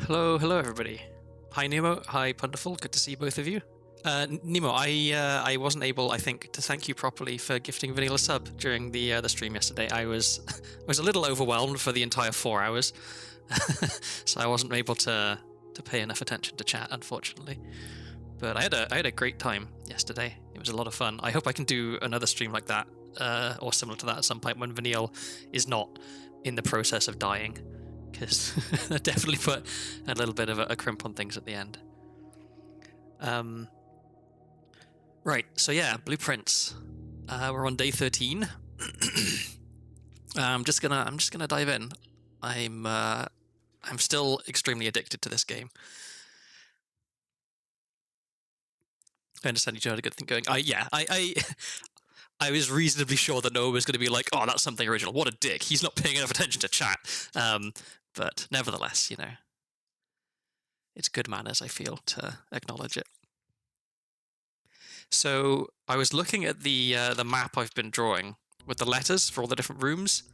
Hello, everybody. Hi, Nemo. Hi, Punderful. Good to see both of you. Nemo, I wasn't able, I think, to thank you properly for gifting Vanilla sub during the stream yesterday. I was I was a little overwhelmed for the entire 4 hours, so I wasn't able to pay enough attention to chat, unfortunately. But I had a great time yesterday. It was a lot of fun. I hope I can do another stream like that, or similar to that at some point when Vanille is not in the process of dying, because that definitely put a little bit of a crimp on things at the end. Right, so yeah, blueprints. We're on day 13. I'm just gonna dive in. I'm still extremely addicted to this game. I understand you had a good thing going. I was reasonably sure that Noah was going to be like, "Oh, that's something original. What a dick! He's not paying enough attention to chat." But nevertheless, it's good manners, I feel, to acknowledge it. So I was looking at the map I've been drawing with the letters for all the different rooms,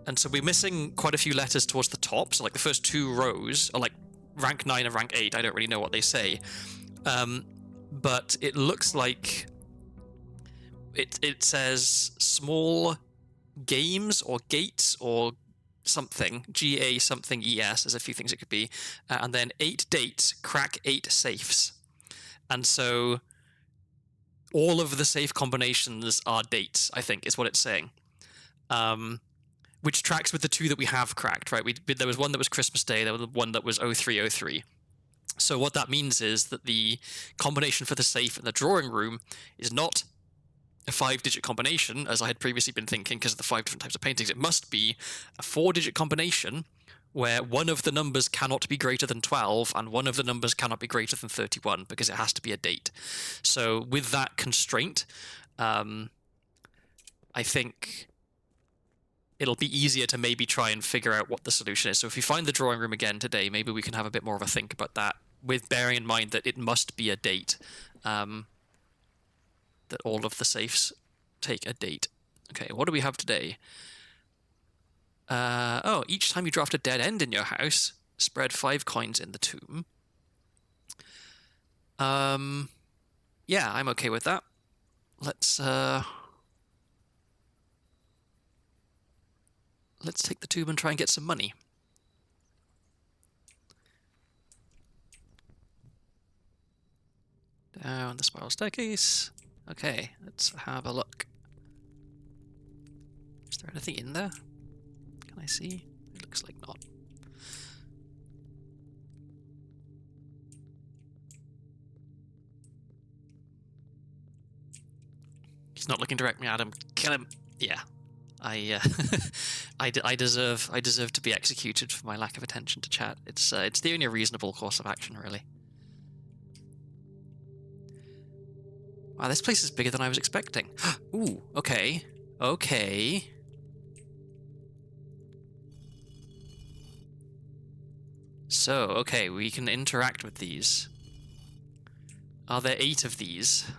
and so we're missing quite a few letters towards the top. So like the first 2 rows are like rank 9 and rank 8. I don't really know what they say, but it looks like it says small games or gates or something, GA something ES. There's a few things it could be, and then 8 dates, crack 8 safes, and so all of the safe combinations are dates, I think, is what it's saying. Which tracks with the 2 that we have cracked, right? There was one that was Christmas Day, there was one that was 0303. So what that means is that the combination for the safe in the drawing room is not a 5-digit combination, as I had previously been thinking, because of the 5 different types of paintings. It must be a 4-digit combination where one of the numbers cannot be greater than 12 and one of the numbers cannot be greater than 31, because it has to be a date. So with that constraint, I think it'll be easier to maybe try and figure out what the solution is. So if we find the drawing room again today, maybe we can have a bit more of a think about that, with bearing in mind that it must be a date, that all of the safes take a date. Okay, what do we have today? Each time you draft a dead end in your house, spread 5 coins in the tomb. Yeah, I'm okay with that. Let's take the tomb and try and get some money. Down the spiral staircase. Okay, let's have a look. Is there anything in there? Can I see? It looks like not. He's not looking directly at him. Kill him. Yeah. I deserve to be executed for my lack of attention to chat. It's the only reasonable course of action, really. Wow, this place is bigger than I was expecting. Ooh, okay. Okay. So, okay, we can interact with these. Are there 8 of these?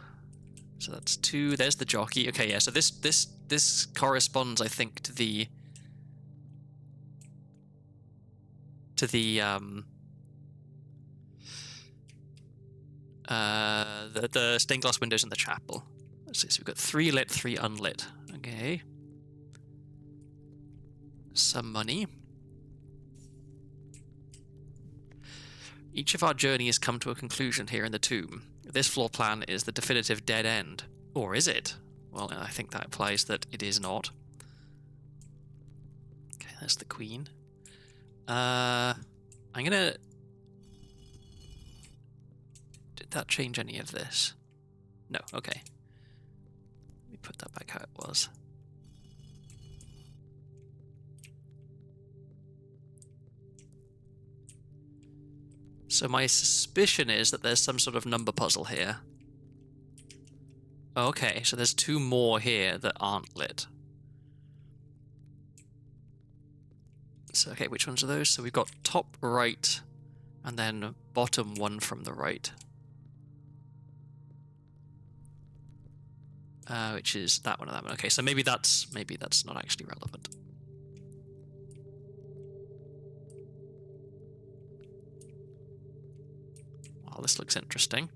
So that's 2. There's the jockey. Okay, yeah, so this corresponds, I think, to the stained glass windows in the chapel. Let's see, so we've got 3 lit, 3 unlit. Okay. Some money. Each of our journeys come to a conclusion here in the tomb. This floor plan is the definitive dead end. Or is it? Well, I think that implies that it is not. Okay, that's the queen. I'm gonna... Did that change any of this? No, okay. Let me put that back how it was. So my suspicion is that there's some sort of number puzzle here. Okay, so there's 2 more here that aren't lit. So, okay, which ones are those? So we've got top right, and then bottom 1 from the right. Which is that one and that one. Okay, so maybe that's not actually relevant. Oh, this looks interesting.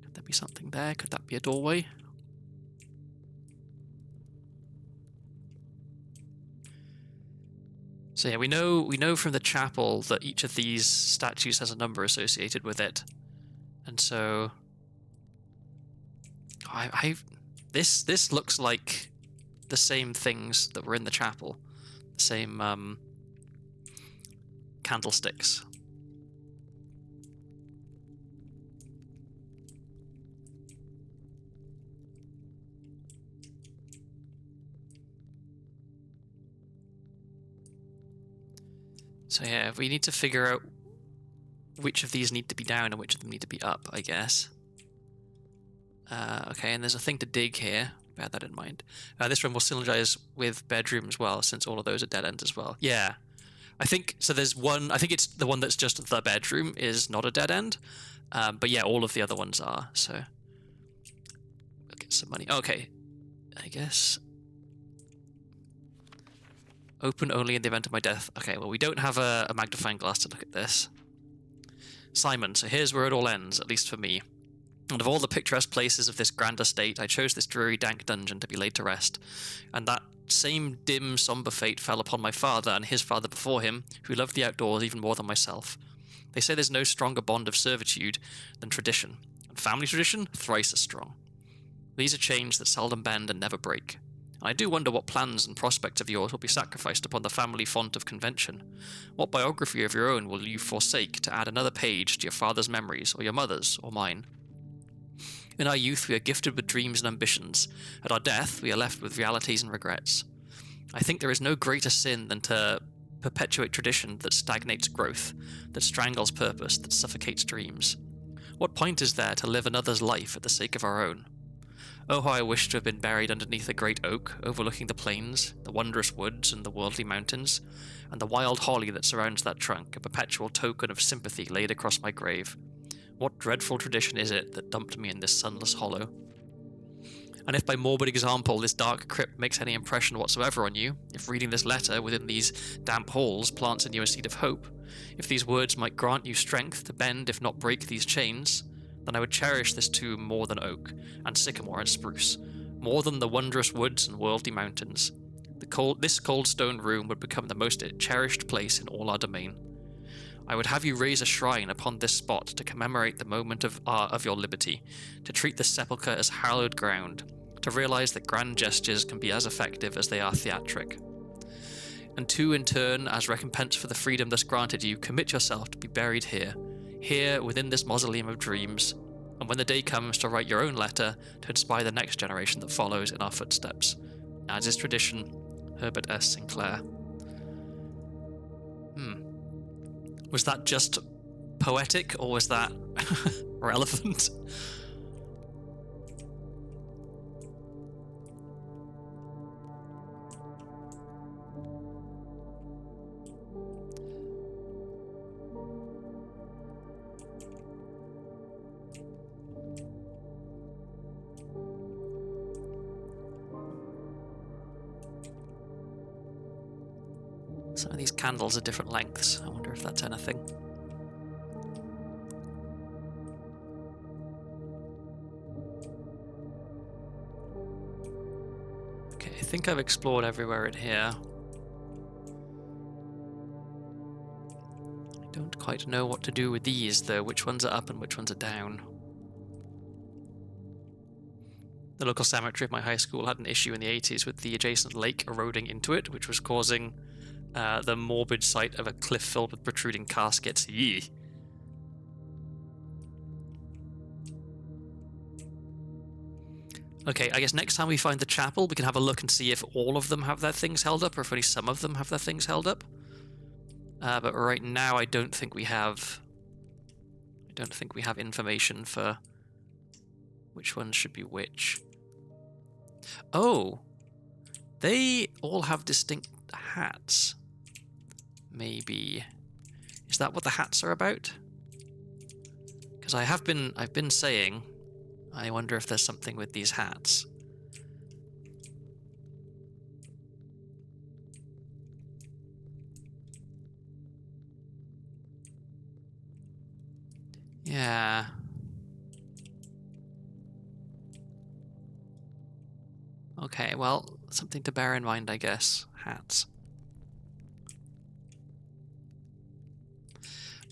Could there be something there? Could that be a doorway? So yeah, we know from the chapel that each of these statues has a number associated with it, and so this looks like the same things that were in the chapel, the same candlesticks. So yeah, we need to figure out which of these need to be down and which of them need to be up, I guess. Okay, and there's a thing to dig here. Bear that in mind. This room will synergize with bedroom as well, since all of those are dead end as well. Yeah, I think so. There's one. I think it's the one that's just the bedroom is not a dead end, but yeah, all of the other ones are. So we'll get some money. Okay, I guess. Open only in the event of my death. Okay, well, we don't have a magnifying glass to look at this. Simon, so here's where it all ends, at least for me. And of all the picturesque places of this grand estate, I chose this dreary, dank dungeon to be laid to rest. And that same dim, sombre fate fell upon my father and his father before him, who loved the outdoors even more than myself. They say there's no stronger bond of servitude than tradition, and family tradition, thrice as strong. These are chains that seldom bend and never break. I do wonder what plans and prospects of yours will be sacrificed upon the family font of convention. What biography of your own will you forsake to add another page to your father's memories, or your mother's, or mine? In our youth we are gifted with dreams and ambitions. At our death we are left with realities and regrets. I think there is no greater sin than to perpetuate tradition that stagnates growth, that strangles purpose, that suffocates dreams. What point is there to live another's life at the sake of our own? Oh, how I wish to have been buried underneath a great oak, overlooking the plains, the wondrous woods, and the worldly mountains, and the wild holly that surrounds that trunk, a perpetual token of sympathy laid across my grave. What dreadful tradition is it that dumped me in this sunless hollow? And if by morbid example this dark crypt makes any impression whatsoever on you, if reading this letter within these damp halls plants in you a seed of hope, if these words might grant you strength to bend if not break these chains, then I would cherish this tomb more than oak, and sycamore and spruce, more than the wondrous woods and worldly mountains. This cold stone room would become the most cherished place in all our domain. I would have you raise a shrine upon this spot to commemorate the moment of your liberty, to treat this sepulchre as hallowed ground, to realize that grand gestures can be as effective as they are theatric. And to, in turn, as recompense for the freedom thus granted you, commit yourself to be buried here within this mausoleum of dreams, and when the day comes to write your own letter to inspire the next generation that follows in our footsteps. As is tradition, Herbert S. Sinclair. Was that just poetic, or was that relevant? Some of these candles are different lengths. I wonder if that's anything. Okay, I think I've explored everywhere in here. I don't quite know what to do with these, though. Which ones are up and which ones are down? The local cemetery of my high school had an issue in the 80s with the adjacent lake eroding into it, which was causing the morbid sight of a cliff filled with protruding caskets. Yee. Okay, I guess next time we find the chapel, we can have a look and see if all of them have their things held up, or if only some of them have their things held up. But right now, I don't think we have information for which ones should be which. Oh, they all have distinct hats. Maybe is that what the hats are about? Because I've been saying, I wonder if there's something with these hats. Yeah. Okay, well, something to bear in mind, I guess. Hats.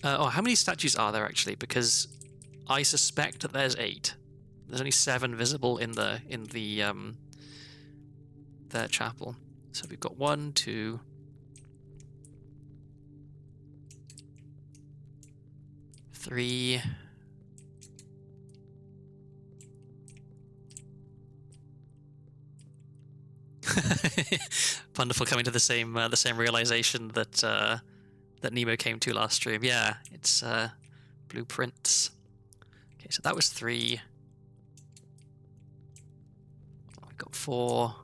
Oh, how many statues are there actually? Because I suspect that there's 8. There's only 7 visible in the chapel. So we've got 1, 2, 3. Wonderful, coming to the same realization that that Nemo came to last stream. Yeah, it's blueprints. Okay, so that was 3. We got 4,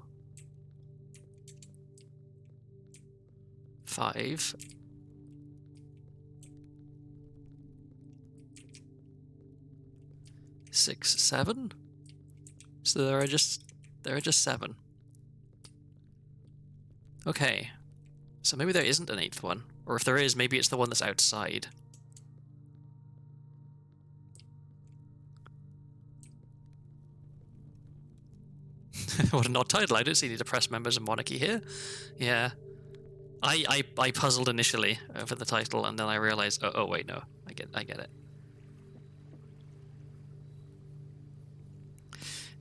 5. Six, 7. So there are just 7. Okay, so maybe there isn't an 8th one, or if there is, maybe it's the one that's outside. What an odd title! I don't see any depressed members of monarchy here. Yeah, I puzzled initially over the title, and then I realized, oh wait, no, I get it.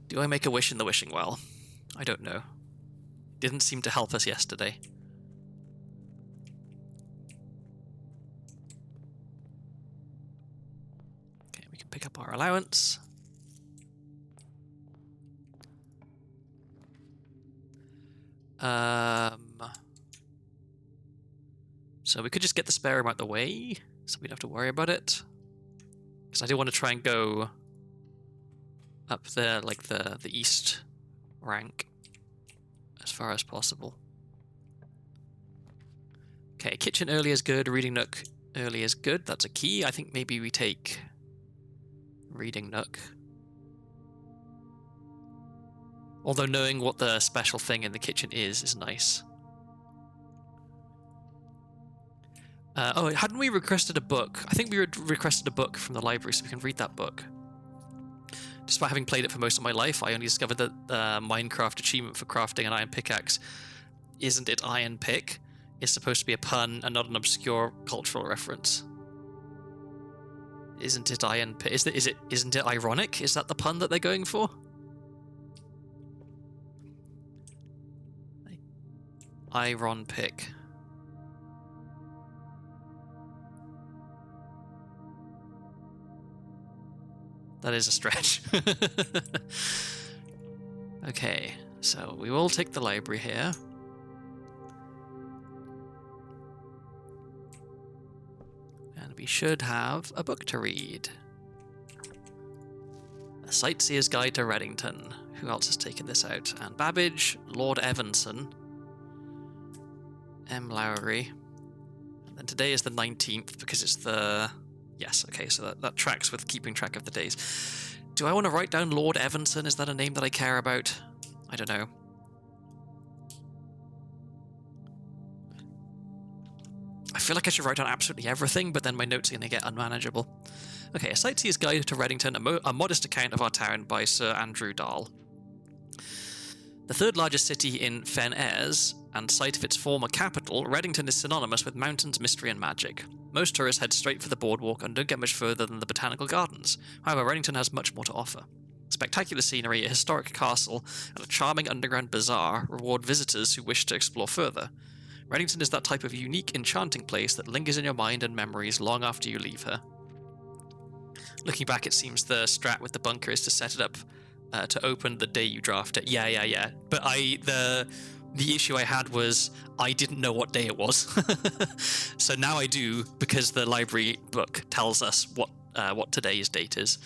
Do I make a wish in the wishing well? I don't know. Didn't seem to help us yesterday. Okay, we can pick up our allowance. So we could just get the spare room out the way, so we don't have to worry about it. Because I do want to try and go up there, like the east rank, as far as possible. Okay, kitchen early is good, reading nook early is good. That's a key. I think maybe we take reading nook. Although knowing what the special thing in the kitchen is nice. Oh, hadn't we requested a book? I think we requested a book from the library, so we can read that book. Despite having played it for most of my life, I only discovered that the Minecraft achievement for crafting an iron pickaxe, isn't it iron pick, is supposed to be a pun and not an obscure cultural reference. Isn't it iron pick? Isn't it ironic? Is that the pun that they're going for? Iron pick. That is a stretch. Okay, so we will take the library here. And we should have a book to read. A Sightseer's Guide to Reddington. Who else has taken this out? Anne Babbage, Lord Evanson, M. Lowry. And then today is the 19th because it's the... Yes, okay, so that tracks with keeping track of the days. Do I want to write down Lord Evanson? Is that a name that I care about? I don't know. I feel like I should write down absolutely everything, but then my notes are going to get unmanageable. Okay, A Sightseer's Guide to Reddington, a modest account of our town by Sir Andrew Dahl. The third largest city in Fen Airs, and site of its former capital, Reddington is synonymous with mountains, mystery and magic. Most tourists head straight for the boardwalk and don't get much further than the botanical gardens. However, Reddington has much more to offer. Spectacular scenery, a historic castle, and a charming underground bazaar reward visitors who wish to explore further. Reddington is that type of unique, enchanting place that lingers in your mind and memories long after you leave her. Looking back, it seems the strat with the bunker is to set it up to open the day you draft it. Yeah. But the issue I had was I didn't know what day it was. So now I do, because the library book tells us what today's date is.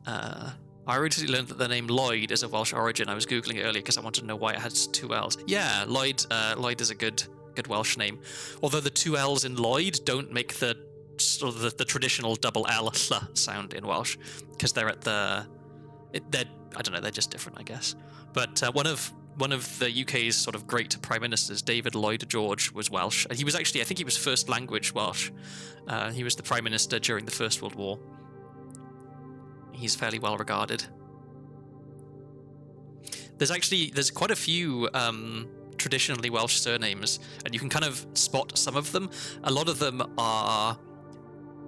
I originally learned that the name Lloyd is of Welsh origin. I was Googling it earlier because I wanted to know why it has 2 L's. Yeah, Lloyd is a good Welsh name. Although the 2 L's in Lloyd don't make the sort of the traditional double L sound in Welsh, because they're at I don't know, they're just different, I guess. But one of the UK's sort of great prime ministers, David Lloyd George, was Welsh. He was actually, I think he was first language Welsh. He was the prime minister during the First World War. He's fairly well regarded. There's quite a few traditionally Welsh surnames, and you can kind of spot some of them. A lot of them are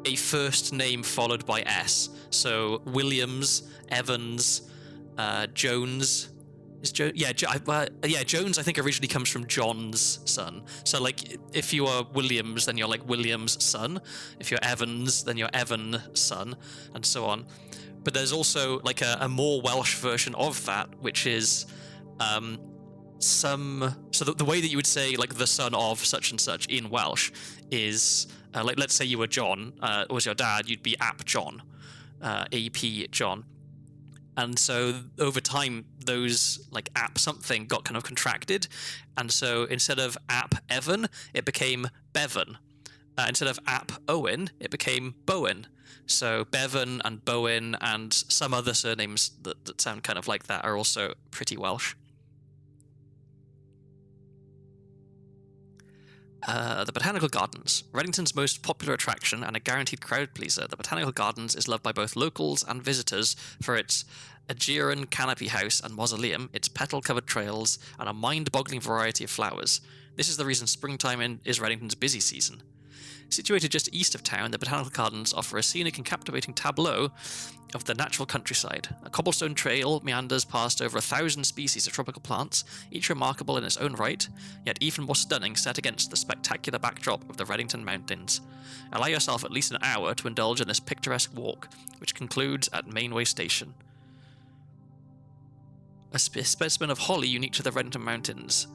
a first name followed by S. So Williams, Evans, Jones. Jones I think originally comes from John's son. So like if you are Williams, then you're like William's son. If you're Evans, then you're Evan's son, and so on. But there's also like a more Welsh version of that, which is the way that you would say like the son of such and such in Welsh is like, let's say you were John, was your dad, you'd be Ap John, AP John. And so over time, those like Ap something got kind of contracted. And so instead of Ap Evan, it became Bevan. Instead of Ap Owen, it became Bowen. So Bevan and Bowen and some other surnames that sound kind of like that are also pretty Welsh. The Botanical Gardens. Reddington's most popular attraction and a guaranteed crowd pleaser, the Botanical Gardens is loved by both locals and visitors for its Aegean canopy house and mausoleum, its petal-covered trails, and a mind-boggling variety of flowers. This is the reason springtime is Reddington's busy season. Situated just east of town, the Botanical Gardens offer a scenic and captivating tableau of the natural countryside. A cobblestone trail meanders past over 1,000 species of tropical plants, each remarkable in its own right, yet even more stunning set against the spectacular backdrop of the Reddington Mountains. Allow yourself at least an hour to indulge in this picturesque walk, which concludes at Mainway Station. A specimen of holly unique to the Reddington Mountains.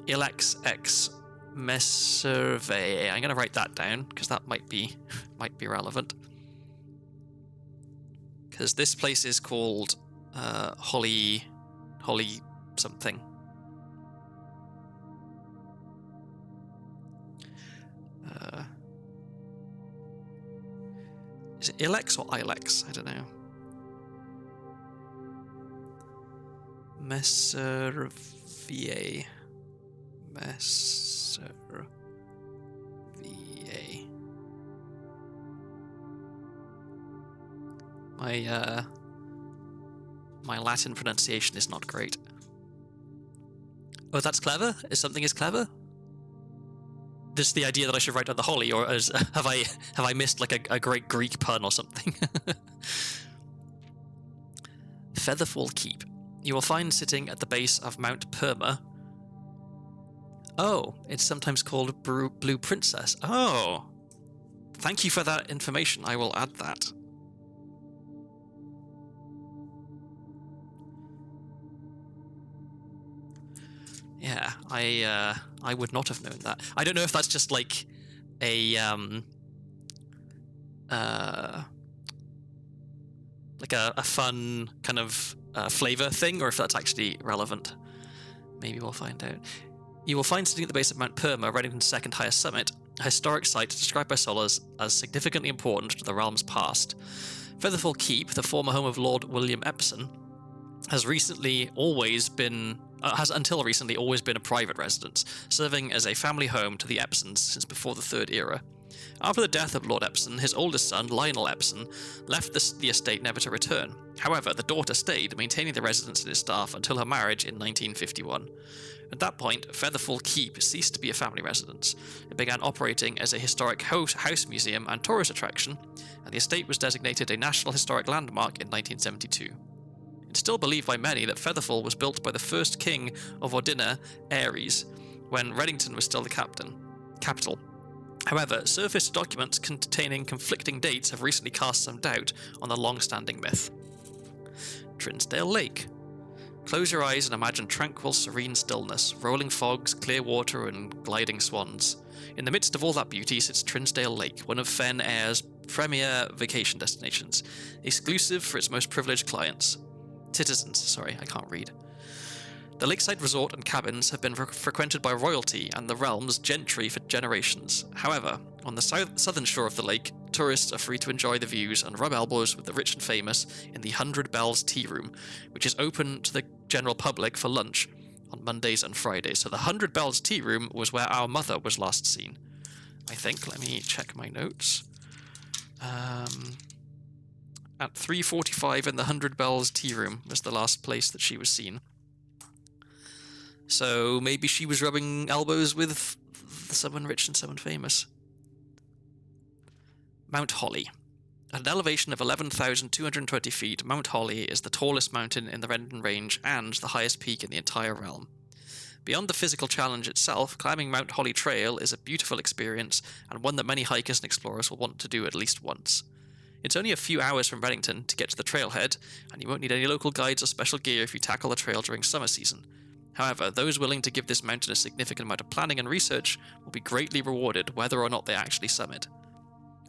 Ilex X Messervae. I'm going to write that down because that might be relevant. Because this place is called Holly something. Is it Ilex or Ilex? I don't know. Messervae. My Latin pronunciation is not great. Oh, that's clever? Is something as clever? This the idea that I should write down the holly, or have I missed like a great Greek pun or something? Featherfall Keep. You will find sitting at the base of Mount Perma. Oh, it's sometimes called Blue Princess. Oh, thank you for that information. I will add that. Yeah, I would not have known that. I don't know if that's just like a fun kind of flavor thing, or if that's actually relevant. Maybe we'll find out. You will find sitting at the base of Mount Perma, Reddington's second highest summit, a historic site described by scholars as significantly important to the realm's past. Featherfall Keep, the former home of Lord William Epsom, has until recently always been a private residence, serving as a family home to the Epsons since before the Third Era. After the death of Lord Epsom, his oldest son, Lionel Epsom, left the estate never to return. However, the daughter stayed, maintaining the residence and its staff until her marriage in 1951. At that point, Featherfall Keep ceased to be a family residence. It began operating as a historic house museum and tourist attraction, and the estate was designated a National Historic Landmark in 1972. It's still believed by many that Featherfall was built by the first king of Ordina, Ares, when Reddington was still the capital. However, surfaced documents containing conflicting dates have recently cast some doubt on the long-standing myth. Trinsdale Lake. Close your eyes and imagine tranquil, serene stillness, rolling fogs, clear water, and gliding swans. In the midst of all that beauty sits Trinsdale Lake, one of Fen Air's premier vacation destinations, exclusive for its most privileged citizens. I can't read. The lakeside resort and cabins have been frequented by royalty and the realm's gentry for generations. However, on the southern shore of the lake, tourists are free to enjoy the views and rub elbows with the rich and famous in the 100 Bells Tea Room, which is open to the general public for lunch on Mondays and Fridays. So the 100 Bells Tea Room was where our mother was last seen, I think. Let me check my notes. at 3:45 in the 100 Bells tea room was the last place that she was seen. So maybe she was rubbing elbows with someone rich and someone famous. Mount Holly. At an elevation of 11,220 feet, Mount Holly is the tallest mountain in the Redington Range and the highest peak in the entire realm. Beyond the physical challenge itself, climbing Mount Holly Trail is a beautiful experience and one that many hikers and explorers will want to do at least once. It's only a few hours from Redington to get to the trailhead, and you won't need any local guides or special gear if you tackle the trail during summer season. However, those willing to give this mountain a significant amount of planning and research will be greatly rewarded whether or not they actually summit.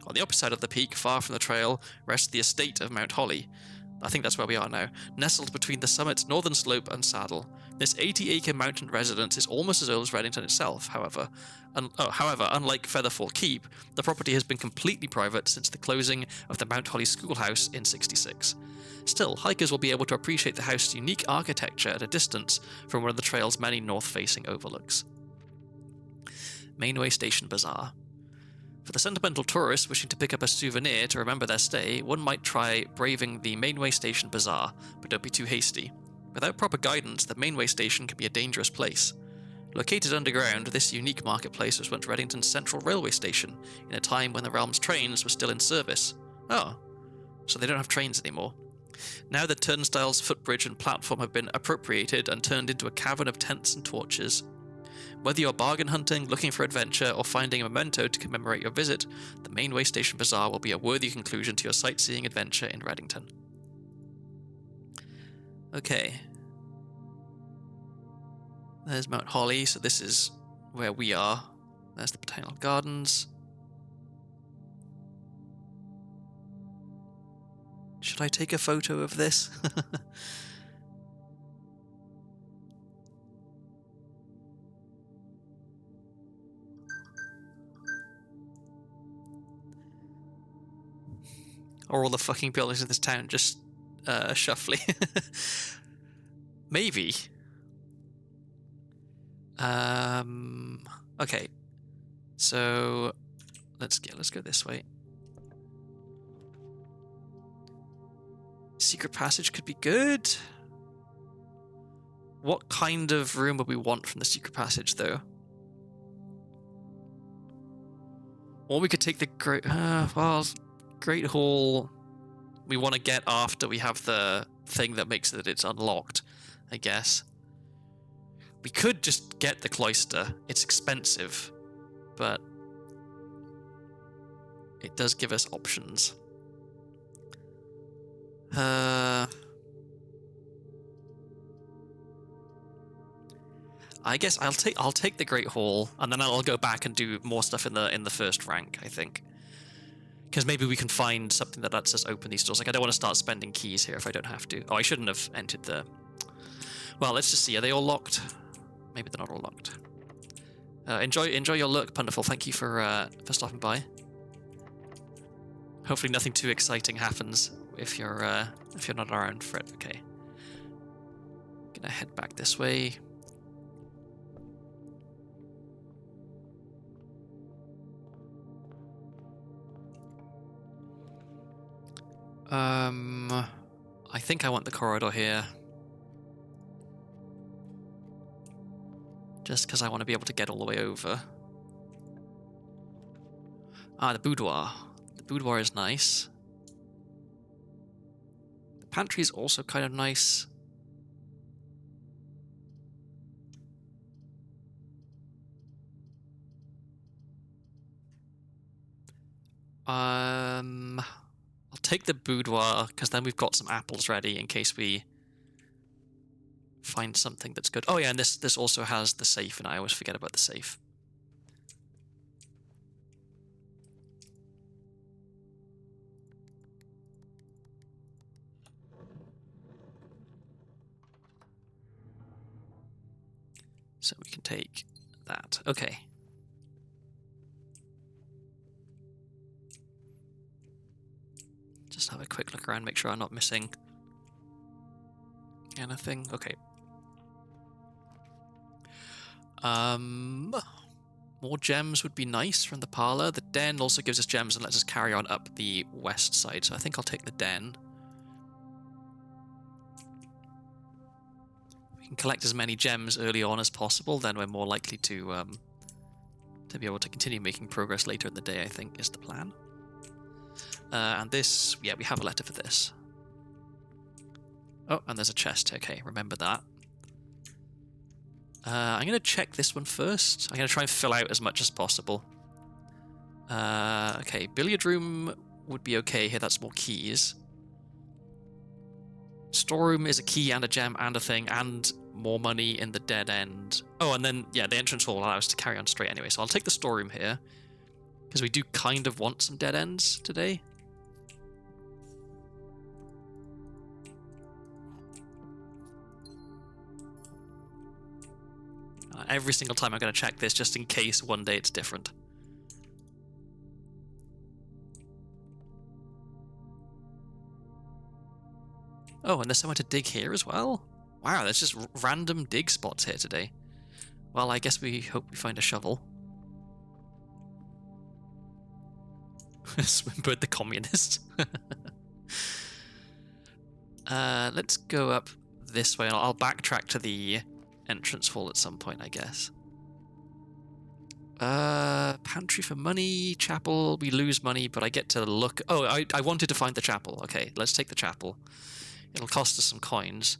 On the opposite side of the peak, far from the trail, rests the estate of Mount Holly. I think that's where we are now, nestled between the summit's northern slope and saddle. This 80-acre mountain residence is almost as old as Redington itself, however. Unlike Featherfall Keep, the property has been completely private since the closing of the Mount Holly Schoolhouse in '66. Still, hikers will be able to appreciate the house's unique architecture at a distance from one of the trail's many north-facing overlooks. Mainway Station Bazaar. For the sentimental tourists wishing to pick up a souvenir to remember their stay, one might try braving the Mainway Station Bazaar, but don't be too hasty. Without proper guidance, the Mainway Station can be a dangerous place. Located underground, this unique marketplace was once Redington's central railway station, in a time when the realm's trains were still in service. Oh, so they don't have trains anymore. Now the turnstiles, footbridge and platform have been appropriated and turned into a cavern of tents and torches. Whether you're bargain hunting, looking for adventure, or finding a memento to commemorate your visit, the Mainway Station Bazaar will be a worthy conclusion to your sightseeing adventure in Redington. Okay. There's Mount Holly, so this is where we are. There's the Botanical Gardens. Should I take a photo of this? Or all the fucking buildings in this town just shuffling. Maybe. Okay. So let's go this way. Secret passage could be good. What kind of room would we want from the secret passage, though? Or we could take the Great Hall. We want to get after we have the thing that makes it it's unlocked, I guess. We could just get the cloister. It's expensive, but it does give us options. I guess I'll take the Great Hall, and then I'll go back and do more stuff in the first rank, I think. Because maybe we can find something that lets us open these doors. Like, I don't want to start spending keys here if I don't have to. Oh, I shouldn't have entered the... Well, let's just see. Are they all locked? Maybe they're not all locked. Enjoy your look, Punderful. Thank you for stopping by. Hopefully nothing too exciting happens if you're not around for it. Okay. Gonna head back this way. I think I want the corridor here. Just because I want to be able to get all the way over. Ah, the boudoir. The boudoir is nice. The pantry is also kind of nice. I'll take the boudoir, because then we've got some apples ready in case we find something that's good. Oh yeah, and this also has the safe, and I always forget about the safe. So we can take that. Okay. Just have a quick look around, make sure I'm not missing anything. Okay. More gems would be nice from the parlor. The den also gives us gems and lets us carry on up the west side, so I think I'll take the den. We can collect as many gems early on as possible, then we're more likely to be able to continue making progress later in the day, I think, is the plan. And this, yeah, we have a letter for this. Oh, and there's a chest. Okay, remember that. I'm going to check this one first. I'm going to try and fill out as much as possible. Okay, billiard room would be okay here. That's more keys. Storeroom is a key and a gem and a thing and more money in the dead end. Oh, and then, yeah, the entrance hall allows us to carry on straight anyway. So I'll take the storeroom here because we do kind of want some dead ends today. Every single time I'm going to check this just in case one day it's different. Oh, and there's somewhere to dig here as well? Wow, there's just random dig spots here today. Well, I guess we hope we find a shovel. Swimbird the communist. Let's go up this way, and I'll backtrack to the entrance hall at some point, I guess. Pantry for money, chapel, we lose money, but I get to look... Oh, I wanted to find the chapel. Okay, let's take the chapel. It'll cost us some coins,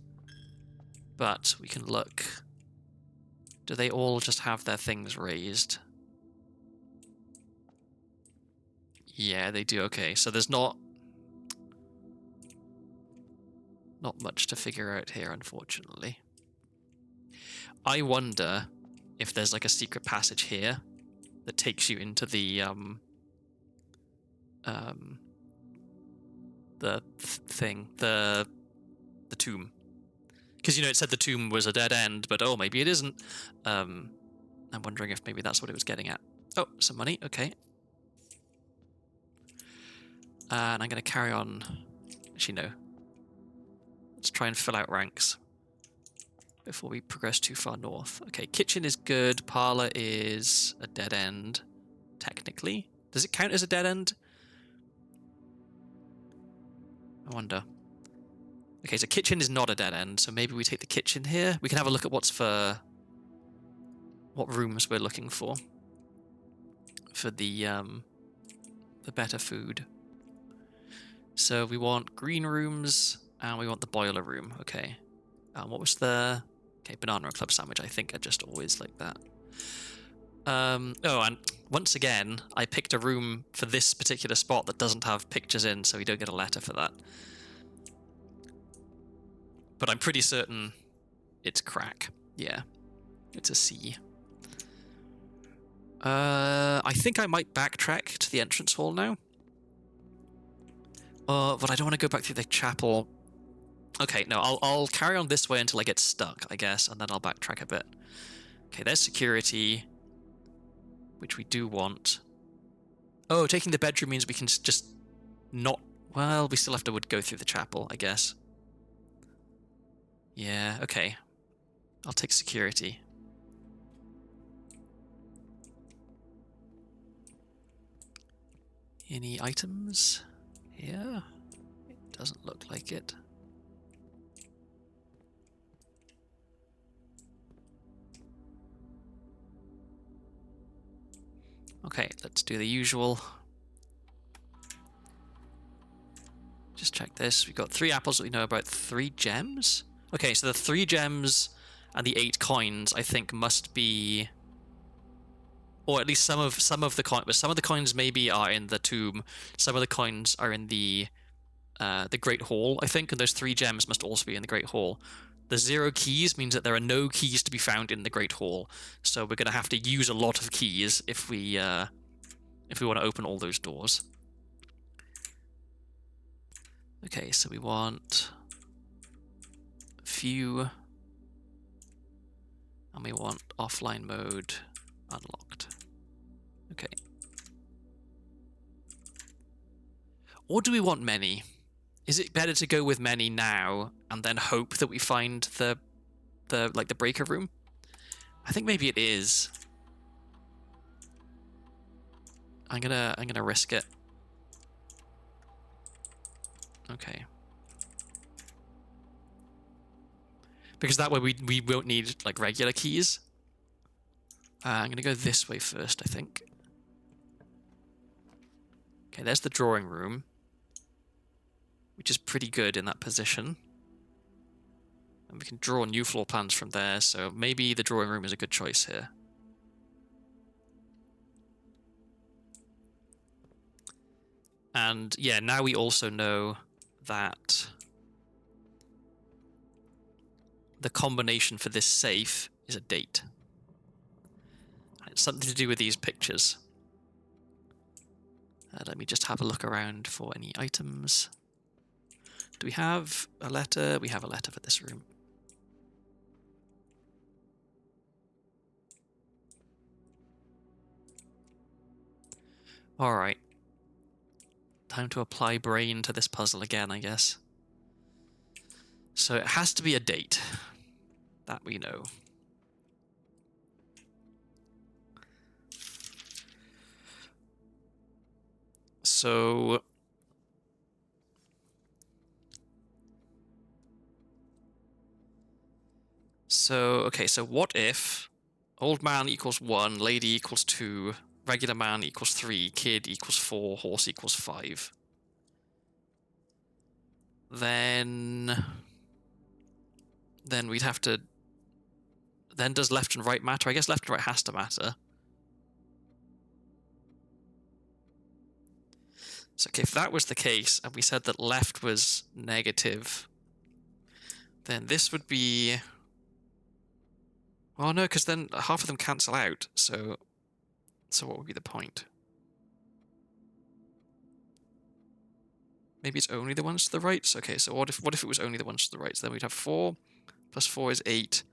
but we can look. Do they all just have their things raised? Yeah, they do. Okay, so there's not much to figure out here, unfortunately. I wonder if there's like a secret passage here that takes you into the tomb. Because, you know, it said the tomb was a dead end, but oh, maybe it isn't. I'm wondering if maybe that's what it was getting at. Oh, some money. Okay. And I'm going to carry on. Actually, no. Let's try and fill out ranks before we progress too far north. Okay, kitchen is good. Parlor is a dead end, technically. Does it count as a dead end? I wonder. Okay, so kitchen is not a dead end, so maybe we take the kitchen here. We can have a look at what rooms we're looking for the better food. So we want green rooms, and we want the boiler room. Okay. What was the... Okay, banana and club sandwich, I think, are just always like that. Oh, and once again, I picked a room for this particular spot that doesn't have pictures in, so we don't get a letter for that. But I'm pretty certain it's crack. Yeah, it's a C. I think I might backtrack to the entrance hall now. But I don't want to go back through the chapel. Okay, no, I'll carry on this way until I get stuck, I guess, and then I'll backtrack a bit. Okay, there's security, which we do want. Oh, taking the bedroom means we can just not... Well, we still have to go through the chapel, I guess. Yeah, okay. I'll take security. Any items here? It doesn't look like it. Okay, let's do the usual. Just check this. We've got 3 apples that we know about. 3 gems? Okay, so the 3 gems and the 8 coins, I think, must be... Or at least some of the coins... But some of the coins maybe are in the tomb. Some of the coins are in the Great Hall, I think. And those 3 gems must also be in the Great Hall. The 0 keys means that there are no keys to be found in the Great Hall. So we're going to have to use a lot of keys if we want to open all those doors. Okay, so we want... few, and we want offline mode unlocked. Okay. Or do we want many? Is it better to go with many now and then hope that we find the breaker room? I think maybe it is. I'm gonna risk it. Okay. Because that way we won't need like regular keys. I'm gonna go this way first, I think. Okay, there's the drawing room, which is pretty good in that position. And we can draw new floor plans from there, so maybe the drawing room is a good choice here. And yeah, now we also know that the combination for this safe is a date. It's something to do with these pictures. Let me just have a look around for any items. Do we have a letter? We have a letter for this room. Alright. Time to apply brain to this puzzle again, I guess. So it has to be a date. That we know. So... okay, so what if old man equals 1, lady equals 2, regular man equals 3, kid equals 4, horse equals 5? Then we'd have to... Then does left and right matter? I guess left and right has to matter. So, okay, if that was the case, and we said that left was negative, then this would be... Well, no, because then half of them cancel out, so what would be the point? Maybe it's only the ones to the right? So, okay, so what if it was only the ones to the right? So then we'd have 4, plus 4 is 8,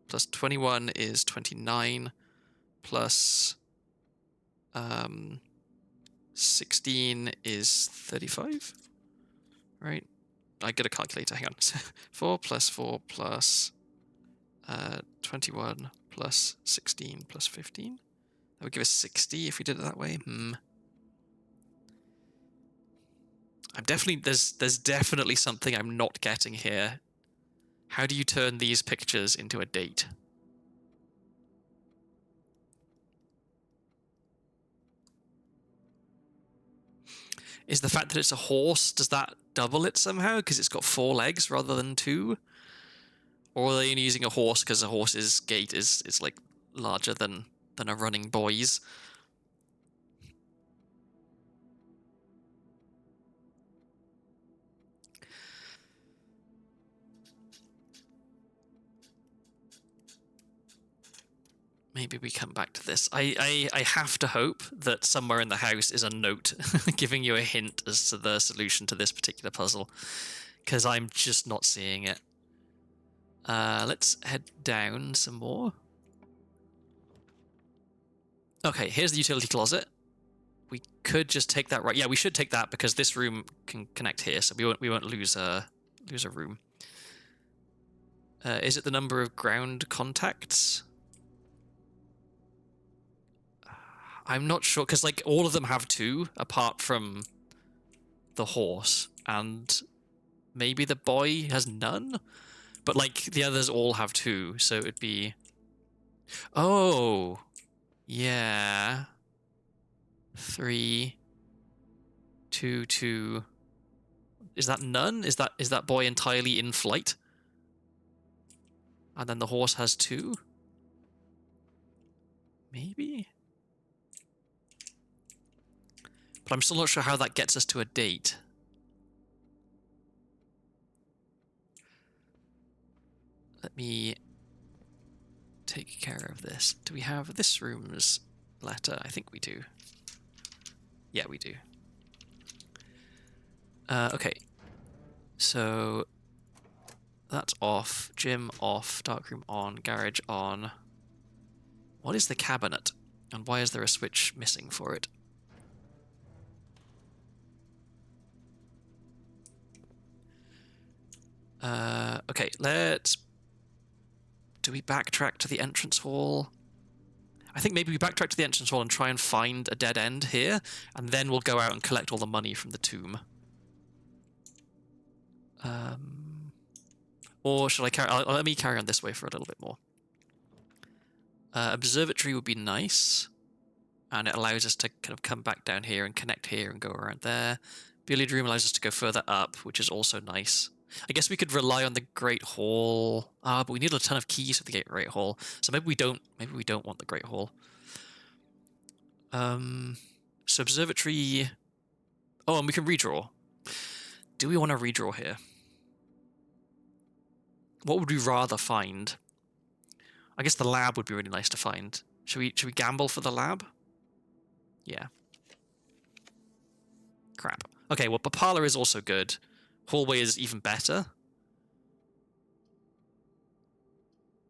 plus 21 is 29, plus 16 is 35, right? I get a calculator, hang on. 4 plus 4 plus 21 plus 16 plus 15. That would give us 60 if we did it that way. I'm definitely... There's definitely something I'm not getting here. How do you turn these pictures into a date? Is the fact that it's a horse, does that double it somehow? Because it's got 4 legs rather than 2? Or are they only using a horse because a horse's gait is like larger than a running boy's? Maybe we come back to this. I have to hope that somewhere in the house is a note giving you a hint as to the solution to this particular puzzle, because I'm just not seeing it. Let's head down some more. Okay, here's the utility closet. We could just take that right. Yeah, we should take that because this room can connect here, so we won't lose a room. Is it the number of ground contacts? I'm not sure, because like all of them have 2 apart from the horse, and maybe the boy has none, but like the others all have 2, so it'd be... Oh, yeah. 3, 2, 2. Is that none? Is that boy entirely in flight? And then the horse has 2? Maybe? But I'm still not sure how that gets us to a date. Let me take care of this. Do we have this room's letter? I think we do. Yeah, we do. Okay. So that's off. Gym off. Darkroom on. Garage on. What is the cabinet? And why is there a switch missing for it? Okay, let's... Do we backtrack to the entrance hall? I think maybe we backtrack to the entrance hall and try and find a dead end here, and then we'll go out and collect all the money from the tomb. Or should I carry... let me carry on this way for a little bit more. Observatory would be nice, and it allows us to kind of come back down here and connect here and go around there. Billiard room allows us to go further up, which is also nice. I guess we could rely on the Great Hall. But we need a ton of keys for the Great Hall, so maybe we don't want the Great Hall. So observatory... Oh, and we can redraw. Do we want to redraw here? What would we rather find? I guess the lab would be really nice to find. Should we gamble for the lab? Yeah. Crap. Okay, well, Papala is also good. Hallway is even better.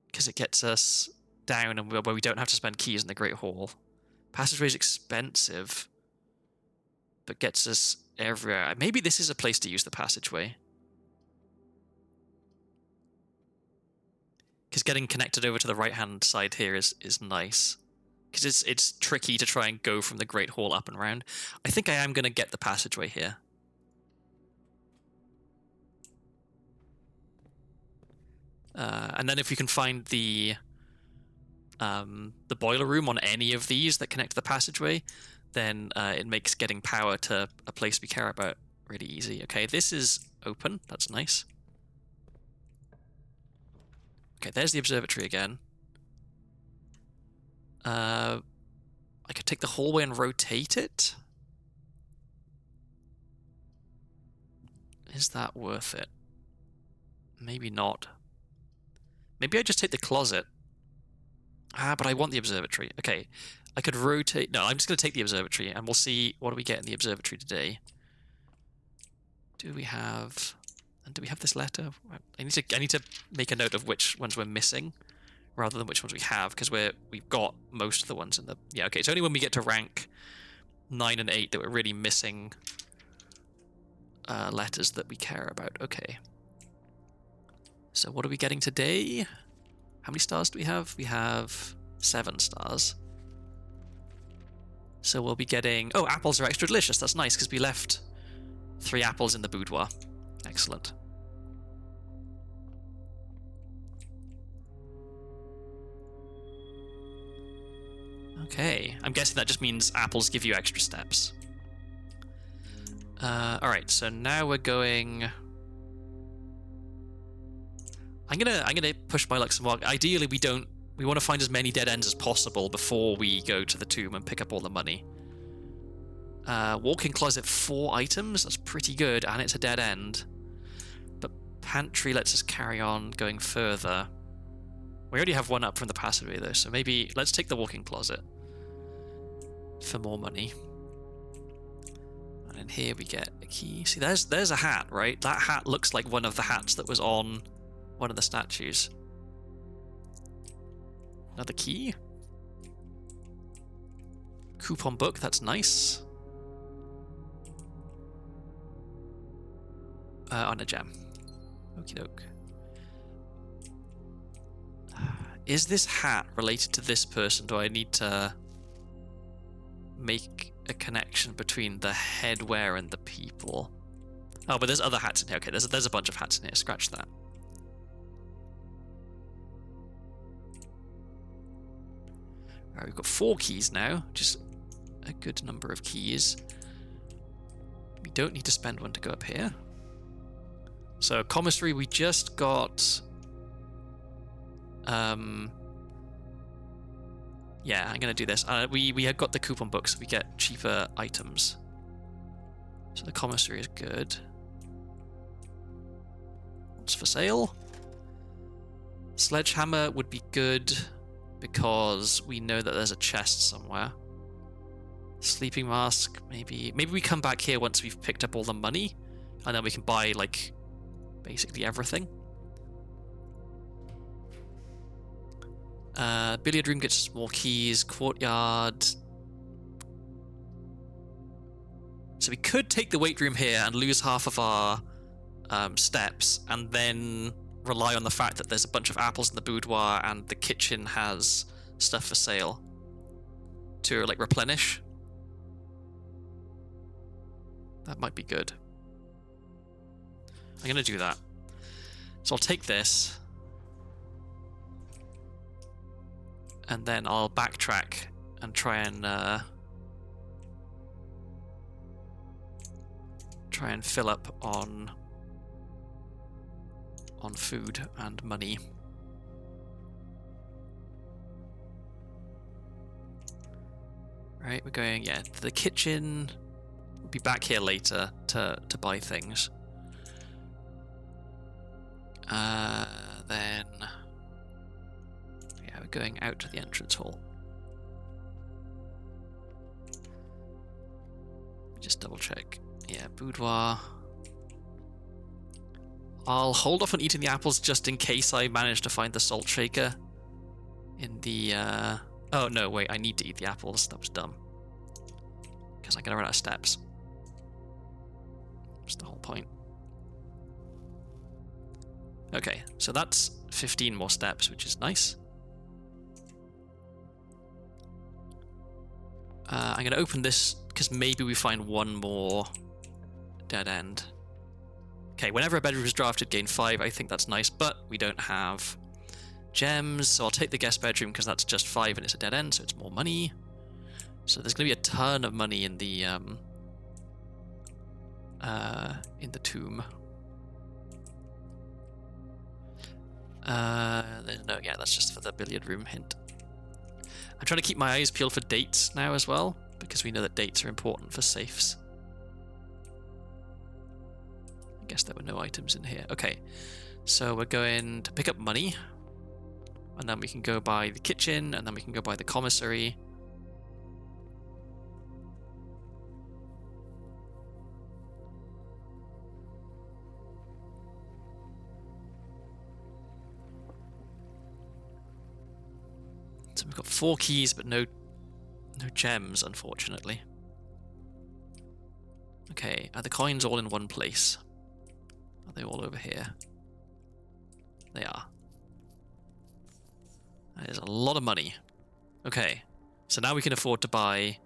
Because it gets us down and where we don't have to spend keys in the Great Hall. Passageway is expensive, but gets us everywhere. Maybe this is a place to use the passageway. Because getting connected over to the right-hand side here is nice. Because it's tricky to try and go from the Great Hall up and around. I think I am going to get the passageway here. And then if we can find the boiler room on any of these that connect to the passageway, then it makes getting power to a place we care about really easy. Okay, this is open. That's nice. Okay, there's the observatory again. I could take the hallway and rotate it. Is that worth it? Maybe not. Maybe I just take the closet. But I want the observatory. Okay, I could rotate... No, I'm just going to take the observatory, and we'll see what do we get in the observatory today. Do we have... And do we have this letter? I need to make a note of which ones we're missing, rather than which ones we have, because we've got most of the ones in the... Yeah, okay, it's only when we get to rank 9 and 8 that we're really missing letters that we care about. Okay. So what are we getting today? How many stars do we have? We have 7 stars. So we'll be getting... Oh, apples are extra delicious. That's nice, because we left 3 apples in the boudoir. Excellent. Okay, I'm guessing that just means apples give you extra steps. Alright, so now we're going... I'm gonna push my luck some more. Ideally, we want to find as many dead ends as possible before we go to the tomb and pick up all the money. Walk-in closet, 4 items. That's pretty good, and it's a dead end. But pantry lets us carry on going further. We already have 1 up from the passageway, though, so maybe let's take the walk-in closet for more money. And in here we get a key. See, there's a hat, right? That hat looks like one of the hats that was on one of the statues. Another key. Coupon book, that's nice. On a gem. Okie doke. Is this hat related to this person? Do I need to make a connection between the headwear and the people? Oh, but there's other hats in here. Okay, there's a bunch of hats in here. Scratch that. Alright, we've got 4 keys now, which is a good number of keys. We don't need to spend 1 to go up here. So, commissary, we just got... Yeah, I'm going to do this. We had got the coupon books, so we get cheaper items. So the commissary is good. What's for sale? Sledgehammer would be good because we know that there's a chest somewhere. Sleeping mask, maybe we come back here once we've picked up all the money, and then we can buy, like, basically everything. Billiard room gets us more keys. Courtyard. So we could take the weight room here and lose half of our steps, and then rely on the fact that there's a bunch of apples in the boudoir and the kitchen has stuff for sale. to like replenish. That might be good. I'm gonna do that. So I'll take this, and then I'll backtrack and try and fill up on food and money. Right, we're going, yeah, to the kitchen. We'll be back here later to buy things. Then, yeah, we're going out to the entrance hall. Just double check. Yeah, boudoir. I'll hold off on eating the apples just in case I manage to find the salt shaker in the, oh, no, wait, I need to eat the apples. That was dumb. Because I'm going to run out of steps. That's the whole point. Okay, so that's 15 more steps, which is nice. I'm going to open this because maybe we find one more dead end. Okay, whenever a bedroom is drafted, gain 5. I think that's nice, but we don't have gems, so I'll take the guest bedroom because that's just 5 and it's a dead end, so it's more money. So there's going to be a ton of money in the tomb. No, yeah, that's just for the billiard room hint. I'm trying to keep my eyes peeled for dates now as well, because we know that dates are important for safes. I guess there were no items in here. Okay, so we're going to pick up money, and then we can go by the kitchen, and then we can go by the commissary. So we've got 4 keys, but no gems, unfortunately. Okay, are the coins all in one place? Are they all over here? They are. That is a lot of money. Okay, so now we can afford to buy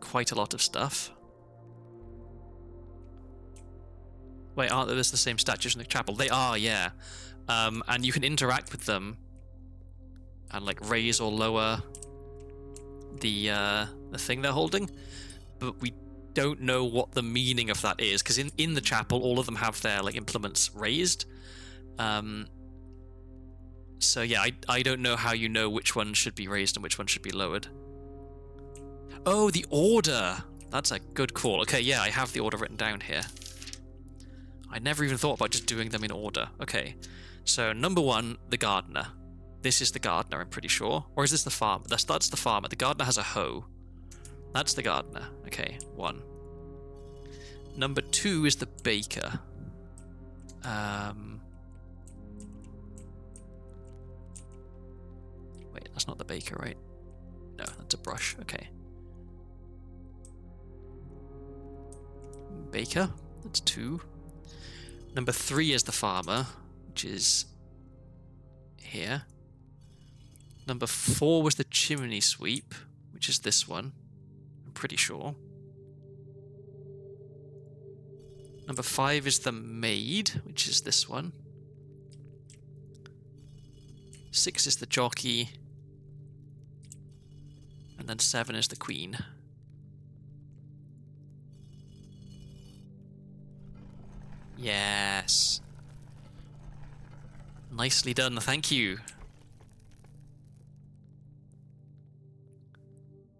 quite a lot of stuff. Wait, aren't those the same statues in the chapel? They are, yeah. And you can interact with them and like raise or lower the thing they're holding, but we don't know what the meaning of that is, because in the chapel all of them have their like implements raised. So yeah, I don't know how you know which one should be raised and which one should be lowered. Oh, the order! That's a good call. Okay, yeah, I have the order written down here. I never even thought about just doing them in order. Okay, so number 1, the gardener. This is the gardener, I'm pretty sure. Or is this the farmer? That's the farmer. The gardener has a hoe. That's the gardener. Okay, 1. Number 2 is the baker. Wait, that's not the baker, right? No, that's a brush. Okay. Baker. That's 2. Number 3 is the farmer, which is here. Number 4 was the chimney sweep, which is this one. I'm pretty sure. Number 5 is the maid, which is this one. 6 is the jockey. And then 7 is the queen. Yes. Nicely done, thank you.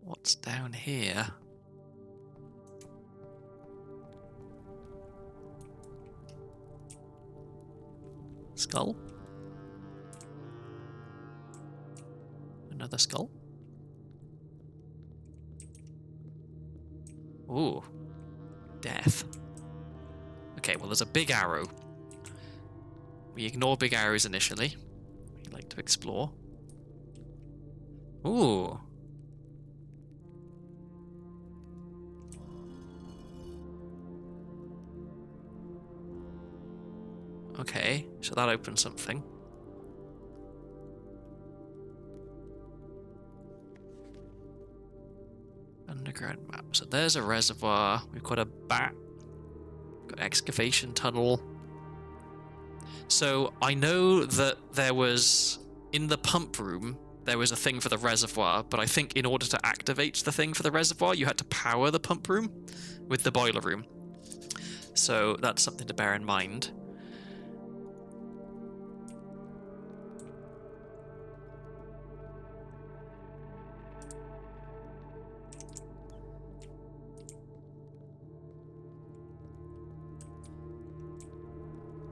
What's down here? Skull? Another skull? Ooh. Death. Okay, well there's a big arrow. We ignore big arrows initially. We like to explore. Ooh. Okay, so that opens something. underground map. So there's a reservoir. We've got a bat. Got excavation tunnel. So I know that there was, in the pump room, there was a thing for the reservoir, but I think in order to activate the thing for the reservoir, you had to power the pump room with the boiler room. So that's something to bear in mind.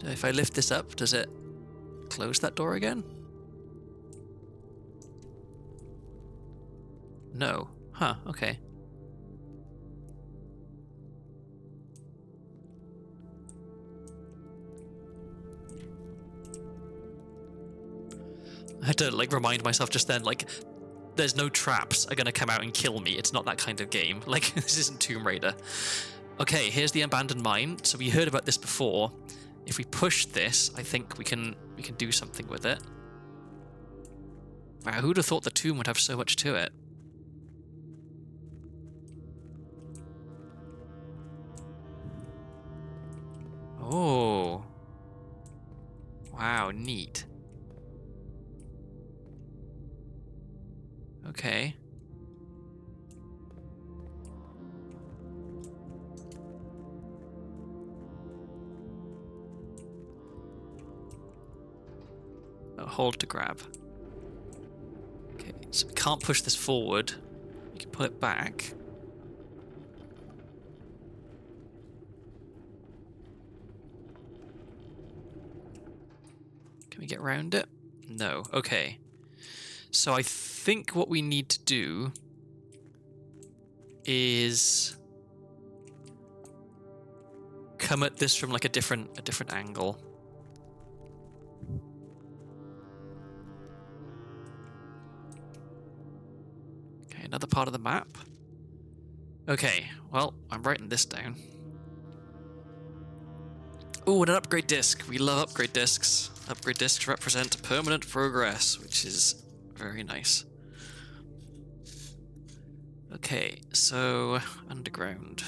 If I lift this up, does it close that door again? No. Huh, okay. I had to, like, remind myself just then, like, there's no traps are gonna come out and kill me. It's not that kind of game. Like, this isn't Tomb Raider. Okay, here's the abandoned mine. So we heard about this before. If we push this, I think we can do something with it. Wow, who'd have thought the tomb would have so much to it? Oh. Wow, neat. Okay. Hold to grab. Okay, so we can't push this forward. We can pull it back. Can we get around it? No. Okay. So I think what we need to do is come at this from like a different angle. Another part of the map. Okay, well, I'm writing this down. Oh, and an upgrade disc. We love upgrade discs. Upgrade discs represent permanent progress, which is very nice. Okay, so underground.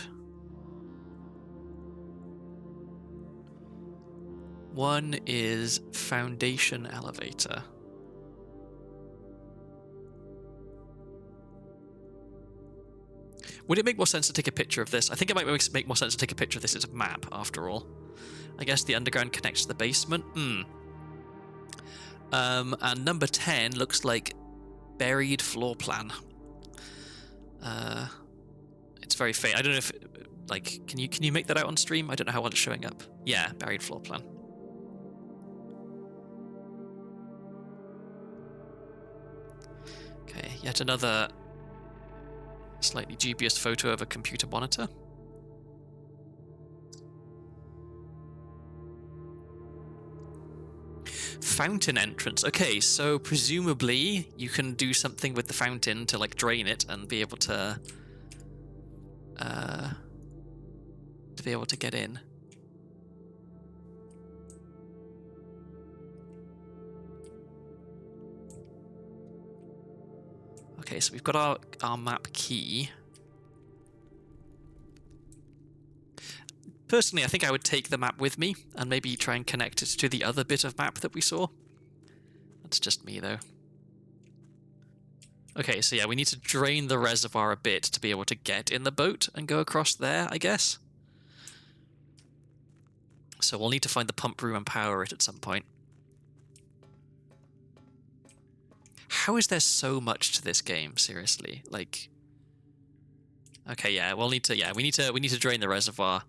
One is foundation elevator. Would it make more sense to take a picture of this? I think it might make more sense to take a picture of this as a map, after all. I guess the underground connects to the basement. And number 10 looks like buried floor plan. It's very faint. I don't know if, like, can you make that out on stream? I don't know how well it's showing up. Yeah, buried floor plan. Okay, yet another slightly dubious photo of a computer monitor. Fountain entrance. Okay, so presumably you can do something with the fountain to like drain it and be able to get in. Okay, so we've got our map key. Personally, I think I would take the map with me and maybe try and connect it to the other bit of map that we saw. That's just me, though. Okay, so yeah, we need to drain the reservoir a bit to be able to get in the boat and go across there, I guess. So we'll need to find the pump room and power it at some point. How is there so much to this game? Seriously, like. Okay, yeah, we'll need to. Yeah, we need to drain the reservoir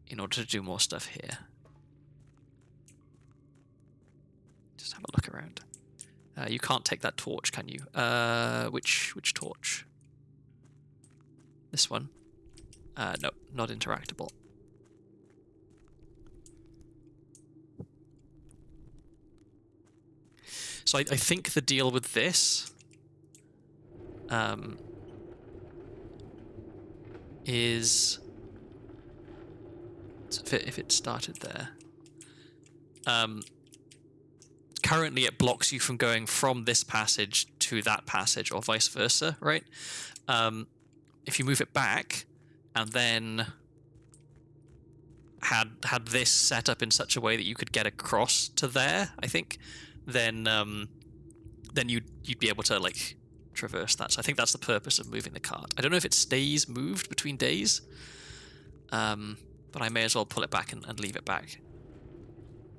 in order to do more stuff here. Just have a look around. You can't take that torch, can you? Which torch? This one? No, not interactable. So I think the deal with this is if it started there. Currently it blocks you from going from this passage to that passage or vice versa, right? if you move it back and then had this set up in such a way that you could get across to there, I think, then you'd be able to like traverse that. So I think that's the purpose of moving the cart. I don't know if it stays moved between days, but I may as well pull it back and leave it back.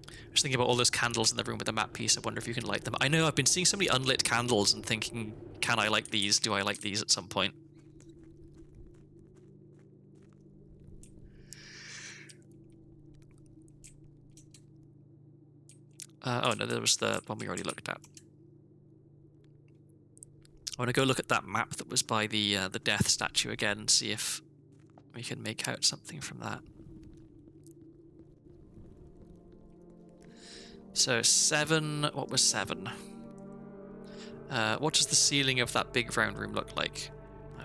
I was thinking about all those candles in the room with the map piece. I wonder if you can light them. I know I've been seeing so many unlit candles and thinking, can I light these? Do I light these at some point? Oh no, there was the one we already looked at. I want to go look at that map that was by the death statue again and see if we can make out something from that. So 7, what was 7? What does the ceiling of that big round room look like?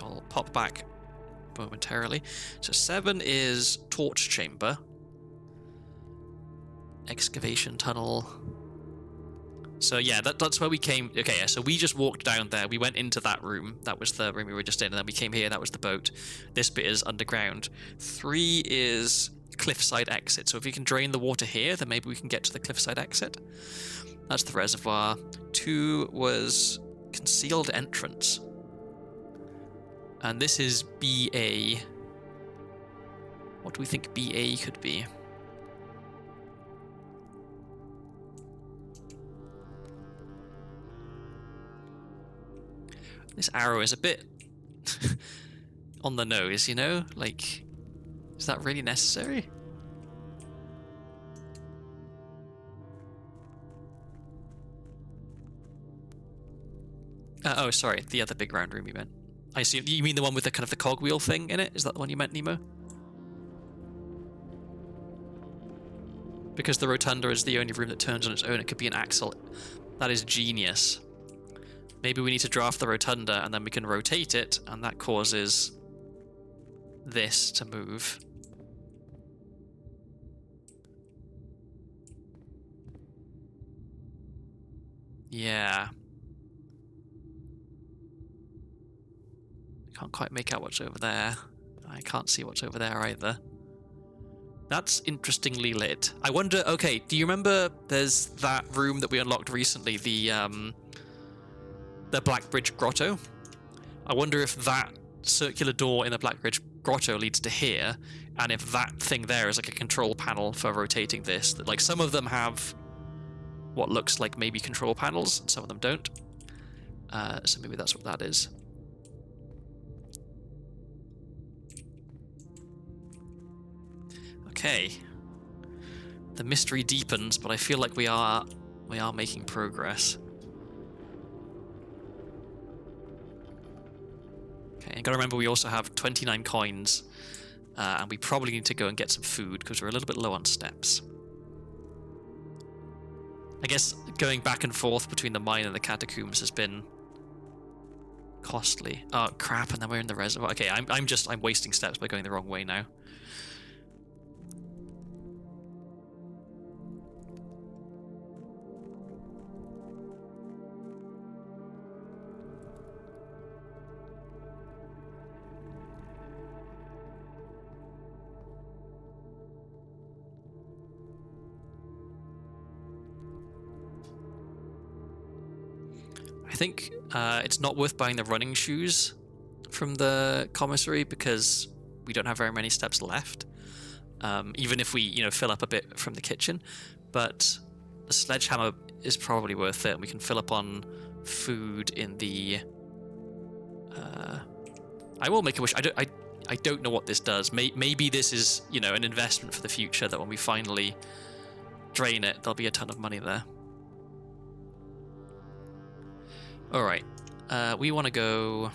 I'll pop back momentarily. So 7 is torch chamber. Excavation tunnel. So yeah, that's where we came. Okay, yeah, so we just walked down there. We went into that room. That was the room we were just in, and then we came here. That was the boat. This bit is underground. 3 is cliffside exit. So if we can drain the water here, then maybe we can get to the cliffside exit. That's the reservoir. 2 was concealed entrance. And this is BA. What do we think BA could be? This arrow is a bit on the nose, you know? Like, is that really necessary? Oh, sorry, the other big round room you meant. I assume you mean the one with the kind of the cogwheel thing in it? Is that the one you meant, Nemo? Because the rotunda is the only room that turns on its own, it could be an axle. That is genius. Maybe we need to draft the rotunda and then we can rotate it, and that causes this to move. Yeah. I can't quite make out what's over there. I can't see what's over there either. That's interestingly lit. I wonder, okay, do you remember there's that room that we unlocked recently, the Blackbridge Grotto? I wonder if that circular door in the Blackbridge Grotto leads to here, and if that thing there is like a control panel for rotating this. That, like, some of them have what looks like maybe control panels, and some of them don't. So maybe that's what that is. Okay. The mystery deepens, but I feel like we are making progress. Okay, and gotta remember we also have 29 coins, and we probably need to go and get some food because we're a little bit low on steps. I guess going back and forth between the mine and the catacombs has been costly. Oh crap! And then we're in the reservoir. Okay, I'm wasting steps by going the wrong way now. I think it's not worth buying the running shoes from the commissary because we don't have very many steps left. Even if we, fill up a bit from the kitchen, but the sledgehammer is probably worth it, and we can fill up on food in the. I will make a wish. I don't know what this does. Maybe this is an investment for the future. That when we finally drain it, there'll be a ton of money there. All right, we want to go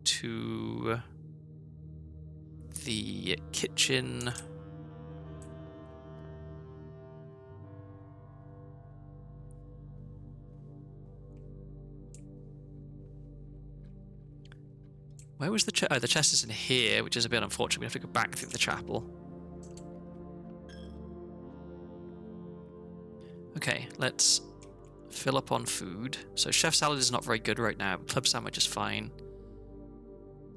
to the kitchen. Where was the chest? Oh, the chest is in here, which is a bit unfortunate. We have to go back through the chapel. Okay, let's fill up on food. So chef salad is not very good right now. Club sandwich is fine.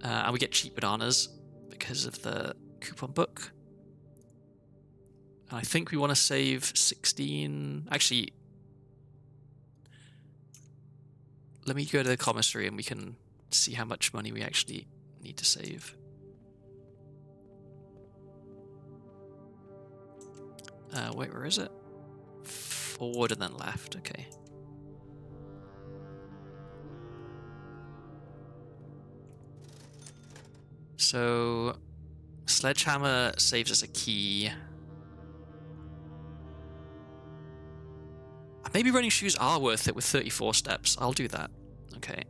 And we get cheap bananas because of the coupon book. And I think we want to save 16. Actually, let me go to the commissary and we can see how much money we actually need to save. Wait, where is it? Forward and then left, okay. So, sledgehammer saves us a key. Maybe running shoes are worth it with 34 steps. I'll do that. Okay.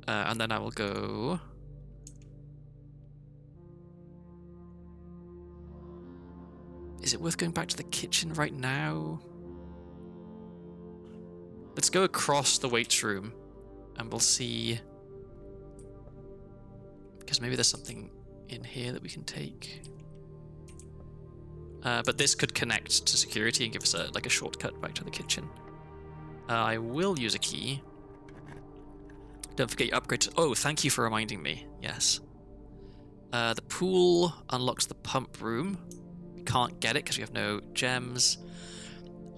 And then I will go... Is it worth going back to the kitchen right now? Let's go across the weights room and we'll see... Because maybe there's something in here that we can take. But this could connect to security and give us a shortcut back to the kitchen. I will use a key. Don't forget your upgrade to... Oh, thank you for reminding me. Yes. The pool unlocks the pump room. We can't get it because we have no gems.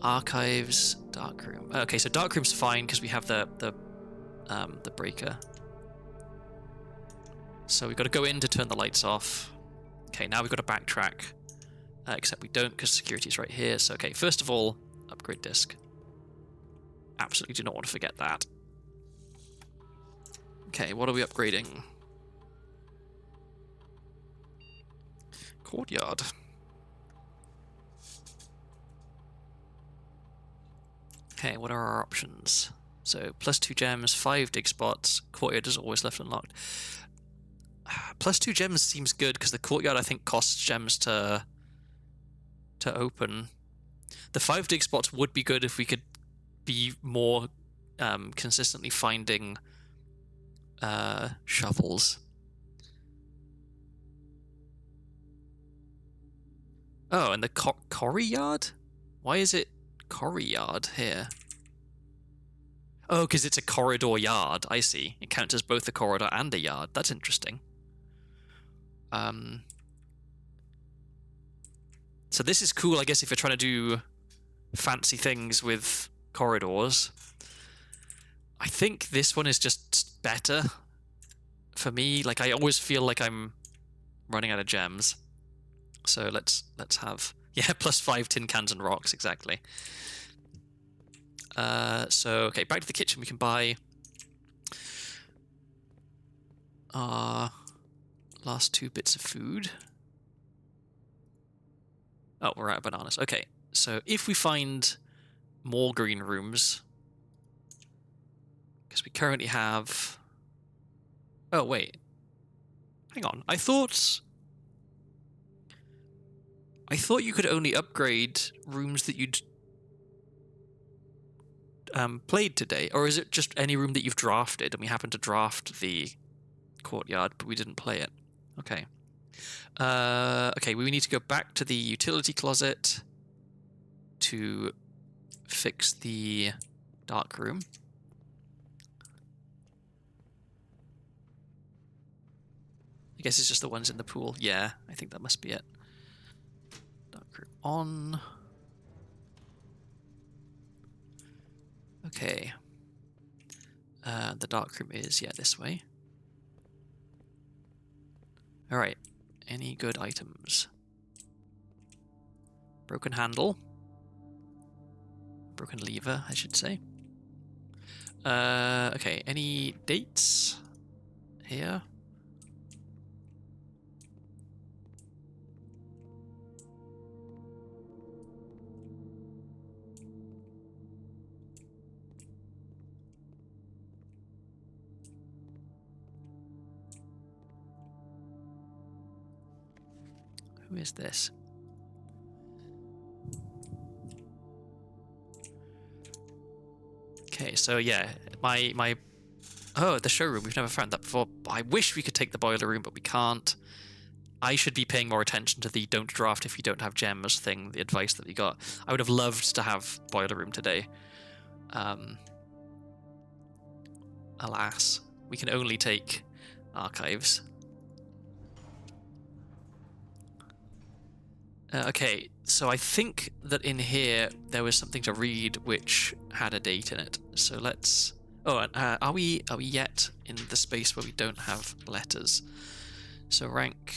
Archives, darkroom. Okay, so darkroom's fine because we have the breaker. So we've got to go in to turn the lights off. Okay, now we've got to backtrack. Except we don't because security's right here. So, okay, first of all, upgrade disk. Absolutely do not want to forget that. Okay, what are we upgrading? Courtyard. Okay, what are our options? So, +2 gems, 5 dig spots. Courtyard is always left unlocked. +2 gems seems good because the courtyard, I think, costs gems to open. The 5 dig spots would be good if we could be more consistently finding shovels. Oh, and the quarry yard? Why is it quarry yard here? Oh, because it's a corridor yard. I see. It counts as both a corridor and a yard. That's interesting. So this is cool, I guess, if you're trying to do fancy things with corridors. I think this one is just better for me. Like, I always feel like I'm running out of gems. So let's have... Yeah, +5 tin cans and rocks, exactly. So, okay, back to the kitchen. We can buy our last 2 bits of food. Oh, we're out of bananas. Okay, so if we find more green rooms, because we currently have... Oh, wait. Hang on. I thought you could only upgrade rooms that you'd played today, or is it just any room that you've drafted, and we happen to draft the courtyard, but we didn't play it? Okay. Okay, we need to go back to the utility closet to fix the dark room. I guess it's just the ones in the pool. Yeah, I think that must be it. Dark room on. Okay. The dark room is, yeah, this way. Alright. Any good items? Broken handle. Broken lever, I should say. Okay, any dates here? Who is this? Okay, so yeah, my oh, the showroom, we've never found that before. I wish we could take the boiler room, but we can't. I should be paying more attention to the don't draft if you don't have gems thing, the advice that we got. I would have loved to have boiler room today. Alas, we can only take archives. Okay, so I think that in here there was something to read which had a date in it. So let's... Oh, are we yet in the space where we don't have letters? So rank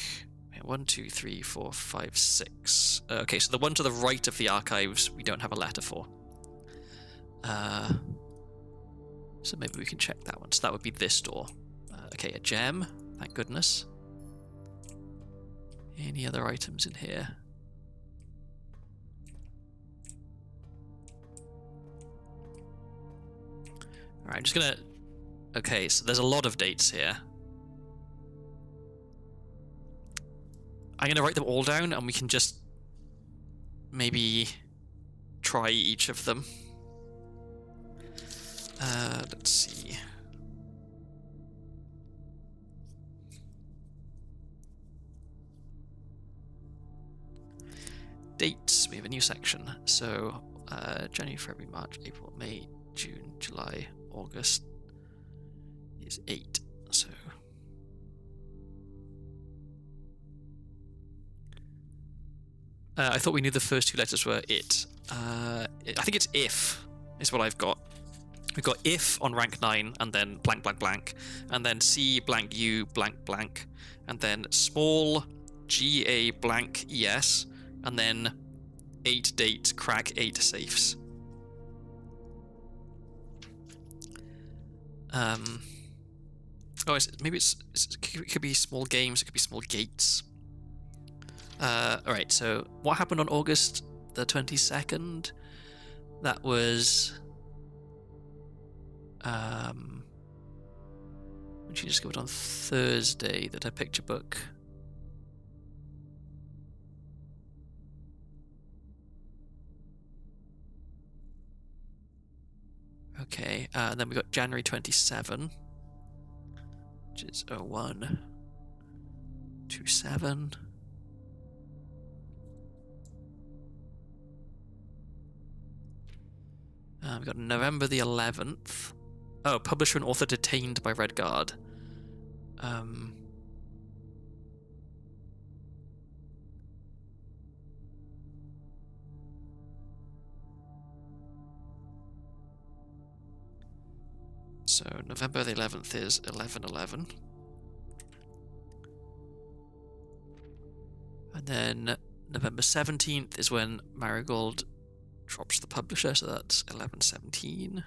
1, 2, 3, 4, 5, 6. Okay, so the one to the right of the archives we don't have a letter for. So maybe we can check that one. So that would be this door. Okay, a gem. Thank goodness. Any other items in here? Alright, I'm just gonna... Okay, so there's a lot of dates here. I'm gonna write them all down and we can just maybe try each of them. Let's see. Dates. We have a new section. So January, February, March, April, May, June, July, August is 8. So I thought we knew the first two letters were it. I think it's if is what I've got. We've got if on rank 9, and then blank blank blank, and then C blank U blank blank, and then small GA blank ES, and then 8 date crack 8 safes. Maybe it could be small games, it could be small gates. Alright, so what happened on August the 22nd? That was... when she discovered on Thursday that her picture book... Okay, then we got January 27, which is 0127. We've got November the 11th. Oh, publisher and author detained by Red Guard. So November the 11th is 11/11. And then November 17th is when Marigold drops the publisher, so that's 11/17.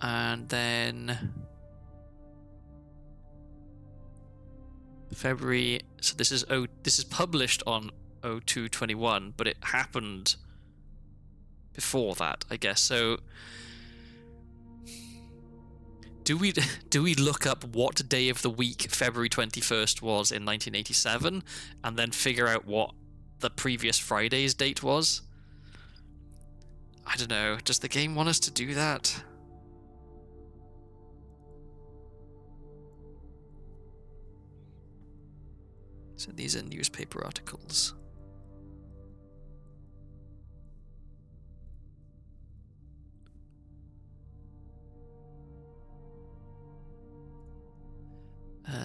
And then February, so this is published on 02/21, but it happened before that, I guess. So do we look up what day of the week February 21st was in 1987 and then figure out what the previous Friday's date was? I don't know. Does the game want us to do that? So these are newspaper articles.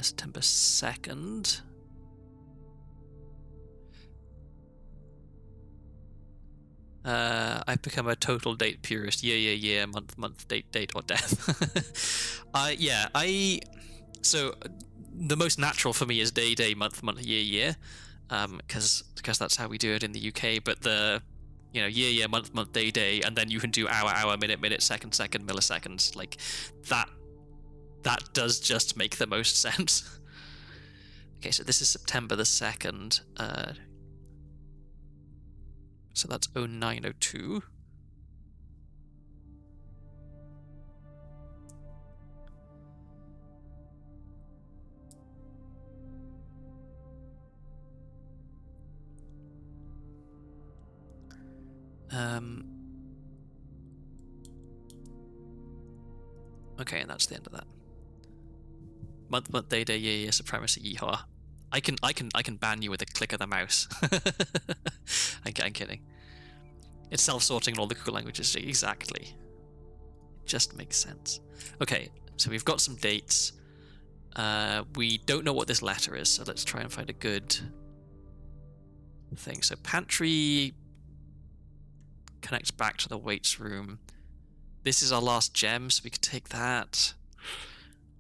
September 2nd. I've become a total date purist. Year, month, date, or death. So the most natural for me is day, month, year. Because that's how we do it in the UK. But the year, month, day, and then you can do hour, minute, second, milliseconds. Like that does just make the most sense. Okay, so this is September the 2nd. So that's 0902. Okay, and that's the end of that. Month, day, year, supremacy, yeehaw. I can ban you with a click of the mouse. I'm kidding. It's self-sorting in all the Google languages. Exactly. just makes sense. Okay, so we've got some dates. We don't know what this letter is, so let's try and find a good thing. So pantry connects back to the weights room. This is our last gem, so we could take that.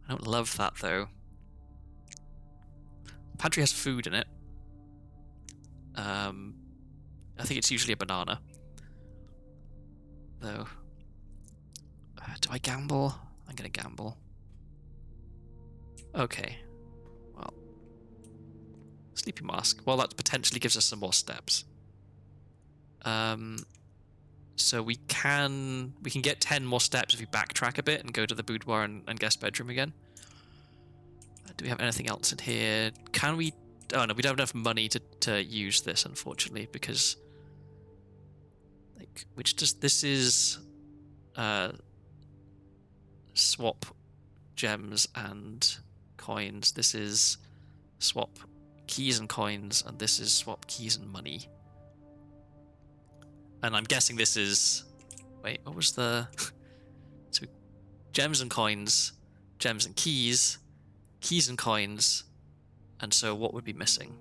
I don't love that, though. Pantry has food in it. I think it's usually a banana. Though. Do I gamble? I'm going to gamble. Okay. Well. Sleepy mask. Well, that potentially gives us some more steps. So we can get 10 more steps if we backtrack a bit and go to the boudoir and guest bedroom again. Do we have anything else in here? Can we... Oh no, we don't have enough money to use this, unfortunately, because... Like, which does... This is... swap gems and coins. This is swap keys and coins, and this is swap keys and money. And I'm guessing this is... Wait, what was the... So, gems and coins, gems and keys and coins, and so what would be missing?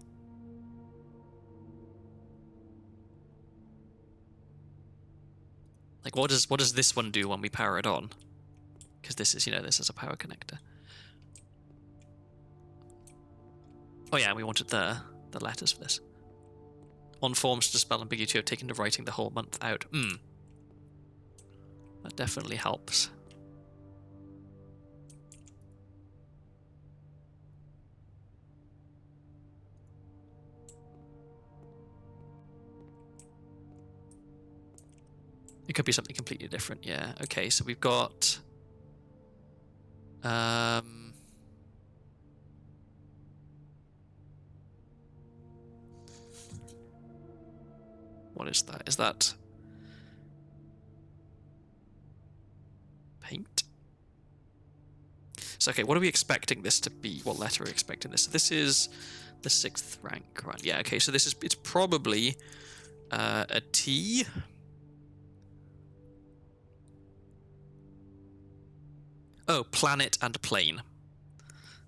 Like, what does this one do when we power it on? Because this is, this is a power connector. Oh yeah, we wanted the letters for this. On forms to dispel ambiguity of taking to writing the whole month out. That definitely helps. It could be something completely different, yeah. Okay, so we've got... What is that? Is that... paint? So, okay, what are we expecting this to be? What letter are we expecting this? So this is the 6th rank, right? Yeah, okay, so it's probably a T. Oh, planet and plane.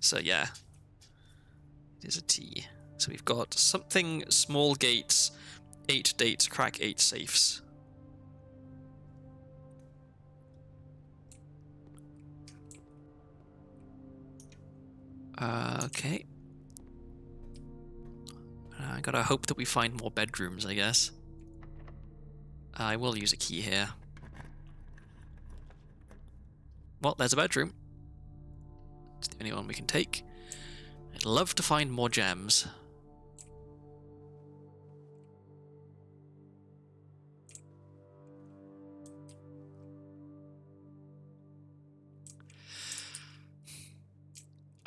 So, yeah. It is a T. So we've got something, small gates, 8 dates, crack 8 safes. Okay. I gotta hope that we find more bedrooms, I guess. I will use a key here. Well, there's a bedroom. It's the only one we can take. I'd love to find more gems.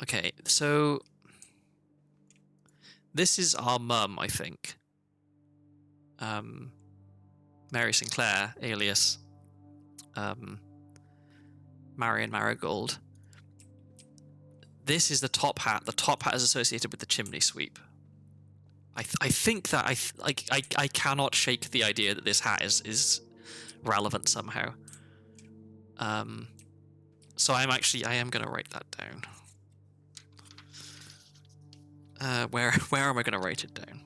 Okay, so... This is our mum, I think. Mary Sinclair, alias Marion Marigold. This is the top hat. The top hat is associated with the chimney sweep. I think that I cannot shake the idea that this hat is relevant somehow. So I am going to write that down. Where am I going to write it down?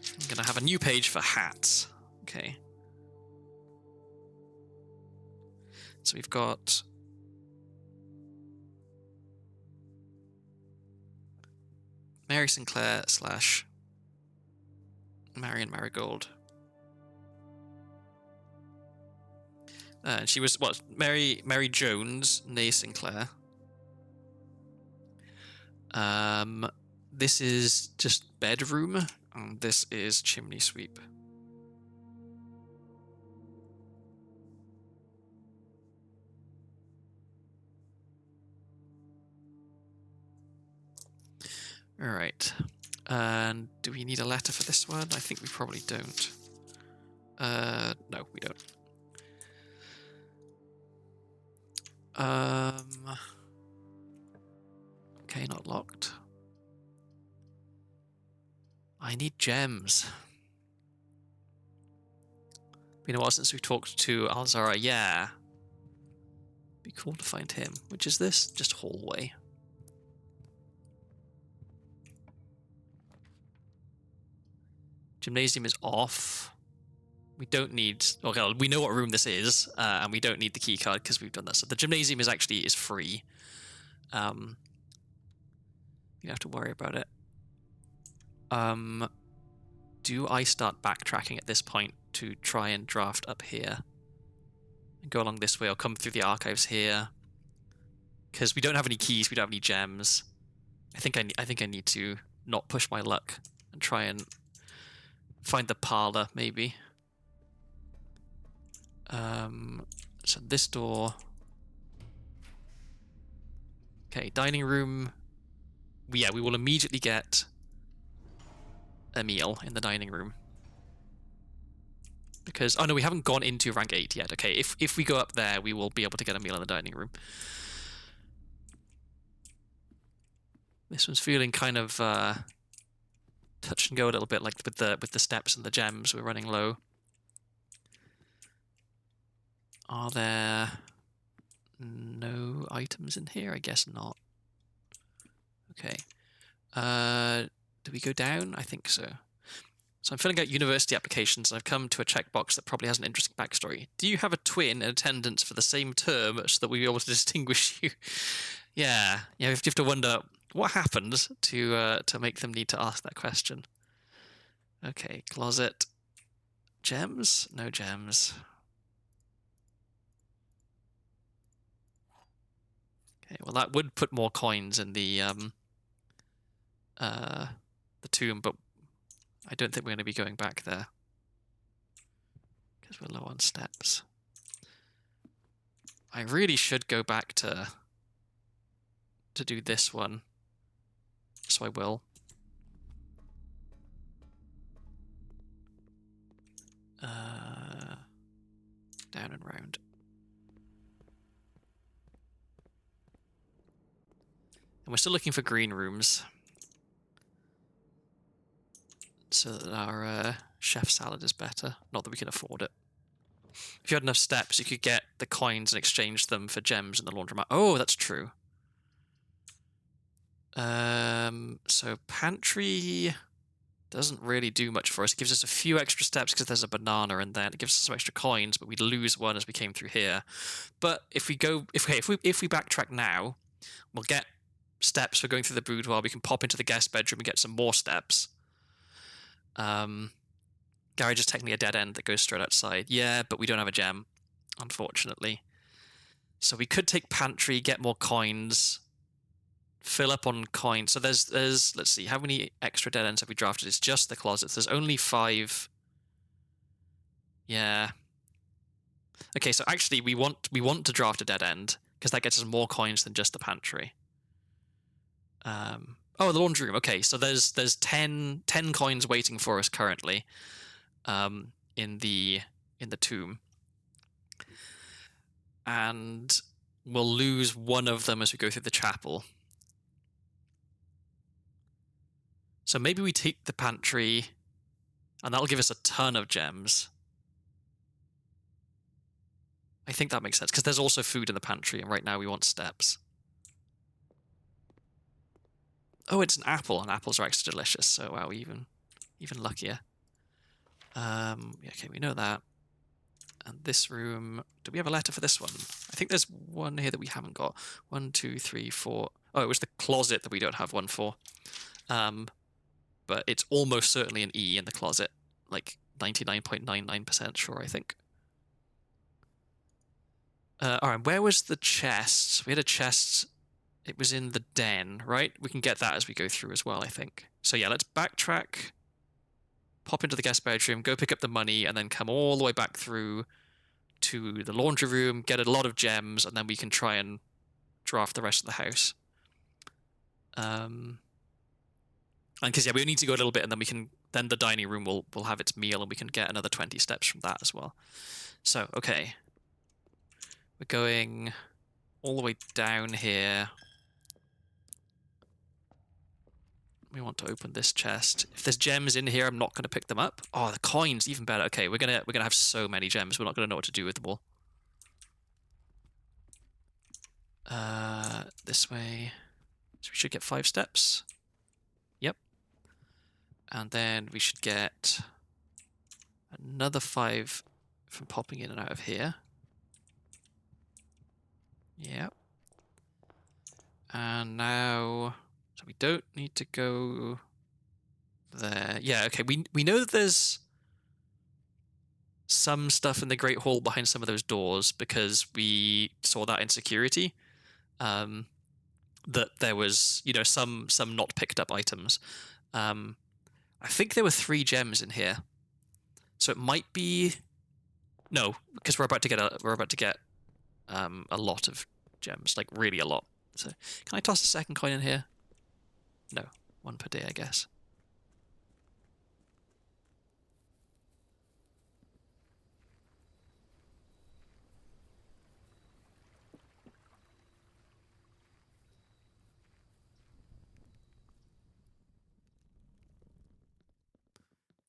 I'm going to have a new page for hats. Okay. So we've got... Mary Sinclair / Marion Marigold. She was, what, Mary Jones, née Sinclair. This is just bedroom, and this is chimney sweep. Alright. And do we need a letter for this one? I think we probably don't. No, we don't. Okay, not locked. I need gems. Been a while since we talked to Alzara. Yeah. Be cool to find him. Which is this? Just hallway. Gymnasium is off. We don't need... Okay, we know what room this is, and we don't need the key card because we've done that. So the gymnasium is actually free. You don't have to worry about it. Do I start backtracking at this point to try and draft up here? And go along this way, or come through the archives here? Because we don't have any keys, we don't have any gems. I think I need to not push my luck and try and find the parlor, maybe. So this door. Okay, dining room. Yeah, we will immediately get a meal in the dining room. Because, oh no, we haven't gone into rank 8 yet. Okay, if we go up there, we will be able to get a meal in the dining room. This one's feeling kind of touch and go a little bit, like with the steps and the gems. We're running low. Are there no items in here? I guess not. Okay. Do we go down? I think so. So I'm filling out university applications, and I've come to a checkbox that probably has an interesting backstory. Do you have a twin in attendance for the same term so that we'll be able to distinguish you? Yeah. You have to wonder what happened to make them need to ask that question. Okay, closet. Gems? No gems. Okay, well that would put more coins in the tomb, but I don't think we're going to be going back there because we're low on steps. I really should go back to do this one, so I will. Down and round. And we're still looking for green rooms, so that our chef salad is better. Not that we can afford it. If you had enough steps, you could get the coins and exchange them for gems in the laundromat. Oh, that's true. So pantry doesn't really do much for us. It gives us a few extra steps because there's a banana in there. It gives us some extra coins, but we'd lose one as we came through here. But if we backtrack now, we'll get steps for going through the boudoir. We can pop into the guest bedroom and get some more steps. Garage is technically a dead end that goes straight outside. Yeah, but we don't have a gem, unfortunately. So we could take pantry, get more coins, fill up on coins. So there's let's see, how many extra dead ends have we drafted? It's just the closets. There's only 5. Yeah. Okay, so actually we want to draft a dead end because that gets us more coins than just the pantry. Oh, the laundry room. Okay, so there's 10 coins waiting for us currently, in the tomb, and we'll lose one of them as we go through the chapel. So maybe we take the pantry, and that'll give us a ton of gems. I think that makes sense because there's also food in the pantry, and right now we want steps. Oh, it's an apple, and apples are extra delicious. So wow, even luckier. Okay, we know that. And this room, do we have a letter for this one? I think there's one here that we haven't got. 1, 2, 3, 4. Oh, it was the closet that we don't have one for. But it's almost certainly an E in the closet. Like 99.99% sure, I think. Alright, where was the chest? We had a chest. It was in the den, right? We can get that as we go through as well, I think. So yeah, let's backtrack. Pop into the guest bedroom, go pick up the money, and then come all the way back through to the laundry room, get a lot of gems, and then we can try and draft the rest of the house. And because yeah, we need to go a little bit, and then the dining room will have its meal, and we can get another 20 steps from that as well. So okay, we're going all the way down here. We want to open this chest. If there's gems in here, I'm not going to pick them up. Oh, the coins, even better. Okay, we're gonna have so many gems. We're not gonna know what to do with them all. This way. So we should get 5 steps. Yep. And then we should get another 5 from popping in and out of here. Yep. And now, so we don't need to go there. Yeah, okay. We know that there's some stuff in the Great Hall behind some of those doors because we saw that in security. That there was, you know, some not picked up items. I think there were 3 gems in here, so it might be no, because we're about to get a lot of gems, like really a lot. So can I toss a second coin in here? No, 1 per day, I guess.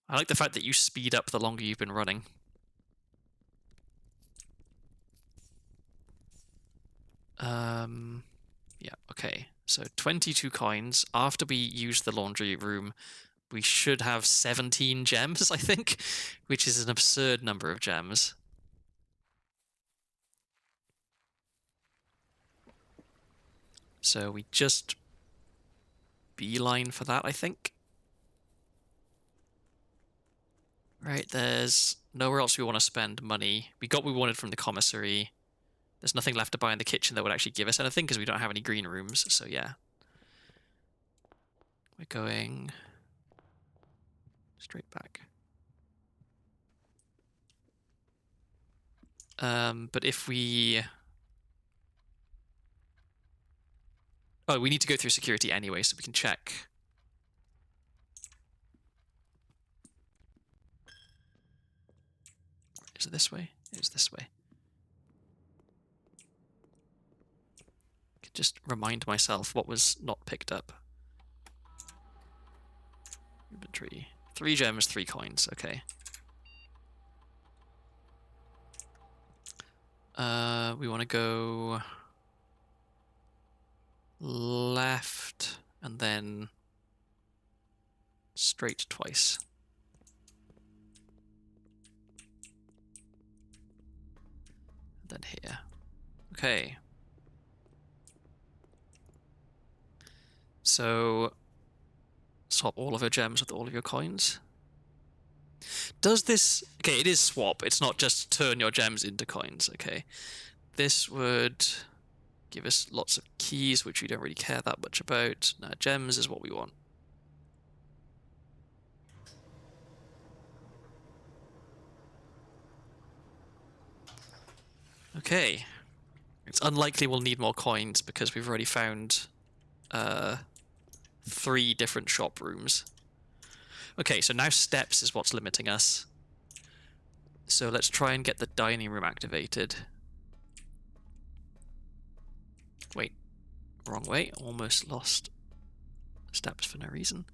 I like the fact that you speed up the longer you've been running. Yeah, okay. So 22 coins. After we use the laundry room, we should have 17 gems, I think, which is an absurd number of gems. So we just beeline for that, I think. Right, there's nowhere else we want to spend money. We got what we wanted from the commissary. There's nothing left to buy in the kitchen that would actually give us anything because we don't have any green rooms, so yeah. We're going straight back. But if we... Oh, we need to go through security anyway, so we can check. Is it this way? It is this way. I could just remind myself what was not picked up. Inventory. 3 gems, 3 coins. Okay. We want to go left and then straight twice. And then here. Okay. So swap all of your gems with all of your coins. Does this... Okay, it is swap. It's not just turn your gems into coins. Okay. This would give us lots of keys, which we don't really care that much about. Now, gems is what we want. Okay. It's unlikely we'll need more coins because we've already found 3 different shop rooms. Okay, so now steps is what's limiting us. So let's try and get the dining room activated. Wait, wrong way. Almost lost steps for no reason.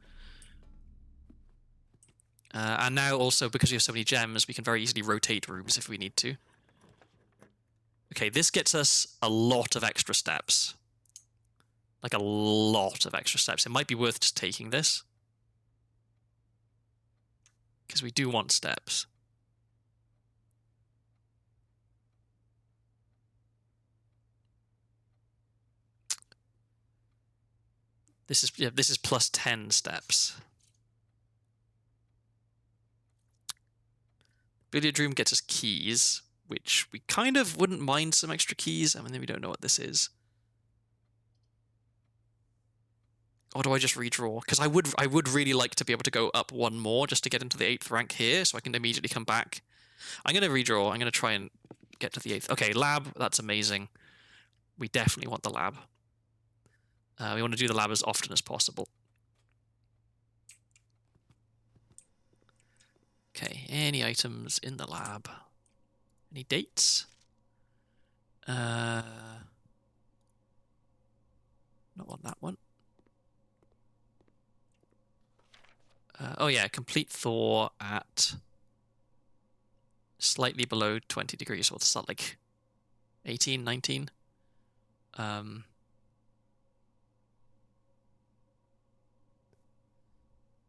And now also, because we have so many gems, we can very easily rotate rooms if we need to. Okay, this gets us a lot of extra steps. Like a lot of extra steps. It might be worth just taking this. Because we do want steps. This is plus 10 steps. Billiard room gets us keys, which we kind of wouldn't mind some extra keys. I mean, we don't know what this is. Or do I just redraw? Because I would really like to be able to go up 1 more just to get into the 8th rank here, so I can immediately come back. I'm going to redraw. I'm going to try and get to the 8th. Okay, lab. That's amazing. We definitely want the lab. We want to do the lab as often as possible. Okay, any items in the lab? Any dates? Not on that one. Oh yeah, complete thaw at slightly below 20 degrees. So what's that, like 18, 19?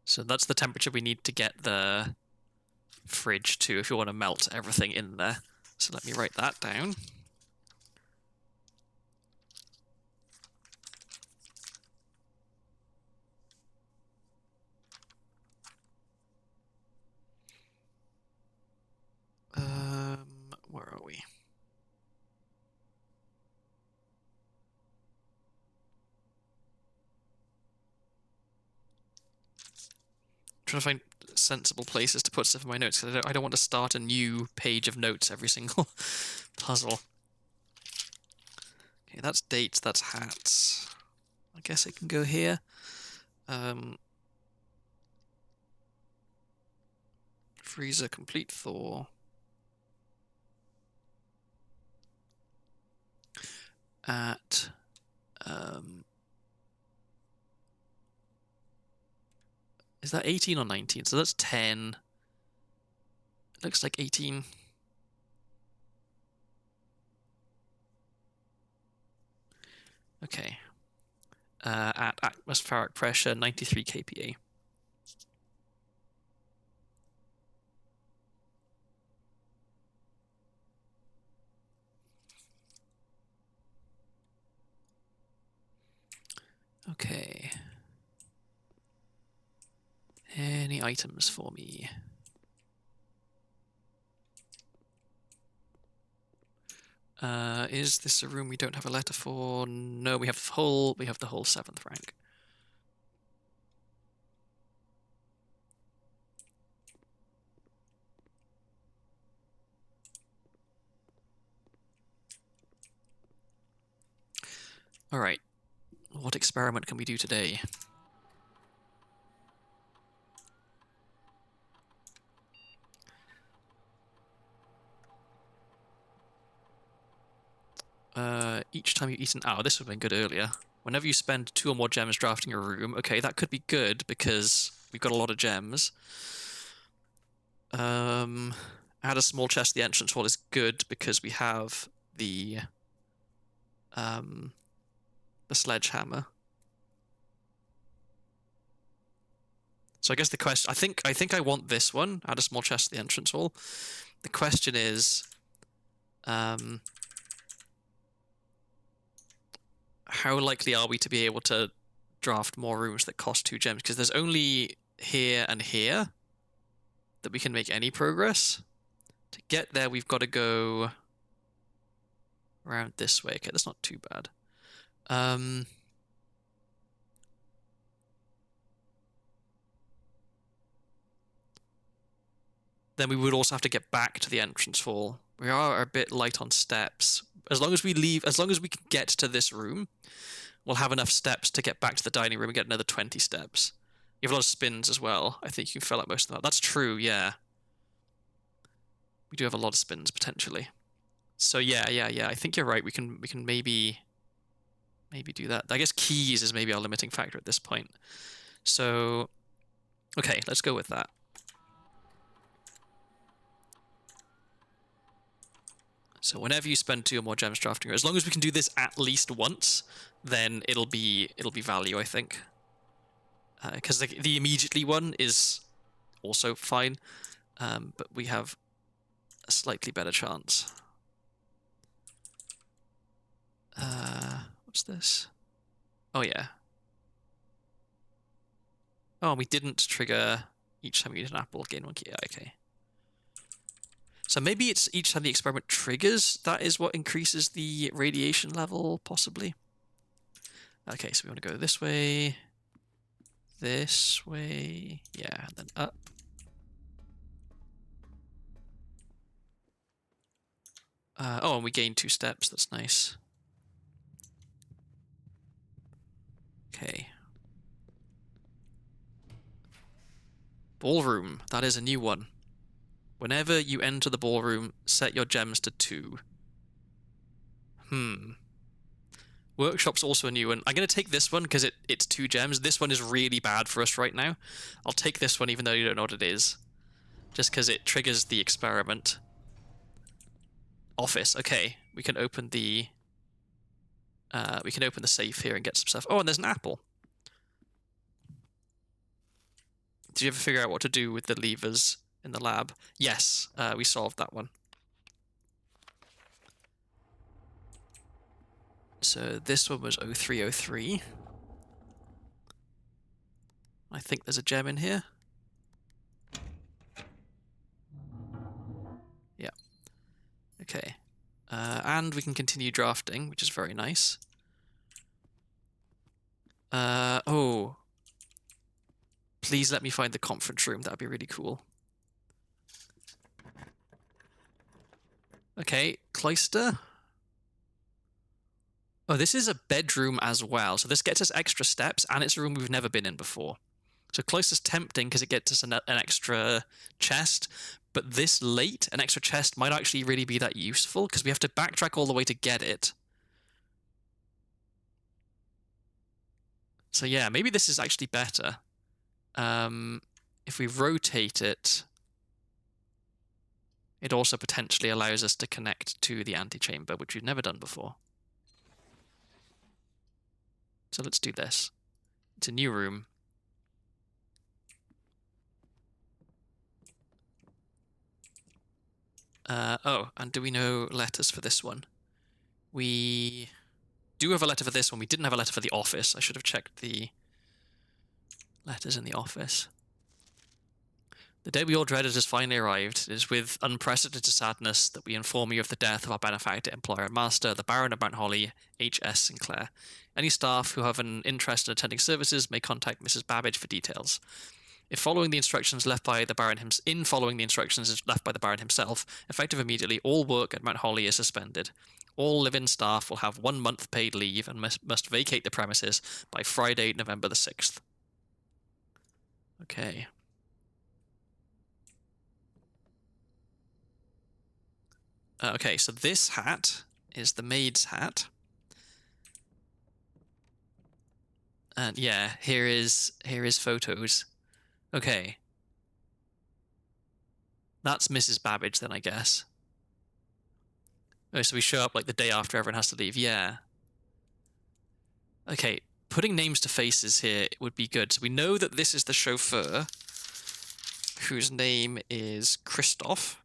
So that's the temperature we need to get the fridge to if you want to melt everything in there. So let me write that down. Where are we? Trying to find sensible places to put stuff in my notes because I don't want to start a new page of notes every single puzzle. Okay, that's dates, that's hats. I guess it can go here. Freezer, complete thaw. At is that 18 or 19? So that's 10. It looks like 18. Okay. At atmospheric pressure, 93 kPa. Okay. Any items for me? Is this a room we don't have a letter for? No, we have the whole 7th rank. All right. What experiment can we do today? Each time you eat an hour, this would have been good earlier. Whenever you spend 2 or more gems drafting a room, okay, that could be good because we've got a lot of gems. Add a small chest to the entrance wall is good because we have the sledgehammer. So I guess the question, I think I want this one. Add a small chest to the entrance wall. The question is, how likely are we to be able to draft more rooms that cost 2 gems? Because there's only here and here that we can make any progress. To get there, we've got to go around this way. Okay, that's not too bad. Then we would also have to get back to the entrance wall. We are a bit light on steps. As long as we can get to this room, we'll have enough steps to get back to the dining room and get another 20 steps. You have a lot of spins as well. I think you can fill up most of that. That's true, yeah. We do have a lot of spins, potentially. So yeah. I think you're right. We can maybe do that. I guess keys is maybe our limiting factor at this point. So, okay, let's go with that. So whenever you spend 2 or more gems drafting, as long as we can do this at least once, then it'll be value, I think. Because the immediately one is also fine, but we have a slightly better chance. What's this? Oh yeah. Oh, we didn't trigger each time you eat an apple, gain 1 key. Yeah, okay. So maybe it's each time the experiment triggers, that is what increases the radiation level, possibly. Okay, so we want to go this way, yeah, and then up. Oh, and we gain 2 steps, that's nice. Okay. Ballroom, that is a new one. Whenever you enter the ballroom, set your gems to 2. Workshop's also a new one. I'm going to take this one because it's 2 gems. This one is really bad for us right now. I'll take this one even though you don't know what it is. Just because it triggers the experiment. Office. Okay, we can open the safe here and get some stuff. Oh, and there's an apple. Did you ever figure out what to do with the levers in the lab? Yes, we solved that one. So this one was 0303. I think there's a gem in here. Yeah. Okay. And we can continue drafting, which is very nice. Oh. Please let me find the conference room. That'd be really cool. Okay, cloister. Oh, this is a bedroom as well. So this gets us extra steps, and it's a room we've never been in before. So cloister's tempting because it gets us an extra chest, but this late, an extra chest might actually really be that useful because we have to backtrack all the way to get it. So yeah, maybe this is actually better. If we rotate it, it also potentially allows us to connect to the antechamber, which we've never done before. So let's do this. It's a new room. Oh, and do we know letters for this one? We do have a letter for this one. We didn't have a letter for the office. I should have checked the letters in the office. The day we all dreaded has finally arrived. It is with unprecedented sadness that we inform you of the death of our benefactor, employer, and master, the Baron of Mount Holly, H.S. Sinclair. Any staff who have an interest in attending services may contact Mrs. Babbage for details. If following the instructions left by the Baron himself, effective immediately, all work at Mount Holly is suspended. All live-in staff will have 1 month paid leave and must vacate the premises by Friday, November the 6th. Okay. Okay, so this hat is the maid's hat. And yeah, here is photos. Okay. That's Mrs. Babbage then, I guess. Oh, so we show up like the day after everyone has to leave. Yeah. Okay, putting names to faces here would be good. So we know that this is the chauffeur, whose name is Christoph.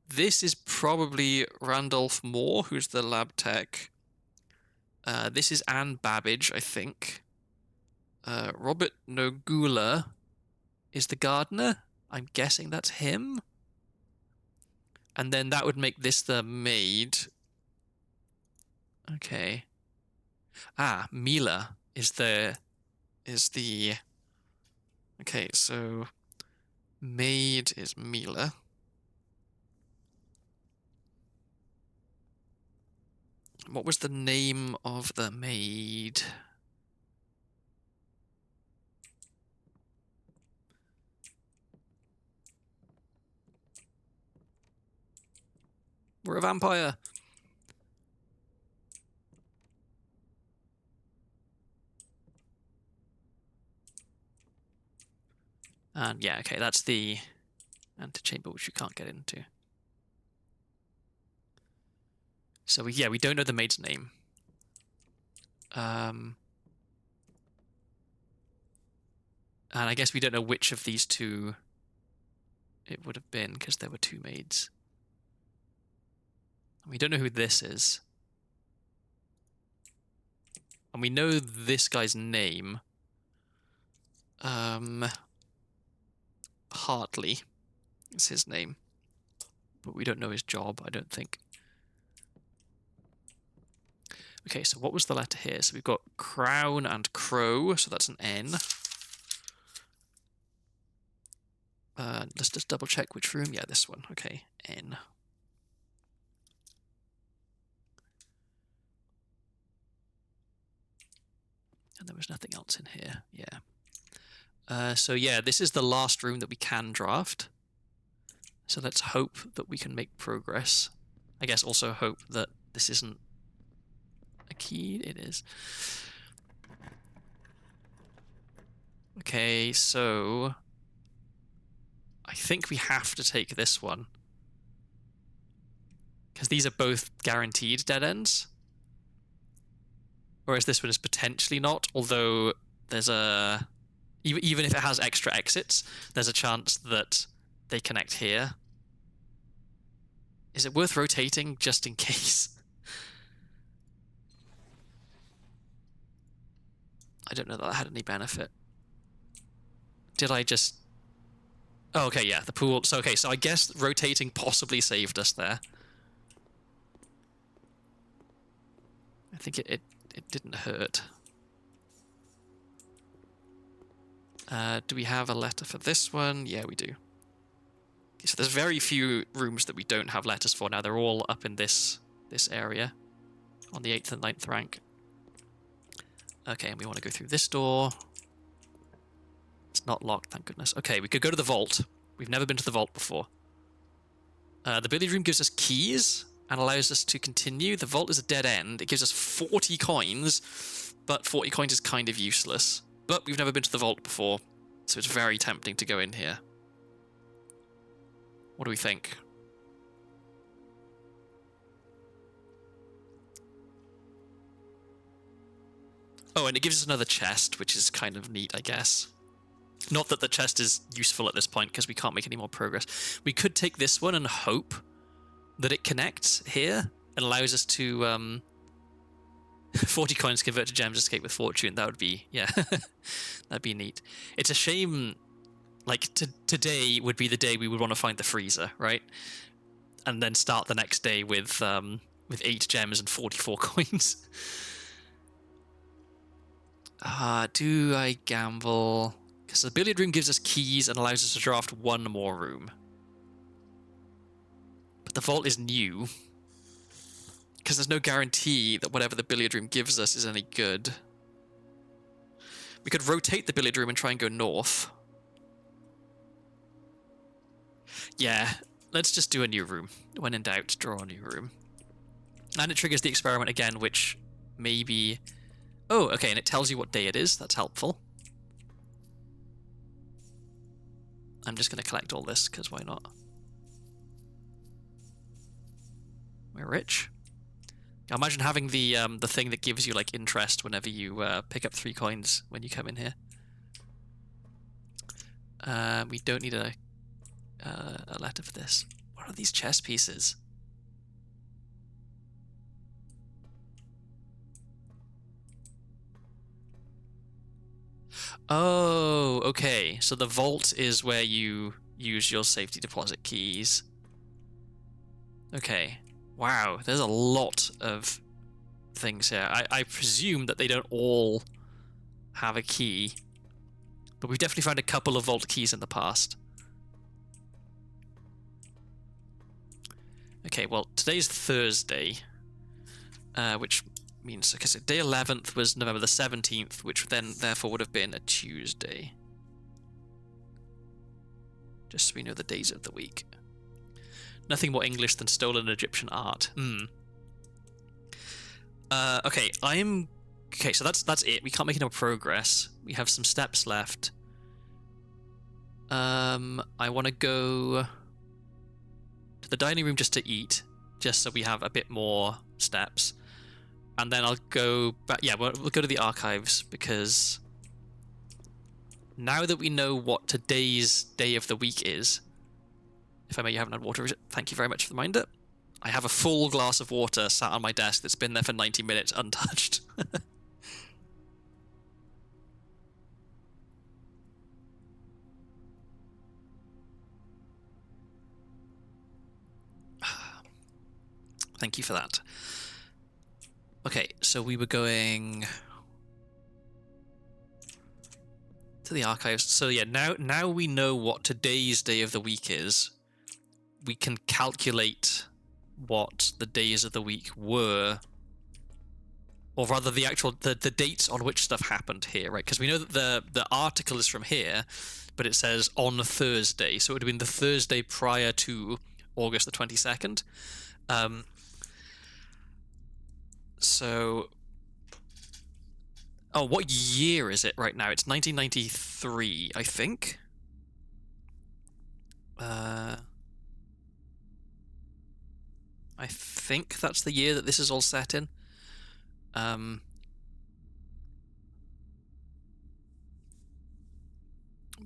This is probably Randolph Moore, who's the lab tech. This is Anne Babbage, I think. Robert Nogula is the gardener. I'm guessing that's him. And then that would make this the maid. Okay. Ah, Mila is the... Okay, so... Maid is Mila. What was the name of the maid? We're a vampire. And yeah, okay, that's the antechamber, which you can't get into. So we don't know the maid's name. And I guess we don't know which of these two it would have been, because there were 2 maids. We don't know who this is. And we know this guy's name. Hartley is his name. But we don't know his job, I don't think. Okay, so what was the letter here? So we've got crown and crow, so that's an N. Let's just double check which room. Yeah, this one. Okay, N. And there was nothing else in here. Yeah. So yeah, this is the last room that we can draft. So let's hope that we can make progress. I guess also hope that this isn't keyed? It is. Okay, so I think we have to take this one. Because these are both guaranteed dead ends. Whereas this one is potentially not, although there's a... Even if it has extra exits, there's a chance that they connect here. Is it worth rotating just in case? I don't know that had any benefit. Did I just... Oh, okay, yeah, the pool... So, okay, so I guess rotating possibly saved us there. I think it didn't hurt. Do we have a letter for this one? Yeah, we do. Okay, so there's very few rooms that we don't have letters for now. They're all up in this area on the 8th and 9th rank. Okay, and we want to go through this door. It's not locked, thank goodness. Okay, we could go to the vault. We've never been to the vault before. The billiard room gives us keys and allows us to continue. The vault is a dead end. It gives us 40 coins, but 40 coins is kind of useless. But we've never been to the vault before, so it's very tempting to go in here. What do we think? Oh, and it gives us another chest, which is kind of neat, I guess. Not that the chest is useful at this point, because we can't make any more progress. We could take this one and hope that it connects here and allows us to... 40 coins convert to gems, escape with fortune. That would be... Yeah, that'd be neat. It's a shame... Like, today would be the day we would want to find the freezer, right? And then start the next day with 8 gems and 44 coins. Do I gamble? Because the billiard room gives us keys and allows us to draft one more room. But the vault is new. Because there's no guarantee that whatever the billiard room gives us is any good. We could rotate the billiard room and try and go north. Yeah, let's just do a new room. When in doubt, draw a new room. And it triggers the experiment again, which maybe... Oh, okay, and it tells you what day it is. That's helpful. I'm just going to collect all this, because why not? We're rich. Now imagine having the thing that gives you like interest whenever you pick up 3 coins when you come in here. We don't need a letter for this. What are these chess pieces? Oh, okay. So the vault is where you use your safety deposit keys. Okay. Wow, there's a lot of things here. I presume that they don't all have a key, but we've definitely found a couple of vault keys in the past. Okay, well, today's Thursday, which means, because day 11th was November the 17th, which then therefore would have been a Tuesday. Just so we know the days of the week. Nothing more English than stolen Egyptian art. Okay, okay, so that's it. We can't make any more progress. We have some steps left. I want to go to the dining room just to eat, just so we have a bit more steps. And then I'll go back. Yeah, we'll go to the archives, because now that we know what today's day of the week is, if I may, you haven't had water. Thank you very much for the reminder. I have a full glass of water sat on my desk that's been there for 90 minutes untouched. Thank you for that. Okay, so we were going to the archives. So yeah, now we know what today's day of the week is. We can calculate what the days of the week were, or rather the actual the dates on which stuff happened here, right? Because we know that the article is from here, but it says on Thursday, so it would have been the Thursday prior to August the 22nd. So Oh, what year is it right now? It's 1993, I think. I think that's the year that this is all set in.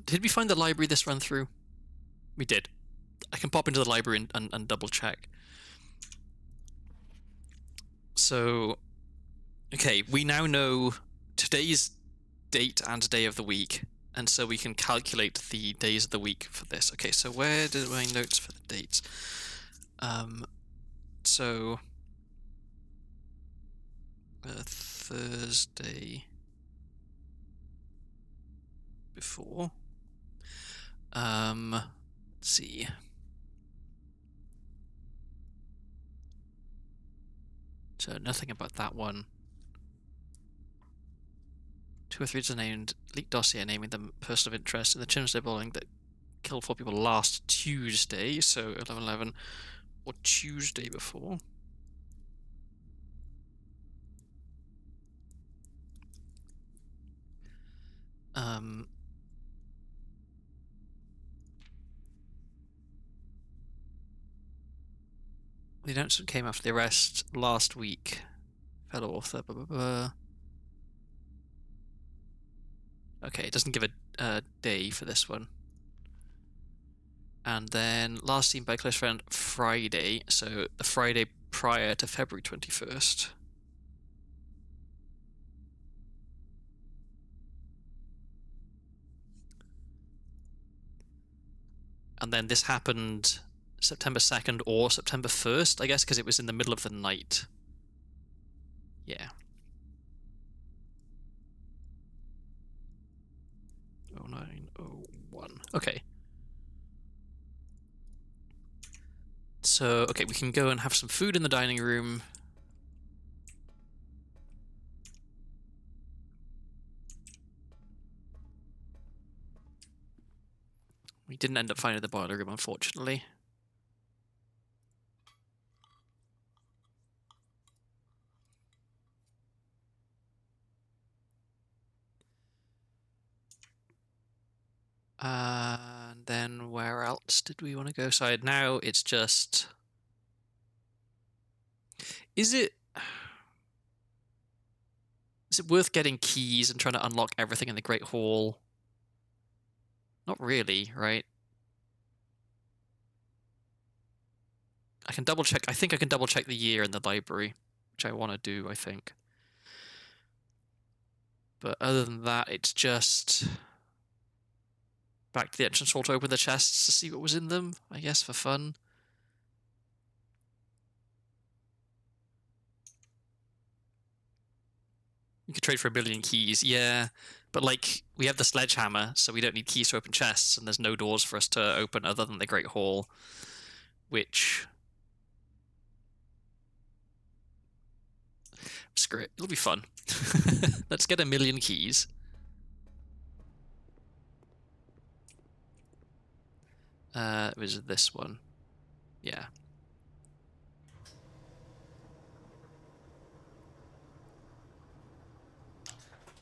Did we find the library this run through? We did. I can pop into the library and double check. So, okay, we now know today's date and day of the week, and so we can calculate the days of the week for this. Okay, so where do my notes for the dates? So Thursday before. Let's see. So nothing about that one. 2 or 3 are named leaked dossier naming them person of interest in the Chimsday bowling that killed 4 people last Tuesday, so 11/11 or Tuesday before. The announcement came after the arrest last week. Fellow author, blah, blah, blah. Okay, it doesn't give a day for this one. And then last seen by close friend Friday, so the Friday prior to February 21st. And then this happened September 2nd or September 1st, I guess, because it was in the middle of the night. Yeah. 0901. Okay. So, okay, we can go and have some food in the dining room. We didn't end up finding the boiler room, unfortunately. And then where else did we want to go? So now it's just... Is it worth getting keys and trying to unlock everything in the Great Hall? Not really, right? I can double check. I think I can double check the year in the library, which I want to do, I think. But other than that, it's just back to the entrance hall to open the chests to see what was in them, I guess, for fun. You could trade for 1 million keys, yeah. But, like, we have the sledgehammer, so we don't need keys to open chests, and there's no doors for us to open other than the Great Hall, which... Screw it, it'll be fun. Let's get 1 million keys. It was this one. Yeah.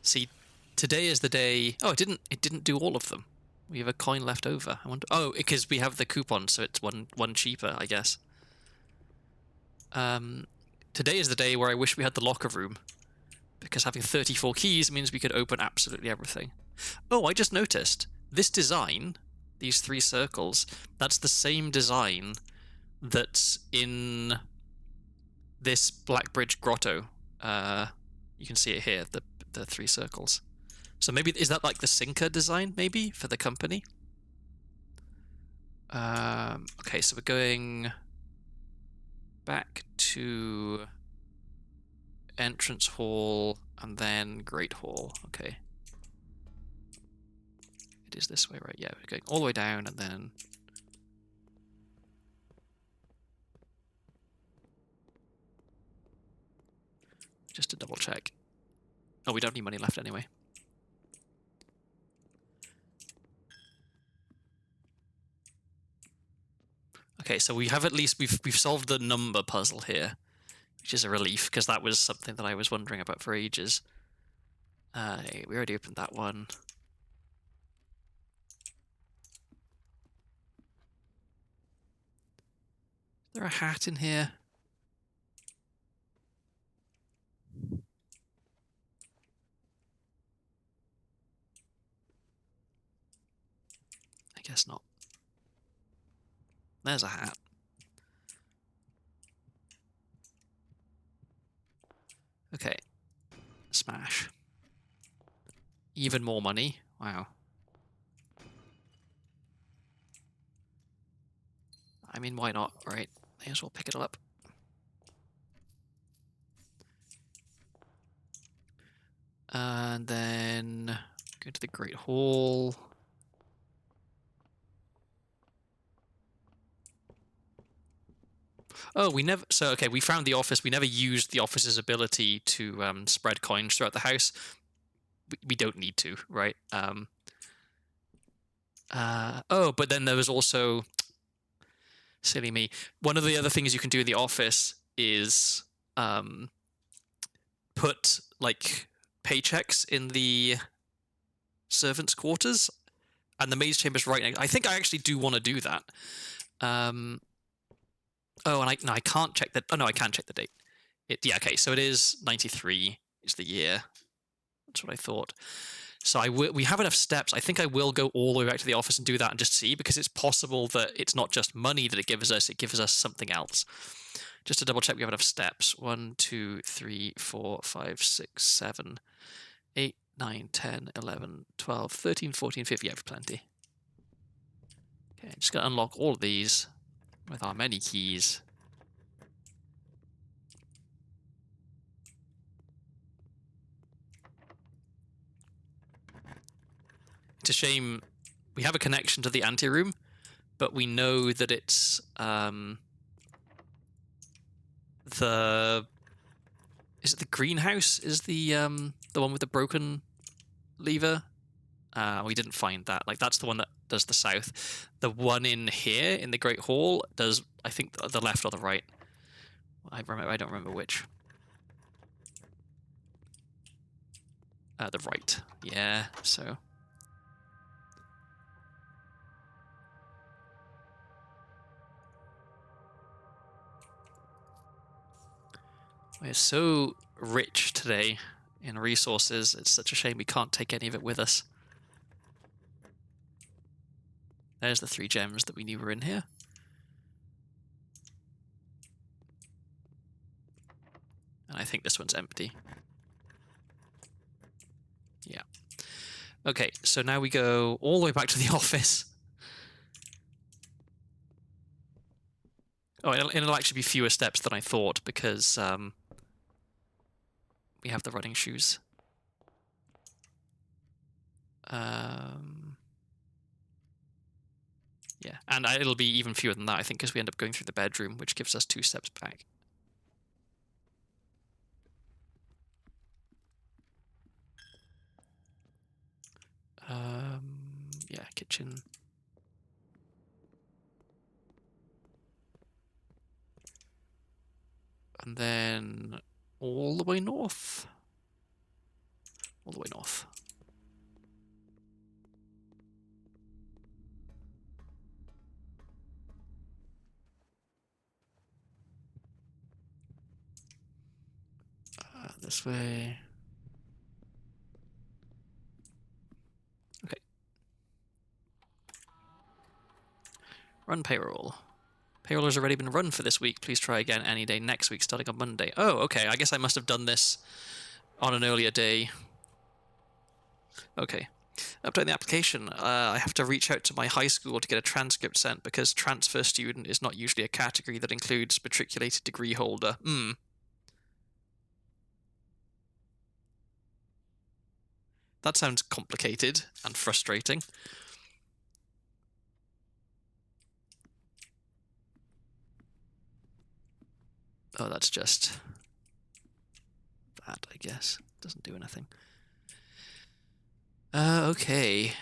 See, today is the day... Oh, it didn't do all of them. We have a coin left over. I wonder... Oh, because we have the coupon, so it's one cheaper, I guess. Today is the day where I wish we had the locker room, because having 34 keys means we could open absolutely everything. Oh, I just noticed. This design, these 3 circles, that's the same design that's in this Blackbridge Grotto. You can see it here, the 3 circles. So maybe, is that like the sinker design, maybe, for the company? Okay, so we're going back to entrance hall and then Great Hall. Okay. It is this way, right? Yeah, we're going all the way down and then... Just to double check. Oh, we don't need money left anyway. Okay, so we have at least... We've solved the number puzzle here, which is a relief, because that was something that I was wondering about for ages. We already opened that one. Is there a hat in here? I guess not. There's a hat. Okay. Smash. Even more money. Wow. I mean, why not, right? May as well pick it all up. And then go to the Great Hall. Oh, we never... So, okay, we found the office. We never used the office's ability to spread coins throughout the house. We don't need to, right? Oh, but then there was also... Silly me. One of the other things you can do in the office is put, like, paychecks in the servants' quarters, and the maid's chamber's right next. I think I actually do want to do that. Oh, and I can't check that. Oh no, I can check the date. Yeah, okay. So it is 93 is the year. That's what I thought. So we have enough steps. I think I will go all the way back to the office and do that and just see, because it's possible that it's not just money that it gives us something else. Just to double check, we have enough steps. 1, 2, 3, 4, 5, 6, 7, 8, 9, 10, 11, 12, 13, 14, 15. Yeah, plenty. Okay, I'm just going to unlock all of these with our many keys. It's a shame we have a connection to the anteroom, but we know that it's is it the greenhouse is the one with the broken lever? We didn't find that. Like, that's the one that does the south. The one in here in the Great Hall does, I think, the left or the right. I don't remember which. The right. Yeah. So. We're so rich today in resources. It's such a shame we can't take any of it with us. There's the 3 gems that we knew were in here. And I think this one's empty. Yeah. Okay, so now we go all the way back to the office. Oh, it'll actually be fewer steps than I thought, because we have the running shoes. Yeah, and it'll be even fewer than that, I think, because we end up going through the bedroom, which gives us 2 steps back. Yeah, kitchen. And then all the way north. All the way north. This way. Okay. Run payroll. Payroll has already been run for this week. Please try again any day next week, starting on Monday. Oh, okay. I guess I must have done this on an earlier day. Okay. Updating the application. I have to reach out to my high school to get a transcript sent, because transfer student is not usually a category that includes matriculated degree holder. That sounds complicated and frustrating. Oh, that's just that, I guess. Doesn't do anything. Okay.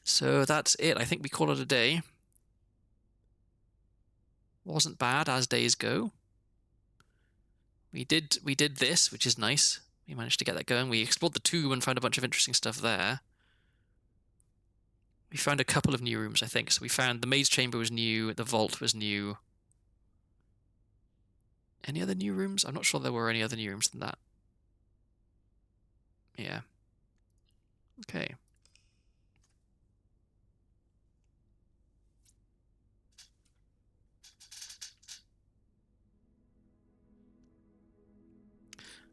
So that's it. I think we call it a day. Wasn't bad as days go. We did this, which is nice. We managed to get that going. We explored the tomb and found a bunch of interesting stuff there. We found a couple of new rooms, I think. So we found the maid's chamber was new, the vault was new. Any other new rooms? I'm not sure there were any other new rooms than that. Yeah. Okay.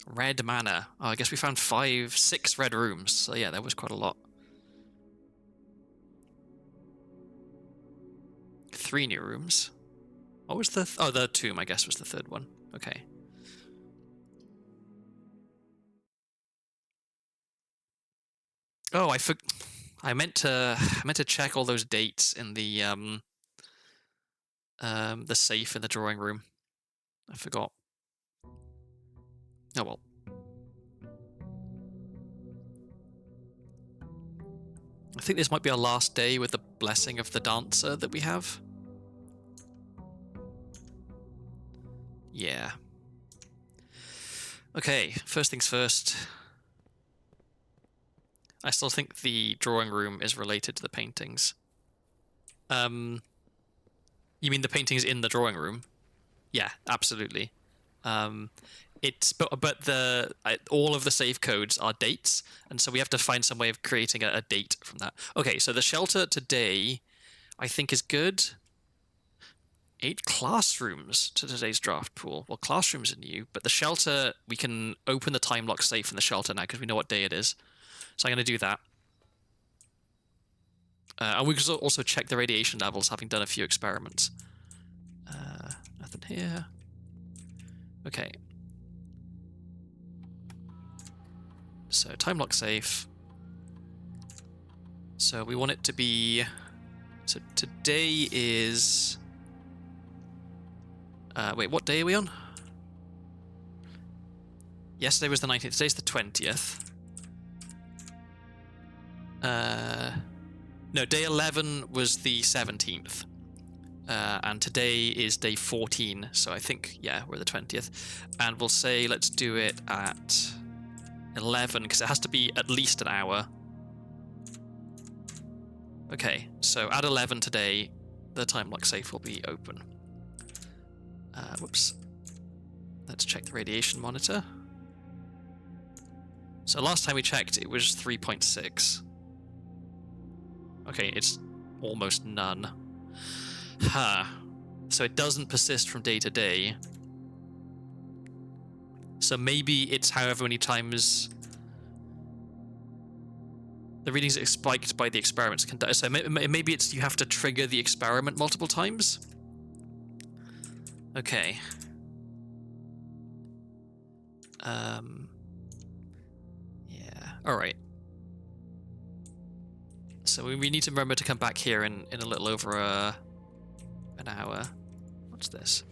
Red mana. Oh, I guess we found 6 red rooms. So yeah, that was quite a lot. 3 new rooms. What was the... oh, the tomb, I guess, was the third one. Okay. Oh, I meant to check all those dates in the safe in the drawing room. I forgot. Oh well. I think this might be our last day with the blessing of the dancer that we have. Yeah. Okay, first things first. I still think the drawing room is related to the paintings. You mean the paintings in the drawing room? Yeah, absolutely. All of the save codes are dates, and so we have to find some way of creating a date from that. Okay, so the shelter today, I think, is good. 8 classrooms to today's draft pool. Well, classrooms are new, but the shelter, we can open the time lock safe in the shelter now because we know what day it is. So I'm going to do that. And we can also check the radiation levels, having done a few experiments. Nothing here. Okay. So time lock safe. So we want it to be... so today is... wait, what day are we on? Yesterday was the 19th. Today's the 20th. No, day 11 was the 17th. And today is day 14, so I think, yeah, we're the 20th. And we'll say, let's do it at 11, because it has to be at least an hour. Okay, so at 11 today, the time lock safe will be open. Whoops. Let's check the radiation monitor. So last time we checked, it was 3.6. Okay, it's almost none. So it doesn't persist from day to day. So maybe it's however many times the readings are spiked by the experiments. So maybe it's you have to trigger the experiment multiple times. Okay. Yeah. All right. So we need to remember to come back here in a little over an hour. What's this?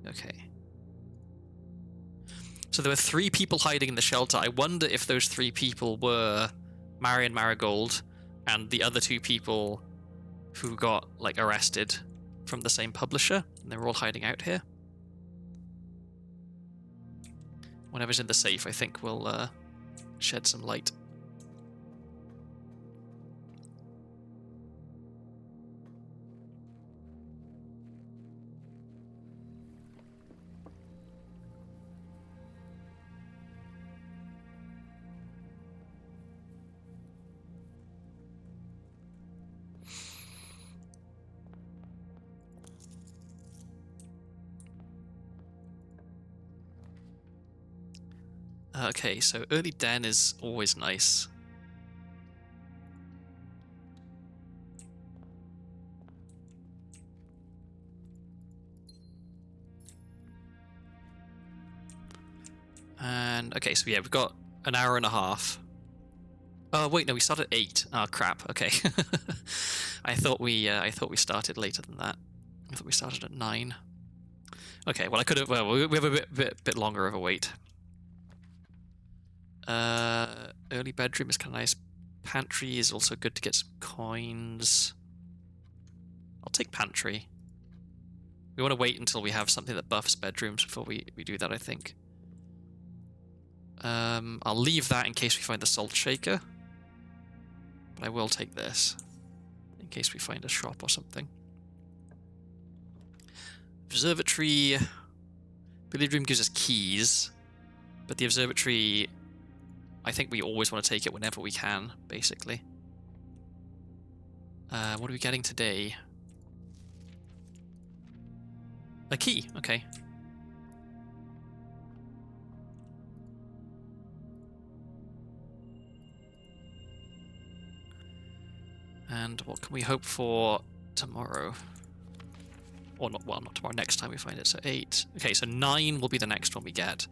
Okay. So there were 3 people hiding in the shelter. I wonder if those 3 people were Marion Marigold and the other 2 people who got, like, arrested from the same publisher, and they were all hiding out here. Whatever's in the safe, I think, will shed some light. Okay, so early den is always nice. And okay, so yeah, we've got an hour and a half. Oh wait, no, we started at 8. Oh crap. Okay, I thought we started later than that. I thought we started at 9. Okay, well I could have. Well, we have a bit longer of a wait. Early bedroom is kind of nice. Pantry is also good to get some coins. I'll take pantry. We want to wait until we have something that buffs bedrooms before we do that, I think. I'll leave that in case we find the salt shaker. But I will take this in case we find a shop or something. Observatory. Billiard room gives us keys. But the observatory, I think we always want to take it whenever we can, basically. What are we getting today? A key, okay. And what can we hope for tomorrow? Or not, well, not tomorrow, next time we find it. So 8. Okay, so 9 will be the next one we get.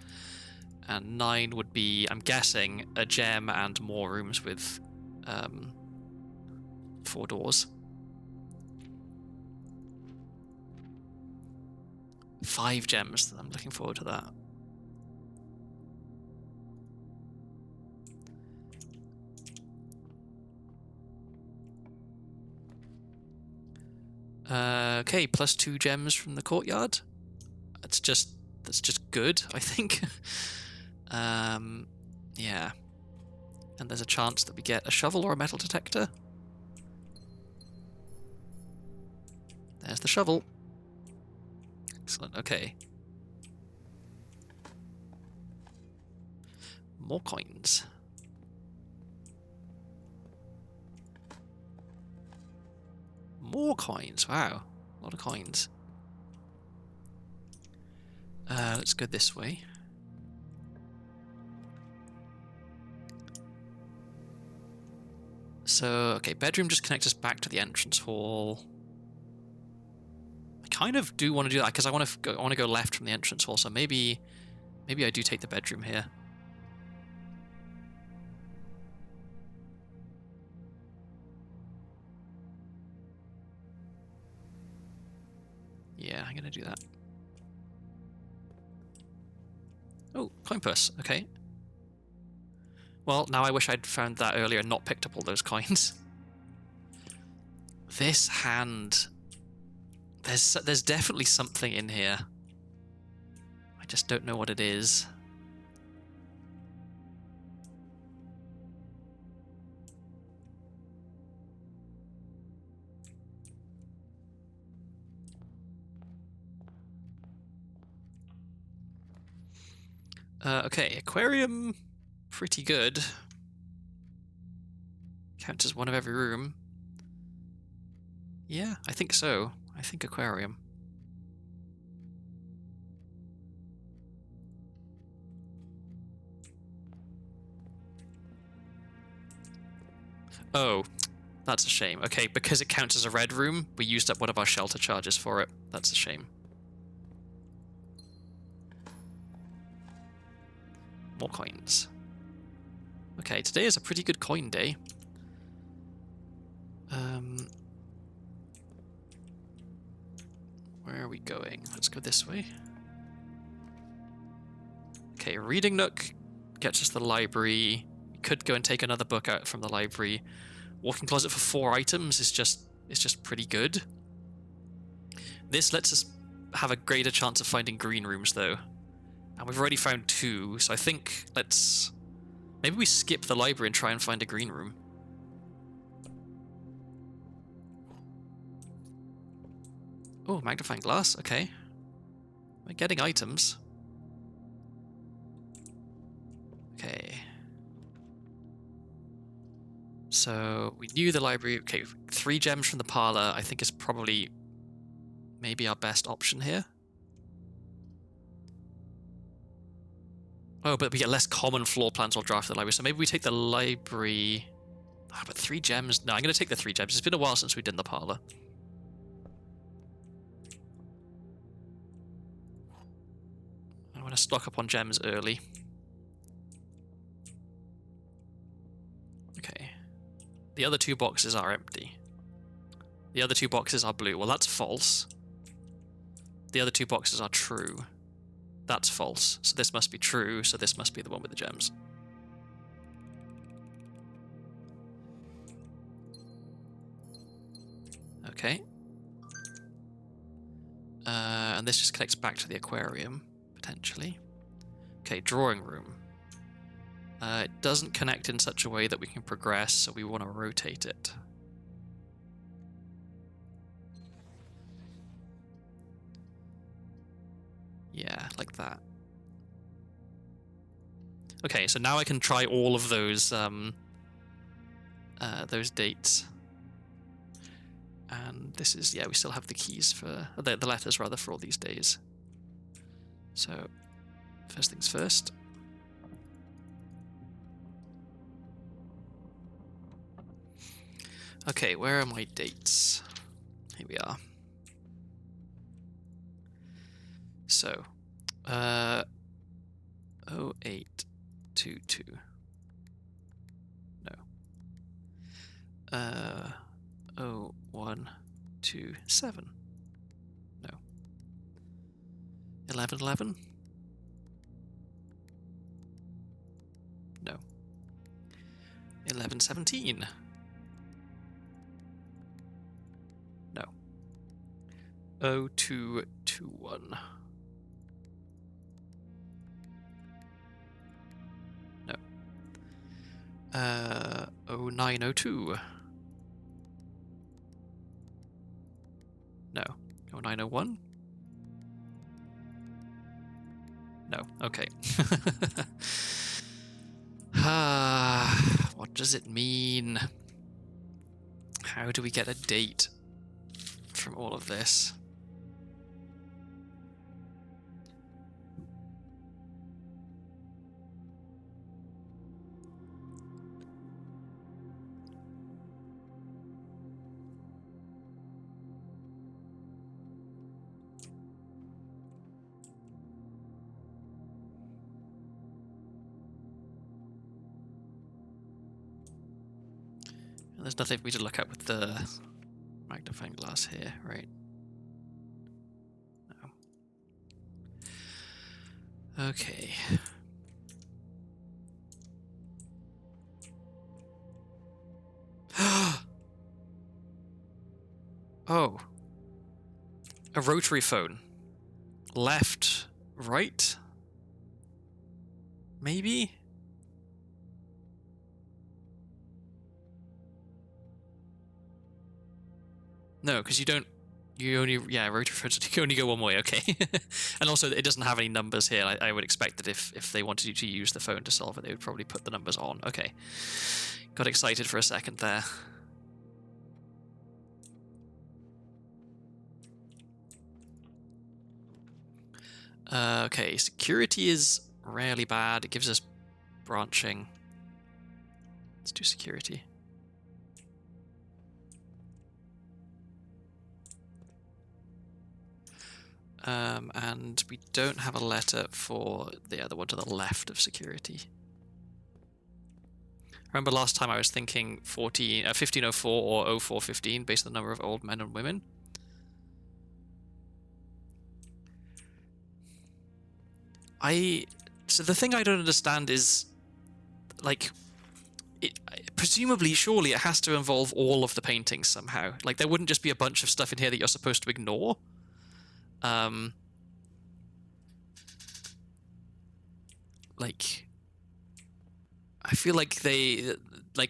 And 9 would be, I'm guessing, a gem and more rooms with 4 doors. 5 gems. I'm looking forward to that. Okay, plus 2 gems from the courtyard. That's just good, I think. Yeah. And there's a chance that we get a shovel or a metal detector. There's the shovel. Excellent, okay. More coins. More coins, wow. A lot of coins. Let's go this way. So, okay, bedroom just connects us back to the entrance hall. I kind of do want to do that because I want to go left from the entrance hall. So maybe I do take the bedroom here. Yeah, I'm gonna do that. Oh, coin purse. Okay. Well, now I wish I'd found that earlier and not picked up all those coins. This hand... There's definitely something in here. I just don't know what it is. Okay, aquarium, pretty good. Counts as one of every room. Yeah, I think so. I think aquarium. Oh, that's a shame. Okay, because it counts as a red room, we used up one of our shelter charges for it. That's a shame. More coins. Okay, today is a pretty good coin day. Where are we going? Let's go this way. Okay, reading nook gets us to the library. We could go and take another book out from the library. Walking closet for 4 items is just pretty good. This lets us have a greater chance of finding green rooms though. And we've already found 2, so I think maybe we skip the library and try and find a green room. Oh, magnifying glass, okay. We're getting items. Okay. So, we knew the library. Okay, 3 gems from the parlor, I think is probably maybe our best option here. Oh, but we get less common floor plans while drafting the library, so maybe we take the library... Ah, but 3 gems... No, I'm going to take the 3 gems. It's been a while since we did the parlor. I want to stock up on gems early. Okay. The other 2 boxes are empty. The other 2 boxes are blue. Well, that's false. The other 2 boxes are true. That's false. So this must be true, so this must be the one with the gems. Okay. And this just connects back to the aquarium, potentially. Okay, drawing room. It doesn't connect in such a way that we can progress, so we want to rotate it. Yeah, like that. Okay, so now I can try all of those dates. And this is, yeah, we still have the keys for, the letters rather, for all these days. So, first things first. Okay, where are my dates? Here we are. So, 0822. No. 0127. No. 1111. No. 1117. No. 0221. No. 0902. No. 0901. No. Okay. What does it mean? How do we get a date from all of this? There's nothing for me to look at with the magnifying glass here, right? No. Okay. Oh. A rotary phone. Left, right? Maybe? No, because you only, yeah, rotary phones, you only go one way, okay. And also, it doesn't have any numbers here. I would expect that if they wanted you to use the phone to solve it, they would probably put the numbers on. Okay. Got excited for a second there. Okay, security is rarely bad. It gives us branching. Let's do security. And we don't have a letter for the other one to the left of security. Remember last time I was thinking 1504 or 0415 based on the number of old men and women? So the thing I don't understand is, like, presumably, surely it has to involve all of the paintings somehow. Like, there wouldn't just be a bunch of stuff in here that you're supposed to ignore. Like, I feel like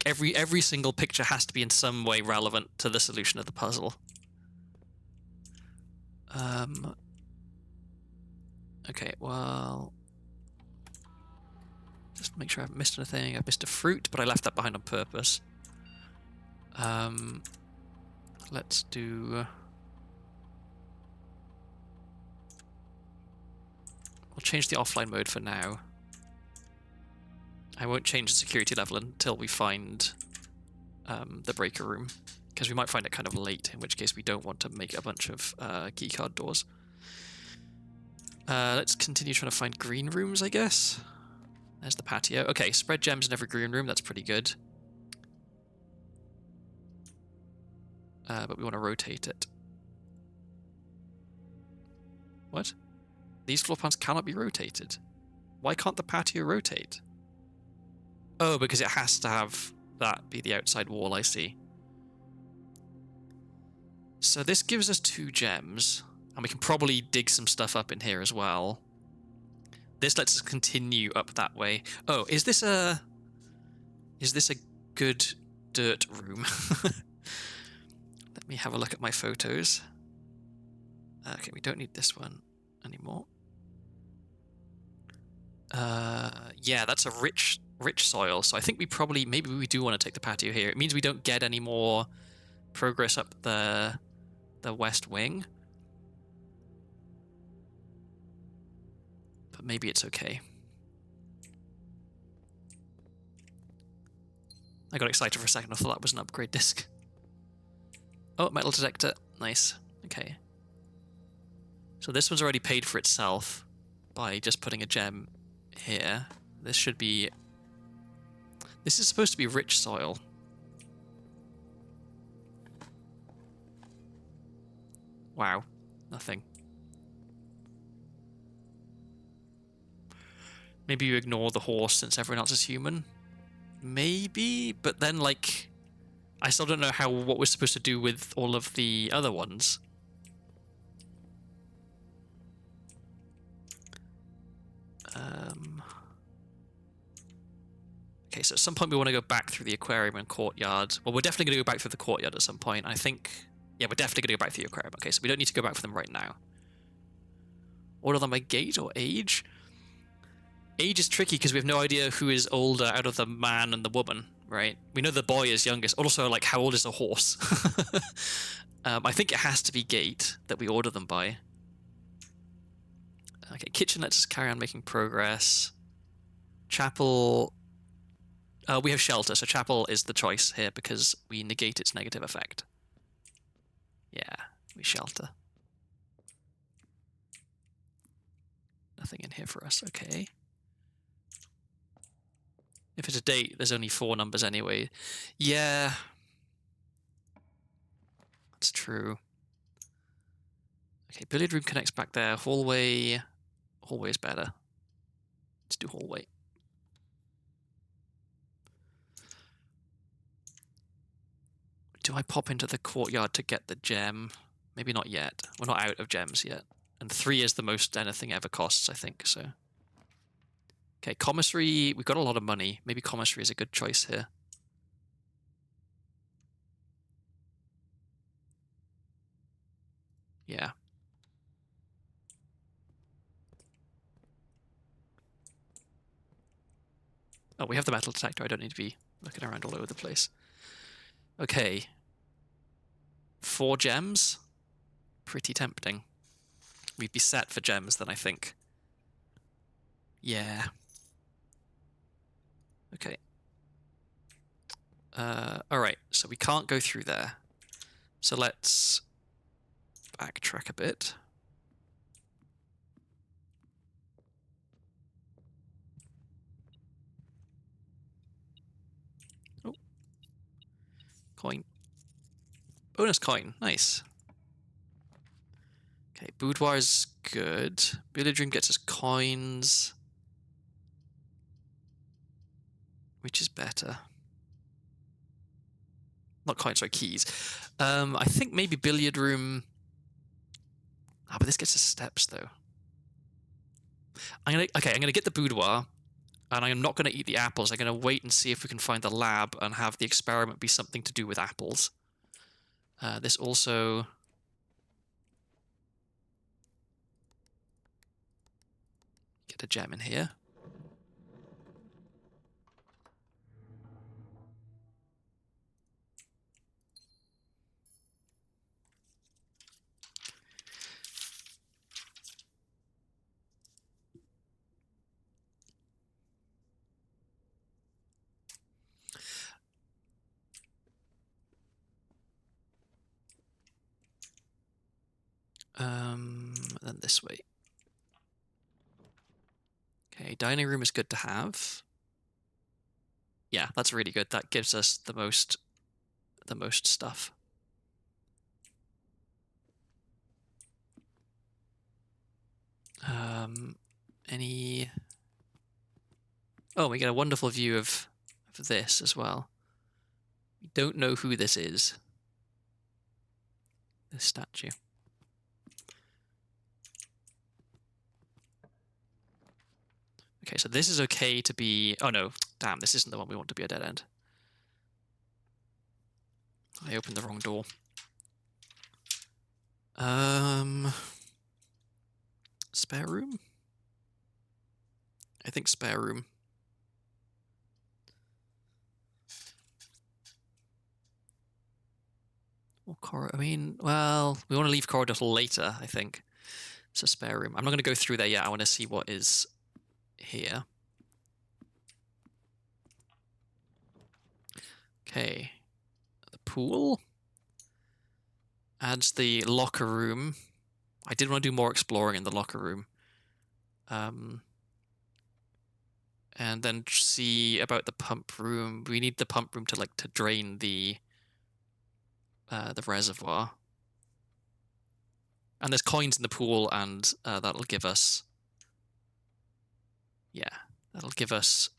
every single picture has to be in some way relevant to the solution of the puzzle. Okay, well, just make sure I haven't missed anything. I've missed a fruit, but I left that behind on purpose. Let's do... We'll change the offline mode for now. I won't change the security level until we find the breaker room, because we might find it kind of late, in which case we don't want to make a bunch of keycard doors. Let's continue trying to find green rooms, I guess. There's the patio. Okay, spread gems in every green room. That's pretty good. But we want to rotate it. What? These floor plans cannot be rotated. Why can't the patio rotate? Oh, because it has to have that be the outside wall, I see. So this gives us 2 gems, And we can probably dig some stuff up in here as well. This lets us continue up that way. Oh, is this a good dirt room? Let me have a look at my photos. Okay, we don't need this one anymore. Yeah, that's a rich soil. So I think maybe we do want to take the patio here. It means we don't get any more progress up the west wing. But maybe it's okay. I got excited for a second. I thought that was an upgrade disc. Oh, metal detector. Nice. Okay. So this one's already paid for itself by just putting a gem here. This should be... This is supposed to be rich soil. Wow. Nothing. Maybe you ignore the horse since everyone else is human. Maybe, but then, like... I still don't know what we're supposed to do with all of the other ones. Okay, so at some point we want to go back through the aquarium and courtyard. Well, we're definitely going to go back through the courtyard at some point. I think... Yeah, we're definitely going to go back through the aquarium. Okay, so we don't need to go back for them right now. Order them by gate or age? Age is tricky because we have no idea who is older out of the man and the woman, right? We know the boy is youngest. Also, like, how old is a horse? I think it has to be gate that we order them by. Okay, kitchen lets us carry on making progress. Chapel... we have shelter, so chapel is the choice here because we negate its negative effect. Yeah, we shelter. Nothing in here for us, okay. If it's a date, there's only 4 numbers anyway. Yeah. That's true. Okay, billiard room connects back there. Hallway... Hallway is better. Let's do hallway. Do I pop into the courtyard to get the gem? Maybe not yet. We're not out of gems yet. And 3 is the most anything ever costs, I think, so... Okay, commissary... We've got a lot of money. Maybe commissary is a good choice here. Yeah. Oh, we have the metal detector. I don't need to be looking around all over the place. Okay. 4 gems? Pretty tempting. We'd be set for gems then, I think. Yeah. Okay. Alright, so we can't go through there. So let's backtrack a bit. Oh. Coin. Bonus coin. Nice. Okay, boudoir is good. Billiard room gets us coins. Which is better? Not coins, sorry, keys. I think maybe billiard room... Ah, but this gets us steps, though. I'm gonna get the boudoir, and I'm not gonna eat the apples. I'm gonna wait and see if we can find the lab and have the experiment be something to do with apples. This also... Get a gem in here. Then this way. Okay, dining room is good to have. Yeah, that's really good. That gives us the most stuff. Any... Oh, we get a wonderful view of this as well. We don't know who this is. This statue. Okay, so this is okay to be... Oh no, damn, this isn't the one we want to be a dead end. I opened the wrong door. Spare room? I think spare room. Or I mean, well, we want to leave corridor till later, I think. It's a spare room. I'm not going to go through there yet. I want to see what is here. Okay. The pool. Adds the locker room. I did want to do more exploring in the locker room. And then see about the pump room. We need the pump room to drain the reservoir. And there's coins in the pool, and that'll give us... Yeah, that'll give us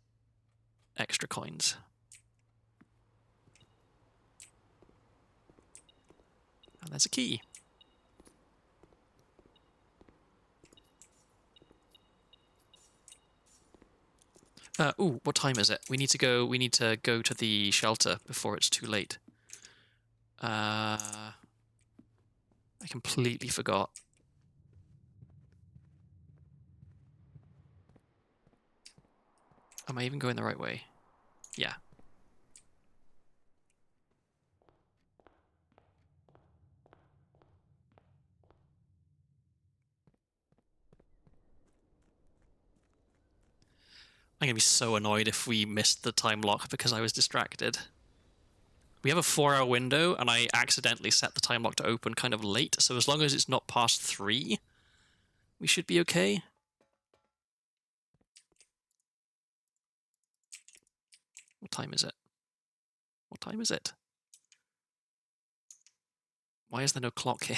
extra coins. And there's a key. Ooh, what time is it? We need to go to the shelter before it's too late. I completely forgot. Am I even going the right way? Yeah. I'm going to be so annoyed if we missed the time lock because I was distracted. We have a 4-hour window, and I accidentally set the time lock to open kind of late, so as long as it's not past 3, we should be okay. What time is it? What time is it? Why is there no clock here?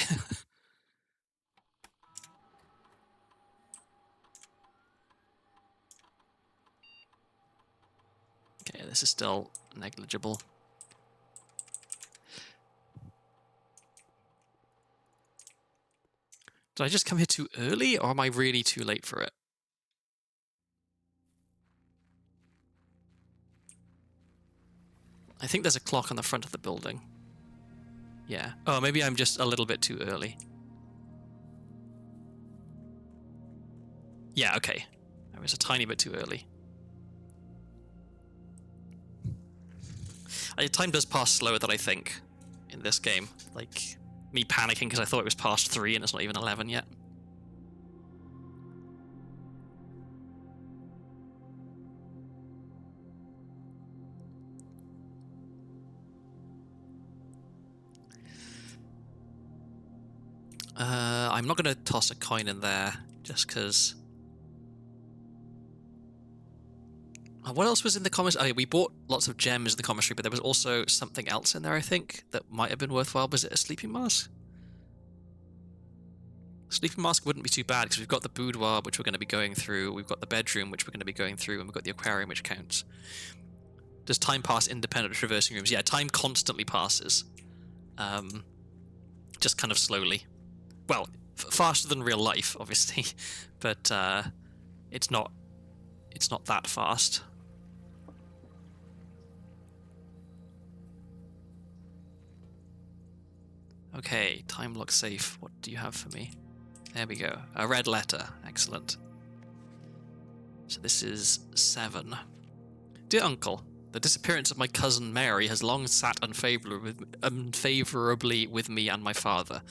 Okay, this is still negligible. Did I just come here too early, or am I really too late for it? I think there's a clock on the front of the building. Yeah. Oh, maybe I'm just a little bit too early. Yeah, okay. I was a tiny bit too early. Time does pass slower than I think in this game. Like, me panicking because I thought it was past 3 and it's not even 11 yet. I'm not going to toss a coin in there just because... What else was in the commissary? Oh, yeah, we bought lots of gems in the commissary, but there was also something else in there, I think, that might have been worthwhile. Was it a sleeping mask? Sleeping mask wouldn't be too bad, because we've got the boudoir, which we're going to be going through, we've got the bedroom, which we're going to be going through, and we've got the aquarium, which counts. Does time pass independent of traversing rooms? Yeah, time constantly passes. Just kind of slowly. Well, faster than real life, obviously, but it's not that fast. Okay, time lock safe. What do you have for me? There we go. A red letter. Excellent. So this is 7. Dear Uncle, the disappearance of my cousin Mary has long sat unfavourably with me and my father,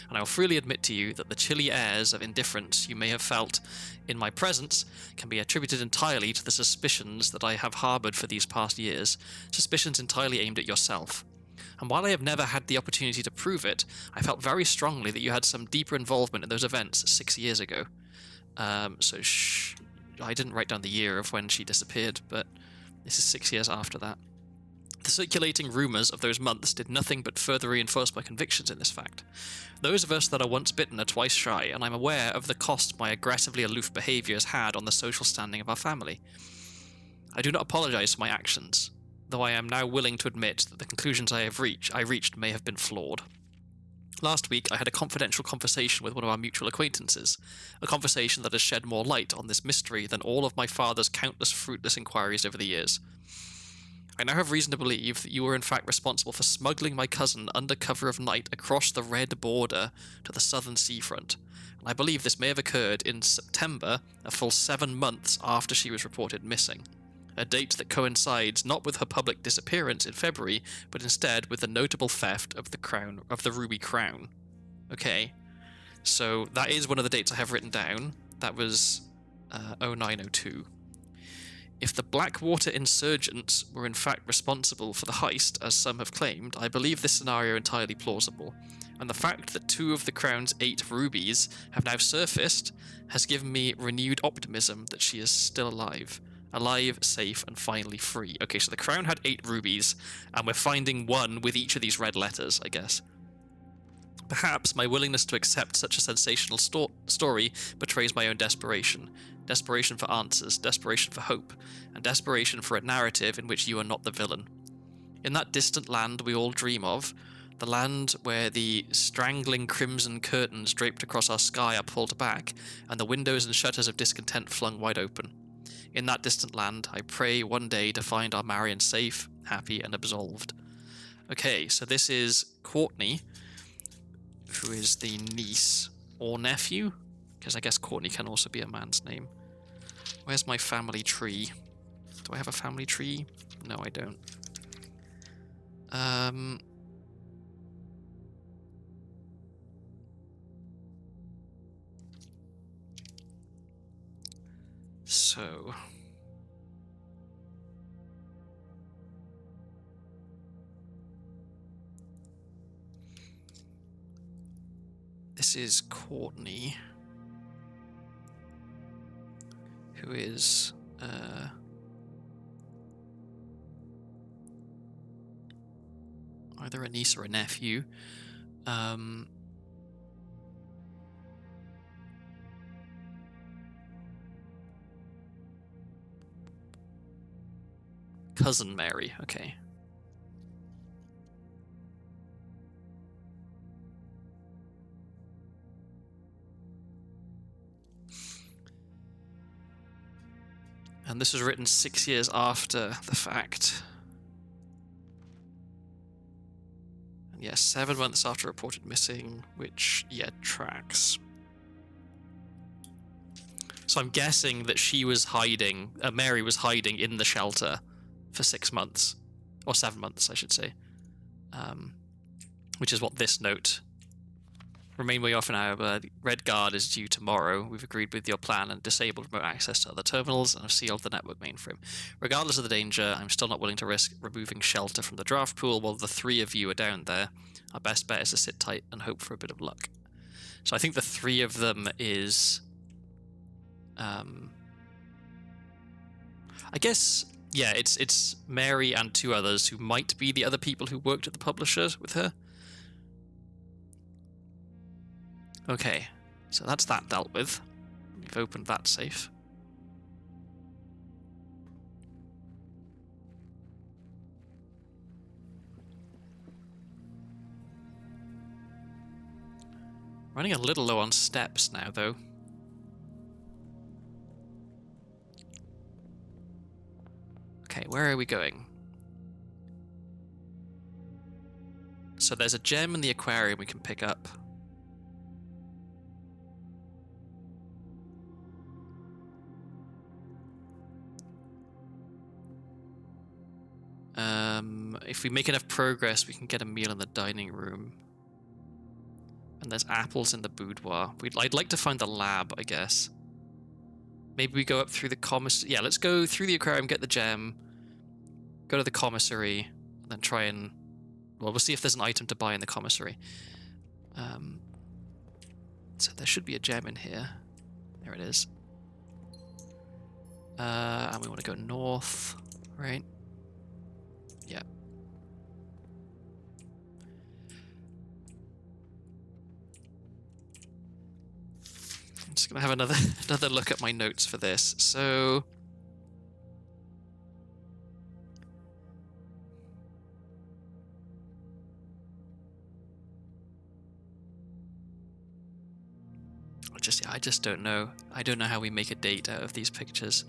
and I will freely admit to you that the chilly airs of indifference you may have felt in my presence can be attributed entirely to the suspicions that I have harboured for these past years, suspicions entirely aimed at yourself. And while I have never had the opportunity to prove it, I felt very strongly that you had some deeper involvement in those events 6 years ago. I didn't write down the year of when she disappeared, but this is 6 years after that. The circulating rumours of those months did nothing but further reinforce my convictions in this fact. Those of us that are once bitten are twice shy, and I'm aware of the cost my aggressively aloof behaviour has had on the social standing of our family. I do not apologise for my actions, though I am now willing to admit that the conclusions I reached may have been flawed. Last week, I had a confidential conversation with one of our mutual acquaintances, a conversation that has shed more light on this mystery than all of my father's countless fruitless inquiries over the years. I now have reason to believe that you were in fact responsible for smuggling my cousin under cover of night across the red border to the southern seafront. And I believe this may have occurred in September, a full 7 months after she was reported missing. A date that coincides not with her public disappearance in February, but instead with the notable theft of the ruby crown. Okay, so that is one of the dates I have written down. That was 0902. If the Blackwater insurgents were in fact responsible for the heist, as some have claimed, I believe this scenario entirely plausible, and the fact that 2 of the Crown's 8 rubies have now surfaced has given me renewed optimism that she is still alive, safe, and finally free. Okay, so the Crown had 8 rubies, and we're finding 1 with each of these red letters, I guess. Perhaps my willingness to accept such a sensational story betrays my own desperation. Desperation for answers, desperation for hope, and desperation for a narrative in which you are not the villain. In that distant land we all dream of, the land where the strangling crimson curtains draped across our sky are pulled back, and the windows and shutters of discontent flung wide open. In that distant land, I pray one day to find our Marion safe, happy, and absolved. Okay, so this is Courtney, who is the niece or nephew, because I guess Courtney can also be a man's name. Where's my family tree? Do I have a family tree? No, I don't. So this is Courtney, who is either a niece or a nephew. Cousin Mary, okay. And this was written 6 years after the fact. And yes, 7 months after reported missing, which, yeah, tracks. So I'm guessing that she was hiding, Mary was hiding in the shelter for 6 months, or 7 months, I should say, which is what this note. Remain where you are for now, but Red Guard is due tomorrow. We've agreed with your plan and disabled remote access to other terminals and have sealed the network mainframe. Regardless of the danger, I'm still not willing to risk removing shelter from the draft pool while the 3 of you are down there. Our best bet is to sit tight and hope for a bit of luck. So I think the 3 of them is... I guess, yeah, it's Mary and 2 others who might be the other people who worked at the publisher with her. Okay, so that's that dealt with. We've opened that safe. Running a little low on steps now, though. Okay, where are we going? So there's a gem in the aquarium we can pick up. If we make enough progress, we can get a meal in the dining room. And there's apples in the boudoir. I'd like to find the lab, I guess. Maybe we go up through the commissary. Yeah, let's go through the aquarium, get the gem, go to the commissary, and then try and... Well, we'll see if there's an item to buy in the commissary. So there should be a gem in here. There it is. And we want to go north, right? Yeah. I'm just gonna have another look at my notes for this. So I just don't know. I don't know how we make a date out of these pictures.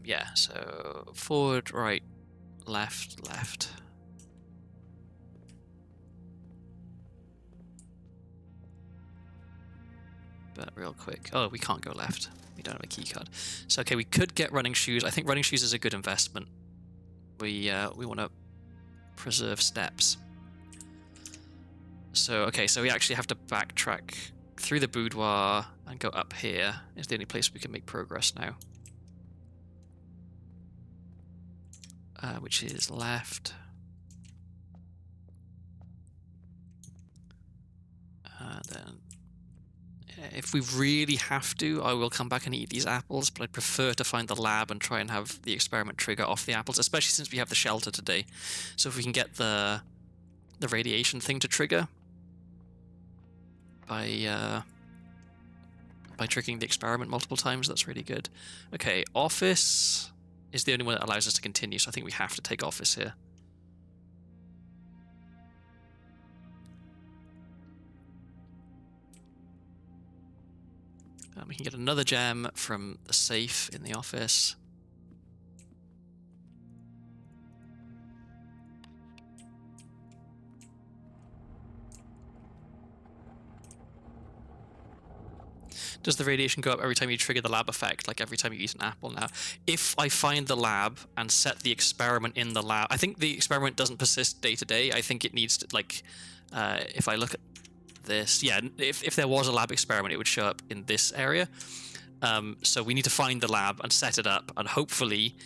Yeah, so forward, right, left, left. But real quick, oh, we can't go left. We don't have a key card. So okay, we could get running shoes. I think running shoes is a good investment. We want to preserve steps. So okay, so we actually have to backtrack through the boudoir and go up here. It's the only place we can make progress now. Which is left. Then, if we really have to, I will come back and eat these apples, but I'd prefer to find the lab and try and have the experiment trigger off the apples, especially since we have the shelter today. So if we can get the radiation thing to trigger by triggering the experiment multiple times, that's really good. Okay, office is the only one that allows us to continue, so I think we have to take office here. We can get another gem from the safe in the office. Does the radiation go up every time you trigger the lab effect, like every time you eat an apple now? If I find the lab and set the experiment in the lab, I think the experiment doesn't persist day to day. I think it needs to, like, if I look at this, yeah, if there was a lab experiment, it would show up in this area. So we need to find the lab and set it up and hopefully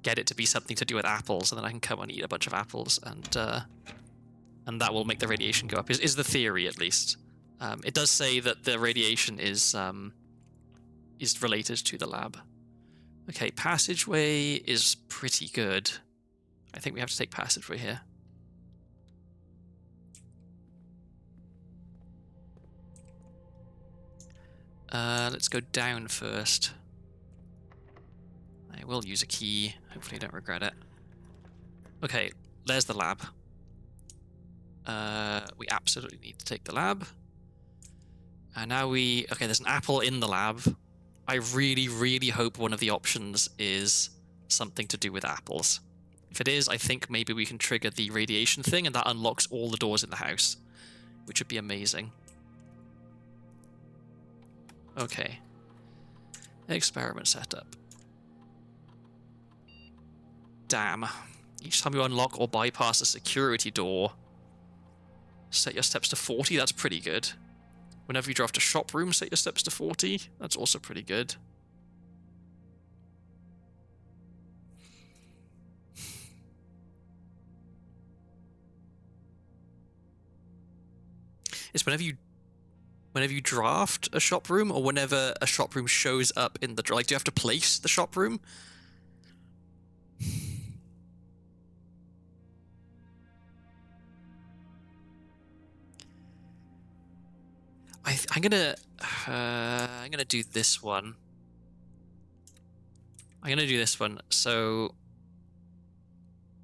get it to be something to do with apples, and then I can come and eat a bunch of apples, and that will make the radiation go up, is the theory, at least. It does say that the radiation is related to the lab. Okay, passageway is pretty good. I think we have to take passageway here. Let's go down first. I will use a key. Hopefully I don't regret it. Okay, there's the lab. We absolutely need to take the lab. And now okay, there's an apple in the lab. I really, really hope one of the options is something to do with apples. If it is, I think maybe we can trigger the radiation thing, and that unlocks all the doors in the house, which would be amazing. Okay. Experiment setup. Damn. Each time you unlock or bypass a security door, set your steps to 40. That's pretty good. Whenever you draft a shop room, set your steps to 40. That's also pretty good. It's whenever you draft a shop room, or whenever a shop room shows up in the... Like, do you have to place the shop room? I'm gonna do this one. I'm gonna do this one. So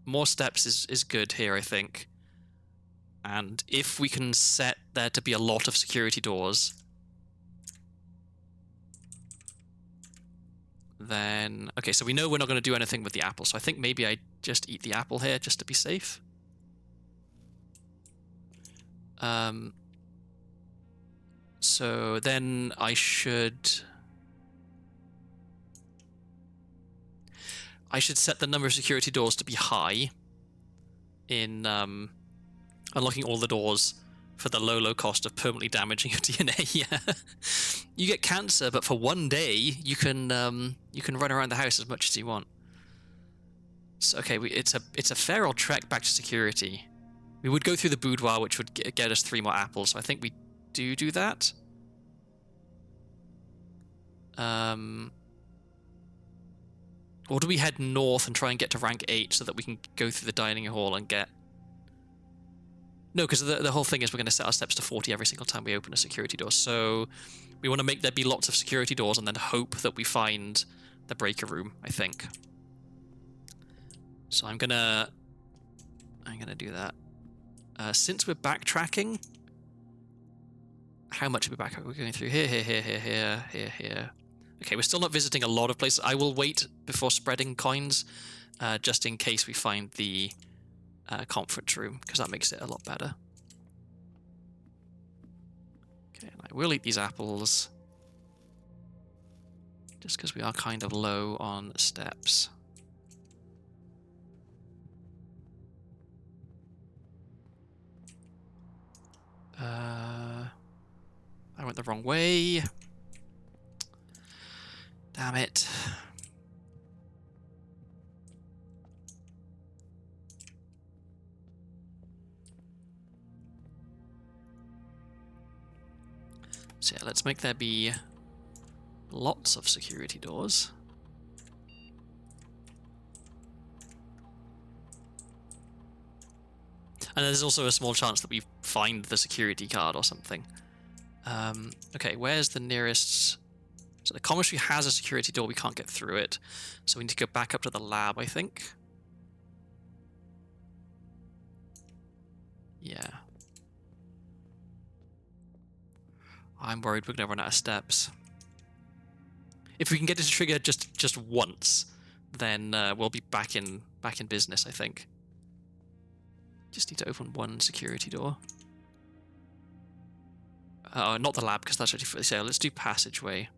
more steps is good here, I think. And if we can set there to be a lot of security doors, then... Okay, so we know we're not going to do anything with the apple, so I think maybe I just eat the apple here just to be safe. So then I should set the number of security doors to be high in unlocking all the doors for the low cost of permanently damaging your DNA. Yeah. You get cancer, but for one day you can run around the house as much as you want. So okay, it's a fair old trek back to security. We would go through the boudoir, which would get us 3 more apples, so I think we do that. Or do we head north and try and get to rank 8 so that we can go through the dining hall and get... No, because the whole thing is we're going to set our steps to 40 every single time we open a security door. So we want to make there be lots of security doors and then hope that we find the breaker room, I think. So I'm gonna do that. Since we're backtracking, how much are we back? We're going through here, here, here, here, here, here, here. Okay, we're still not visiting a lot of places. I will wait before spreading coins, just in case we find the conference room, because that makes it a lot better. Okay, and I will eat these apples, just because we are kind of low on steps. I went the wrong way. Damn it. So yeah, let's make there be lots of security doors. And there's also a small chance that we find the security card or something. Okay, where's the nearest... So the commissary has a security door, we can't get through it. So we need to go back up to the lab, I think. Yeah. I'm worried we're going to run out of steps. If we can get it to trigger just once, then we'll be back in business, I think. Just need to open one security door. Not the lab, because that's already for sale. Let's do passageway.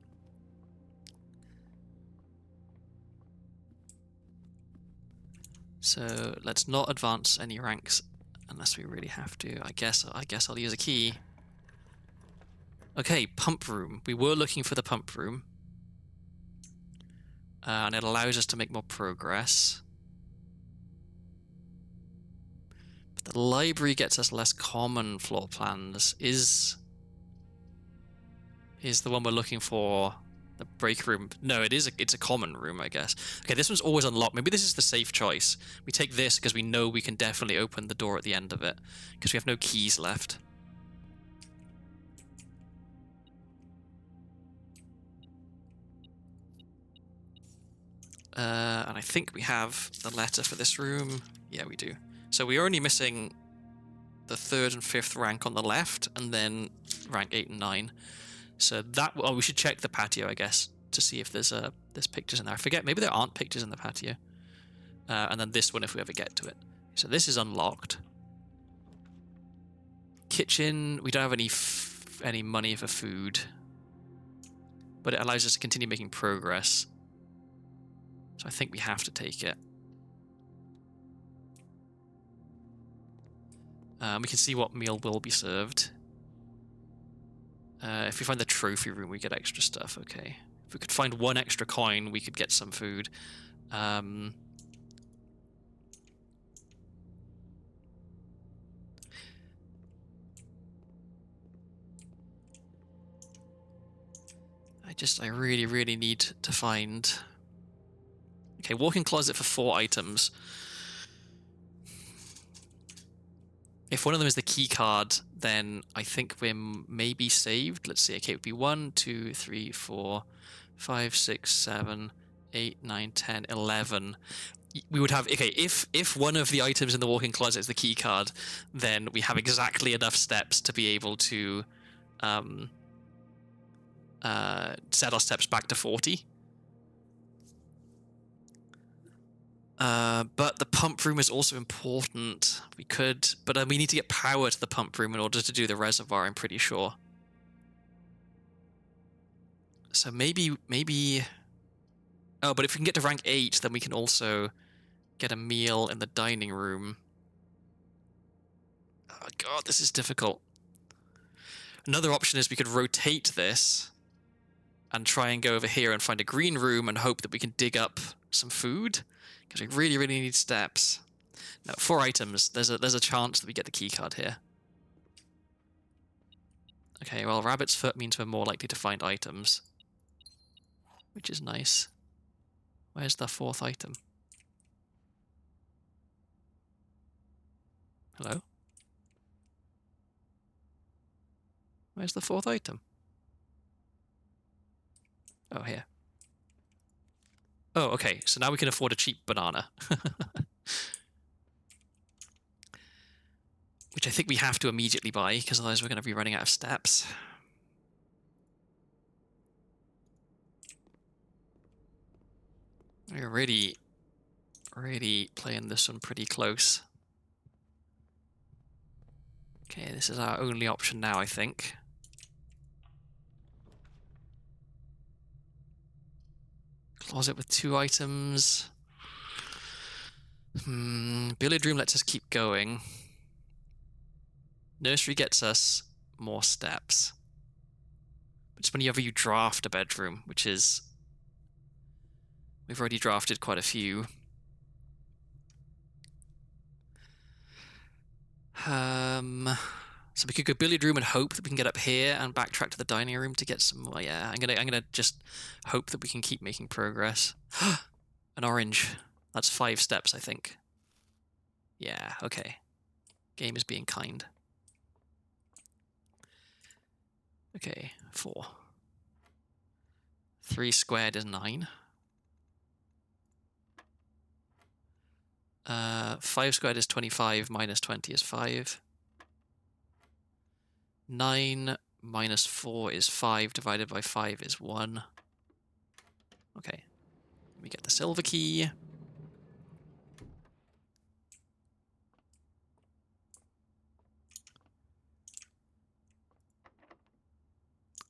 So let's not advance any ranks unless we really have to. I guess I'll use a key. Okay, pump room. We were looking for the pump room. And it allows us to make more progress. But the library gets us less common floor plans. Is the one we're looking for the break room? No, it's a common room, I guess. Okay, this one's always unlocked. Maybe this is the safe choice. We take this because we know we can definitely open the door at the end of it, because we have no keys left. And I think we have the letter for this room. Yeah, we do. So we're only missing the 3rd and 5th rank on the left, and then rank 8 and 9. So that... Oh, we should check the patio, I guess, to see if there's pictures in there. I forget, maybe there aren't pictures in the patio. And then this one if we ever get to it. So this is unlocked. Kitchen, we don't have any money for food. But it allows us to continue making progress. So I think we have to take it. We can see what meal will be served. If we find the trophy room, we get extra stuff. Okay. If we could find one extra coin, we could get some food. I really, really need to find... Okay, walk-in closet for 4 items. If one of them is the key card, then I think we're maybe saved. Let's see. Okay, it would be 1, 2, 3, 4, 5, 6, 7, 8, 9, 10, 11. We would have... Okay, if one of the items in the walk-in closet is the key card, then we have exactly enough steps to be able to set our steps back to 40. But the pump room is also important. We could, but we need to get power to the pump room in order to do the reservoir, I'm pretty sure. So maybe... Oh, but if we can get to rank 8, then we can also get a meal in the dining room. Oh god, this is difficult. Another option is we could rotate this and try and go over here and find a green room and hope that we can dig up some food. Because we really, really need steps. Now, 4 items. There's a chance that we get the key card here. Okay, well, rabbit's foot means we're more likely to find items. Which is nice. Where's the 4th item? Hello? Where's the fourth item? Oh, here. Oh, okay. So now we can afford a cheap banana. Which I think we have to immediately buy, because otherwise we're going to be running out of steps. We're really playing this one pretty close. Okay, this is our only option now, I think. Closet with 2 items. Billiard room lets us keep going. Nursery gets us more steps. But it's whenever you draft a bedroom, which is... We've already drafted quite a few. So we could go billiard room and hope that we can get up here and backtrack to the dining room to get some. Well, yeah, I'm gonna just hope that we can keep making progress. An orange. That's 5 steps, I think. Yeah. Okay. Game is being kind. Okay. 4. 3 squared is 9. 5 squared is 25. Minus 20 is 5. 9 minus 4 is 5. Divided by 5 is 1. Okay. We get the silver key.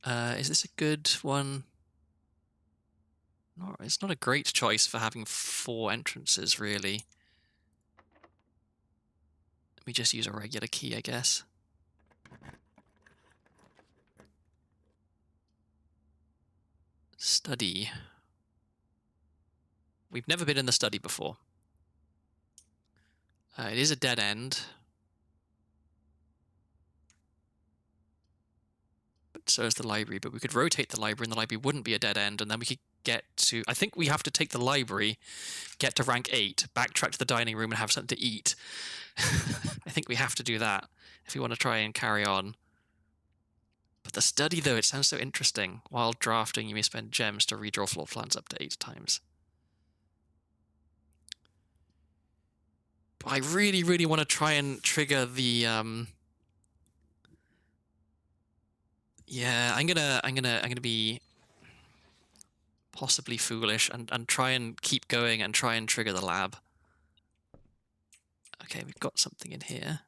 Is this a good one? No, it's not a great choice for having 4 entrances, really. Let me just use a regular key, I guess. Study. We've never been in the study before. It is a dead end. But so is the library. But we could rotate the library and the library wouldn't be a dead end. And then we could get to... I think we have to take the library, get to rank 8, backtrack to the dining room and have something to eat. I think we have to do that if we want to try and carry on. But the study, though, it sounds so interesting. While drafting, you may spend gems to redraw floor plans up to 8 times. But I really, really want to try and trigger the... Yeah, I'm gonna be possibly foolish and try and keep going and try and trigger the lab. Okay, we've got something in here.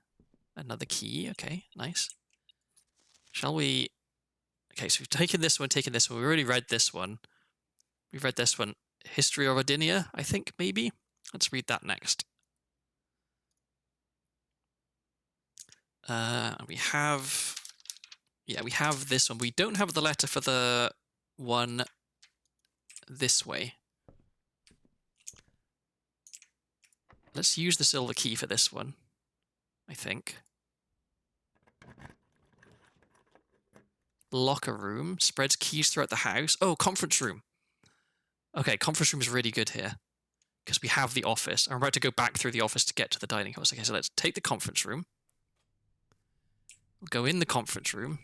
Another key. Okay, nice. Shall we... Okay, so we've taken this one, We already read this one. We've read this one. History of Ardinia, I think, maybe? Let's read that next. We have... Yeah, we have this one. We don't have the letter for the one this way. Let's use the silver key for this one, I think. Locker room. Spreads keys throughout the house. Oh, conference room. Okay, conference room is really good here. Because we have the office. I'm about to go back through the office to get to the dining hall. Okay, so let's take the conference room. We'll go in the conference room.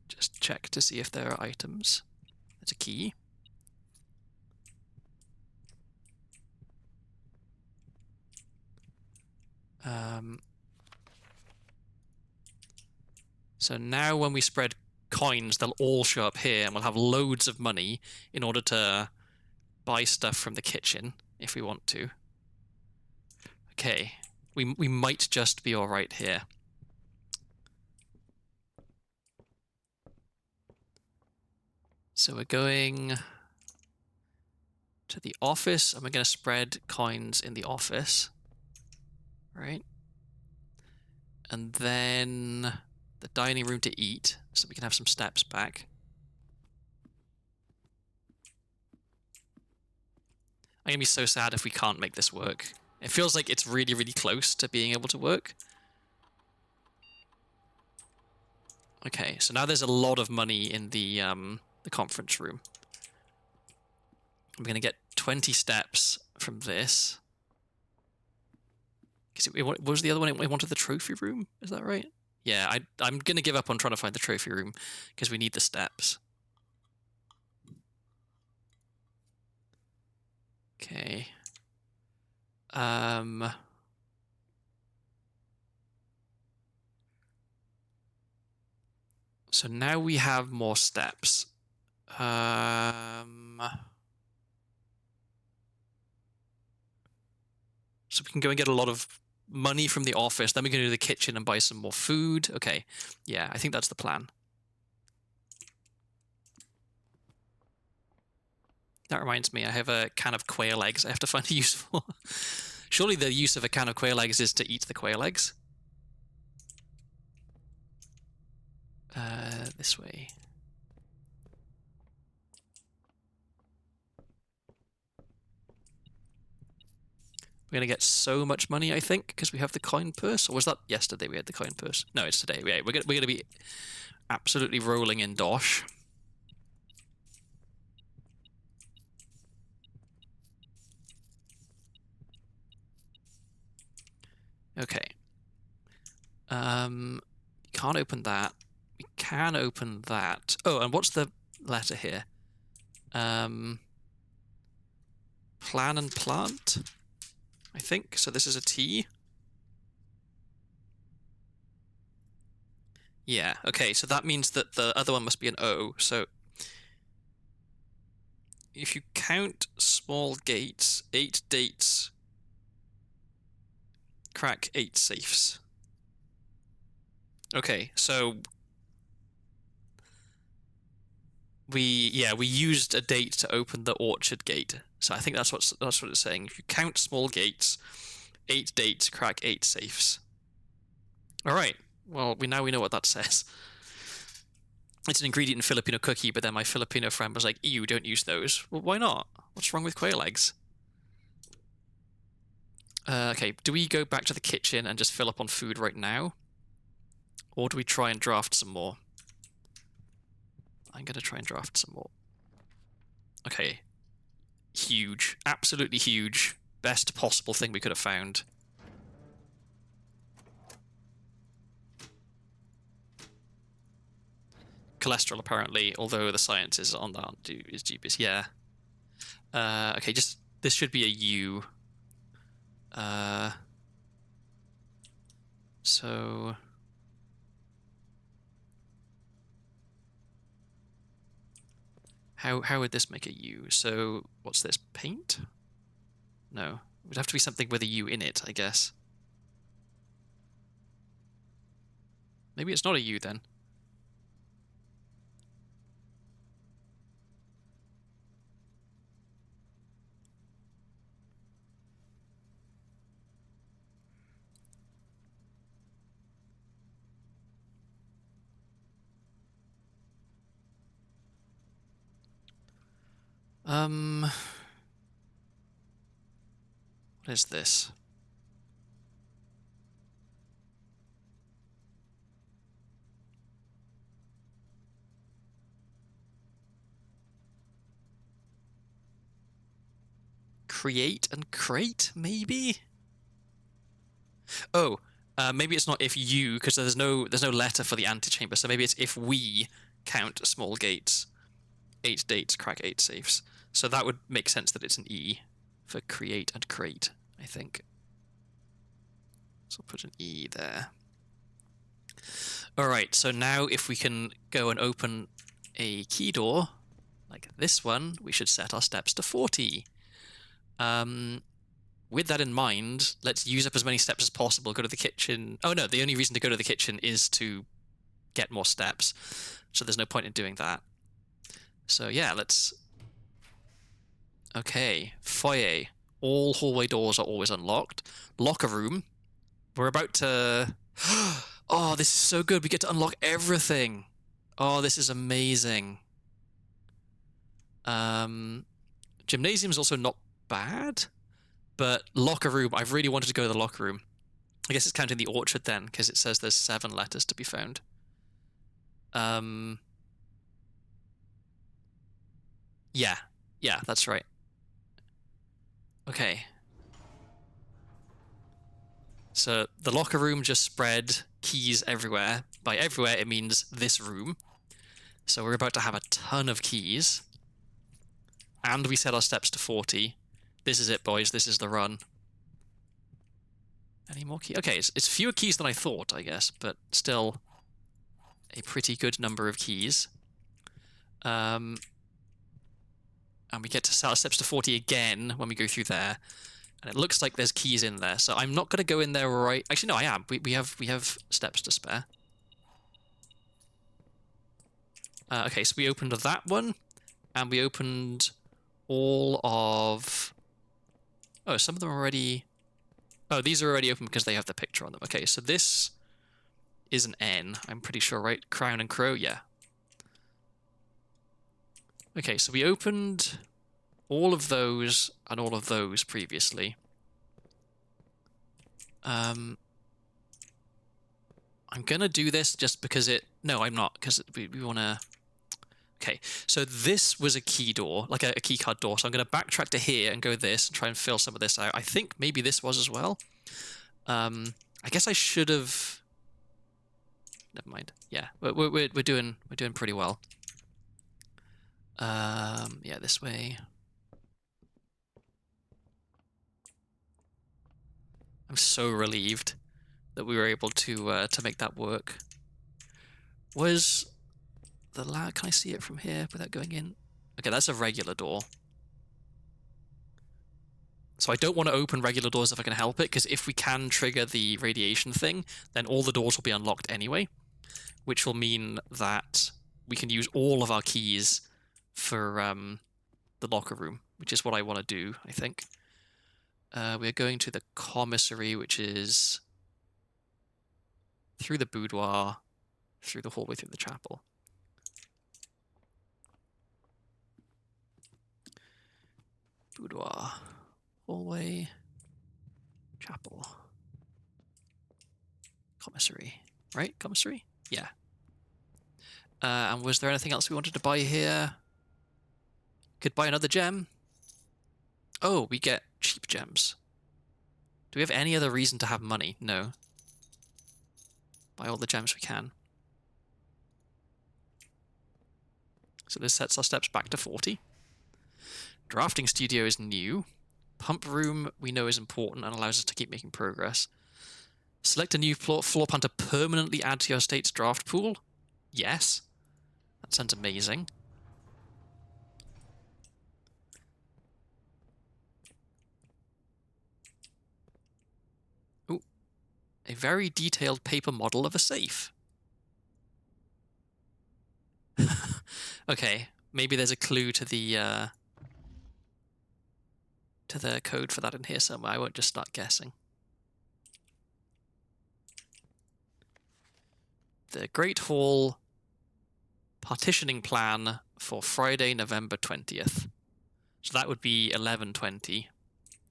Just check to see if there are items. There's a key. So now when we spread coins, they'll all show up here, and we'll have loads of money in order to buy stuff from the kitchen, if we want to. Okay, we might just be alright here. So we're going to the office, and we're going to spread coins in the office. Right? And then the dining room to eat, so we can have some steps back. I'm going to be so sad if we can't make this work. It feels like it's really, really close to being able to work. Okay, so now there's a lot of money in the conference room. I'm going to get 20 steps from this. What was the other one? We wanted the trophy room. Is that right? Yeah, I'm gonna give up on trying to find the trophy room because we need the steps. Okay. So now we have more steps. So we can go and get a lot of money from the office. Then we can go to the kitchen and buy some more food. Okay. Yeah, I think that's the plan. That reminds me, I have a can of quail eggs I have to find a use for. Surely the use of a can of quail eggs is to eat the quail eggs. This way. We're going to get so much money, I think, because we have the coin purse. Or was that yesterday we had the coin purse? No, it's today. We're going to be absolutely rolling in dosh. Okay. Can't open that. We can open that. Oh, and what's the letter here? Plan and plant, I think. So this is a T. Yeah, okay, so that means that the other one must be an O. So if you count small gates, 8 dates, crack 8 safes. Okay, so we used a date to open the orchard gate. So I think that's what it's saying. If you count small gates, 8 dates, crack 8 safes. All right. Well, we know what that says. It's an ingredient in Filipino cookie, but then my Filipino friend was like, "Ew, don't use those." Well, why not? What's wrong with quail eggs? Okay, do we go back to the kitchen and just fill up on food right now? Or do we try and draft some more? I'm going to try and draft some more. Okay. Huge. Absolutely huge. Best possible thing we could have found. Cholesterol, apparently, although the science is on that is dubious. Yeah. Okay, this should be a U. So how would this make a U? So what's this? Paint? No. It would have to be something with a U in it, I guess. Maybe it's not a U then. What is this? Create and crate, maybe? Oh, maybe it's not if you, because there's no letter for the antechamber, so maybe it's if we count small gates, 8 dates, crack 8 safes. So that would make sense that it's an E for create and crate, I think. So I'll put an E there. Alright, so now if we can go and open a key door, like this one, we should set our steps to 40. With that in mind, let's use up as many steps as possible, go to the kitchen. Oh no, the only reason to go to the kitchen is to get more steps. So there's no point in doing that. So yeah, let's... Okay, foyer. All hallway doors are always unlocked. Locker room. We're about to... Oh, this is so good. We get to unlock everything. Oh, this is amazing. Gymnasium is also not bad, but locker room, I've really wanted to go to the locker room. I guess it's counting the orchard then, because it says there's 7 letters to be found. Yeah, that's right. Okay. So the locker room just spread keys everywhere. By everywhere, it means this room. So we're about to have a ton of keys. And we set our steps to 40. This is it, boys. This is the run. Any more keys? Okay, it's fewer keys than I thought, I guess, but still a pretty good number of keys. And we get to set our steps to 40 again when we go through there. And it looks like there's keys in there, so I'm not going to go in there right... Actually, no, I am. We have steps to spare. Okay, so we opened that one, and we opened all of... Oh, some of them are already... Oh, these are already open because they have the picture on them. Okay, so this is an N, I'm pretty sure, right? Crown and Crow, yeah. Okay, so we opened all of those and all of those previously. I'm gonna do this just because it... No, I'm not, because we want to... Okay, so this was a key door, like a key card door. So I'm going to backtrack to here and go this and try and fill some of this out. I think maybe this was as well. I guess I should have... Never mind. Yeah, we're doing pretty well. Yeah, this way. I'm so relieved that we were able to make that work. Was the ladder... Can I see it from here without going in? Okay, that's a regular door. So I don't want to open regular doors if I can help it, because if we can trigger the radiation thing, then all the doors will be unlocked anyway, which will mean that we can use all of our keys for the locker room, which is what I want to do, I think. We're going to the commissary, which is through the boudoir, through the hallway, through the chapel. Boudoir, hallway, chapel, commissary, right? Commissary? Yeah. And was there anything else we wanted to buy here? Could buy another gem. Oh, we get cheap gems. Do we have any other reason to have money? No. Buy all the gems we can. So this sets our steps back to 40. Drafting studio is new. Pump room we know is important and allows us to keep making progress. Select a new floor plan to permanently add to your state's draft pool. Yes. That sounds amazing. Ooh. A very detailed paper model of a safe. Okay, maybe there's a clue to the code for that in here somewhere. I won't just start guessing. The Great Hall partitioning plan for Friday, November 20th. So that would be 11:20.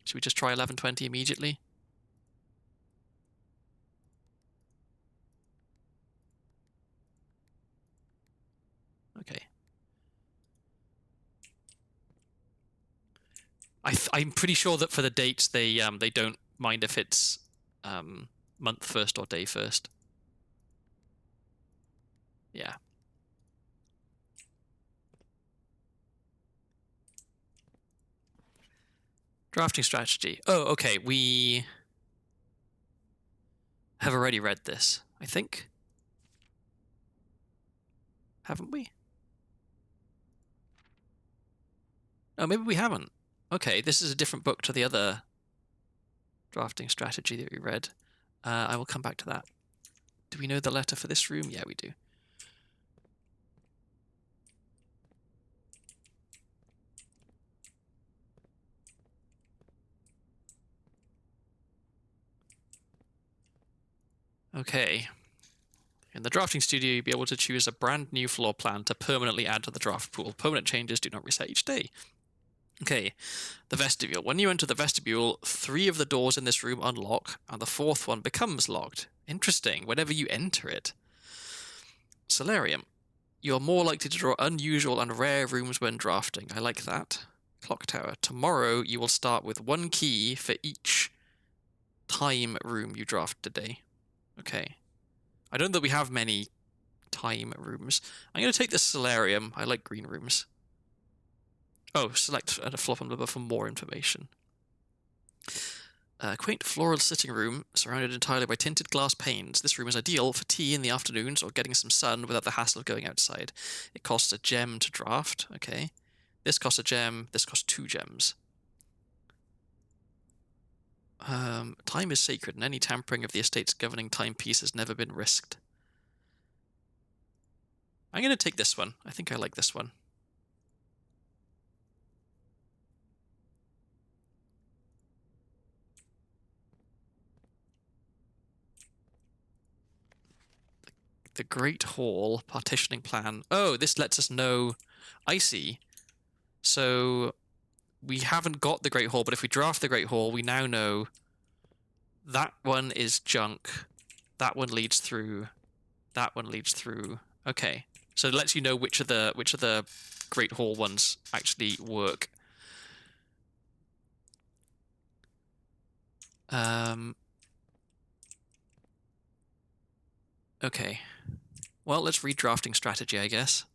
Should we just try 11:20 immediately? Okay. I'm pretty sure that for the dates they don't mind if it's month first or day first. Yeah. Drafting strategy. Oh, okay. We have already read this, I think. Haven't we? Oh, maybe we haven't. Okay, this is a different book to the other drafting strategy that we read. I will come back to that. Do we know the letter for this room? Yeah, we do. Okay. In the drafting studio, you'll be able to choose a brand new floor plan to permanently add to the draft pool. Permanent changes do not reset each day. Okay, the vestibule. When you enter the vestibule, 3 of the doors in this room unlock, and the 4th one becomes locked. Interesting, whenever you enter it. Solarium. You are more likely to draw unusual and rare rooms when drafting. I like that. Clock tower. Tomorrow, you will start with 1 key for each time room you draft today. Okay. I don't know that we have many time rooms. I'm going to take this solarium. I like green rooms. Oh, select a floor plan for more information. A quaint floral sitting room surrounded entirely by tinted glass panes. This room is ideal for tea in the afternoons or getting some sun without the hassle of going outside. It costs a gem to draft. Okay. This costs a gem. This costs 2 gems. Time is sacred, and any tampering of the estate's governing timepiece has never been risked. I'm going to take this one. I think I like this one. The Great Hall partitioning plan. Oh, this lets us know. I see. So we haven't got the Great Hall, but if we draft the Great Hall, we now know that one is junk. That one leads through. That one leads through. Okay. So it lets you know which of the Great Hall ones actually work. Okay. Well, let's read drafting strategy, I guess.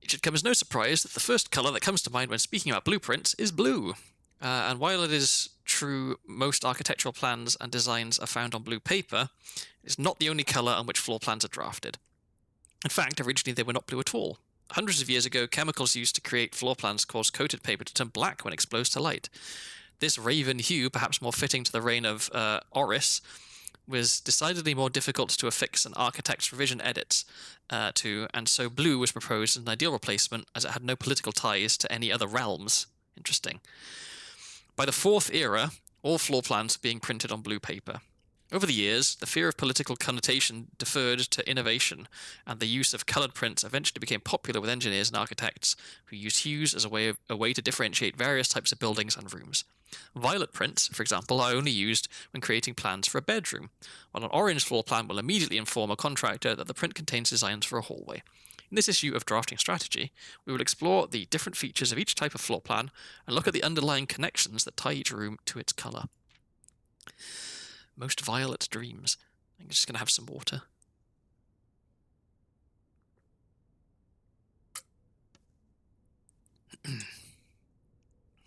It should come as no surprise that the first color that comes to mind when speaking about blueprints is blue. And while it is true most architectural plans and designs are found on blue paper, it's not the only color on which floor plans are drafted. In fact, originally they were not blue at all. Hundreds of years ago, chemicals used to create floor plans caused coated paper to turn black when exposed to light. This raven hue, perhaps more fitting to the reign of Oris, was decidedly more difficult to affix an architect's revision edits to, and so blue was proposed as an ideal replacement as it had no political ties to any other realms. Interesting. By the 4th era, all floor plans were being printed on blue paper. Over the years, the fear of political connotation deferred to innovation, and the use of coloured prints eventually became popular with engineers and architects who used hues as a way to differentiate various types of buildings and rooms. Violet prints, for example, are only used when creating plans for a bedroom, while an orange floor plan will immediately inform a contractor that the print contains designs for a hallway. In this issue of drafting strategy, we will explore the different features of each type of floor plan and look at the underlying connections that tie each room to its colour. Most violet dreams. I'm just going to have some water.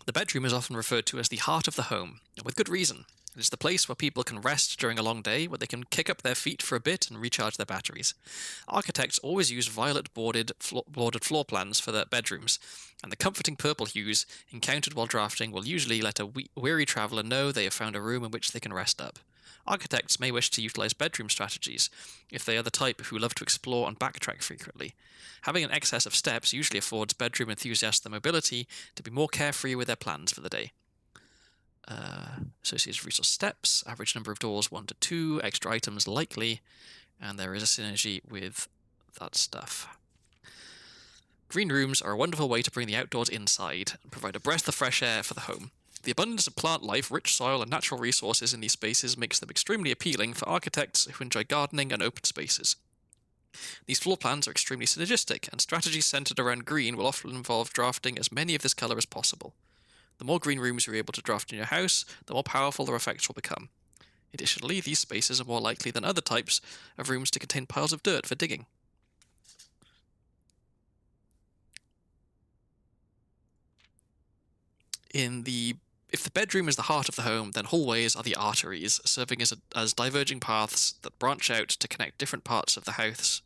The bedroom is often referred to as the heart of the home, and with good reason. It is the place where people can rest during a long day, where they can kick up their feet for a bit and recharge their batteries. Architects always use violet bordered floor plans for their bedrooms, and the comforting purple hues encountered while drafting will usually let a weary traveller know they have found a room in which they can rest up. Architects may wish to utilize bedroom strategies, if they are the type who love to explore and backtrack frequently. Having an excess of steps usually affords bedroom enthusiasts the mobility to be more carefree with their plans for the day. Associated resource steps, average number of doors 1 to 2, extra items likely, and there is a synergy with that stuff. Green rooms are a wonderful way to bring the outdoors inside and provide a breath of fresh air for the home. The abundance of plant life, rich soil, and natural resources in these spaces makes them extremely appealing for architects who enjoy gardening and open spaces. These floor plans are extremely synergistic, and strategies centered around green will often involve drafting as many of this color as possible. The more green rooms you're able to draft in your house, the more powerful their effects will become. Additionally, these spaces are more likely than other types of rooms to contain piles of dirt for digging. If the bedroom is the heart of the home, then hallways are the arteries, serving as diverging paths that branch out to connect different parts of the house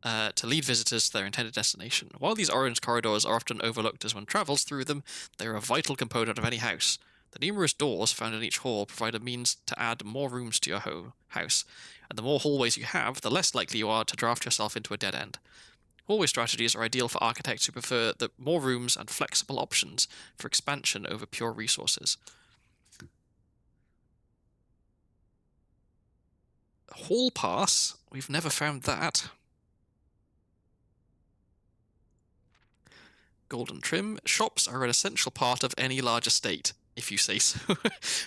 to lead visitors to their intended destination. While these orange corridors are often overlooked as one travels through them, they are a vital component of any house. The numerous doors found in each hall provide a means to add more rooms to your house, and the more hallways you have, the less likely you are to draft yourself into a dead end. Hallway strategies are ideal for architects who prefer the more rooms and flexible options for expansion over pure resources. Hall pass? We've never found that. Golden trim. Shops are an essential part of any large estate, if you say so,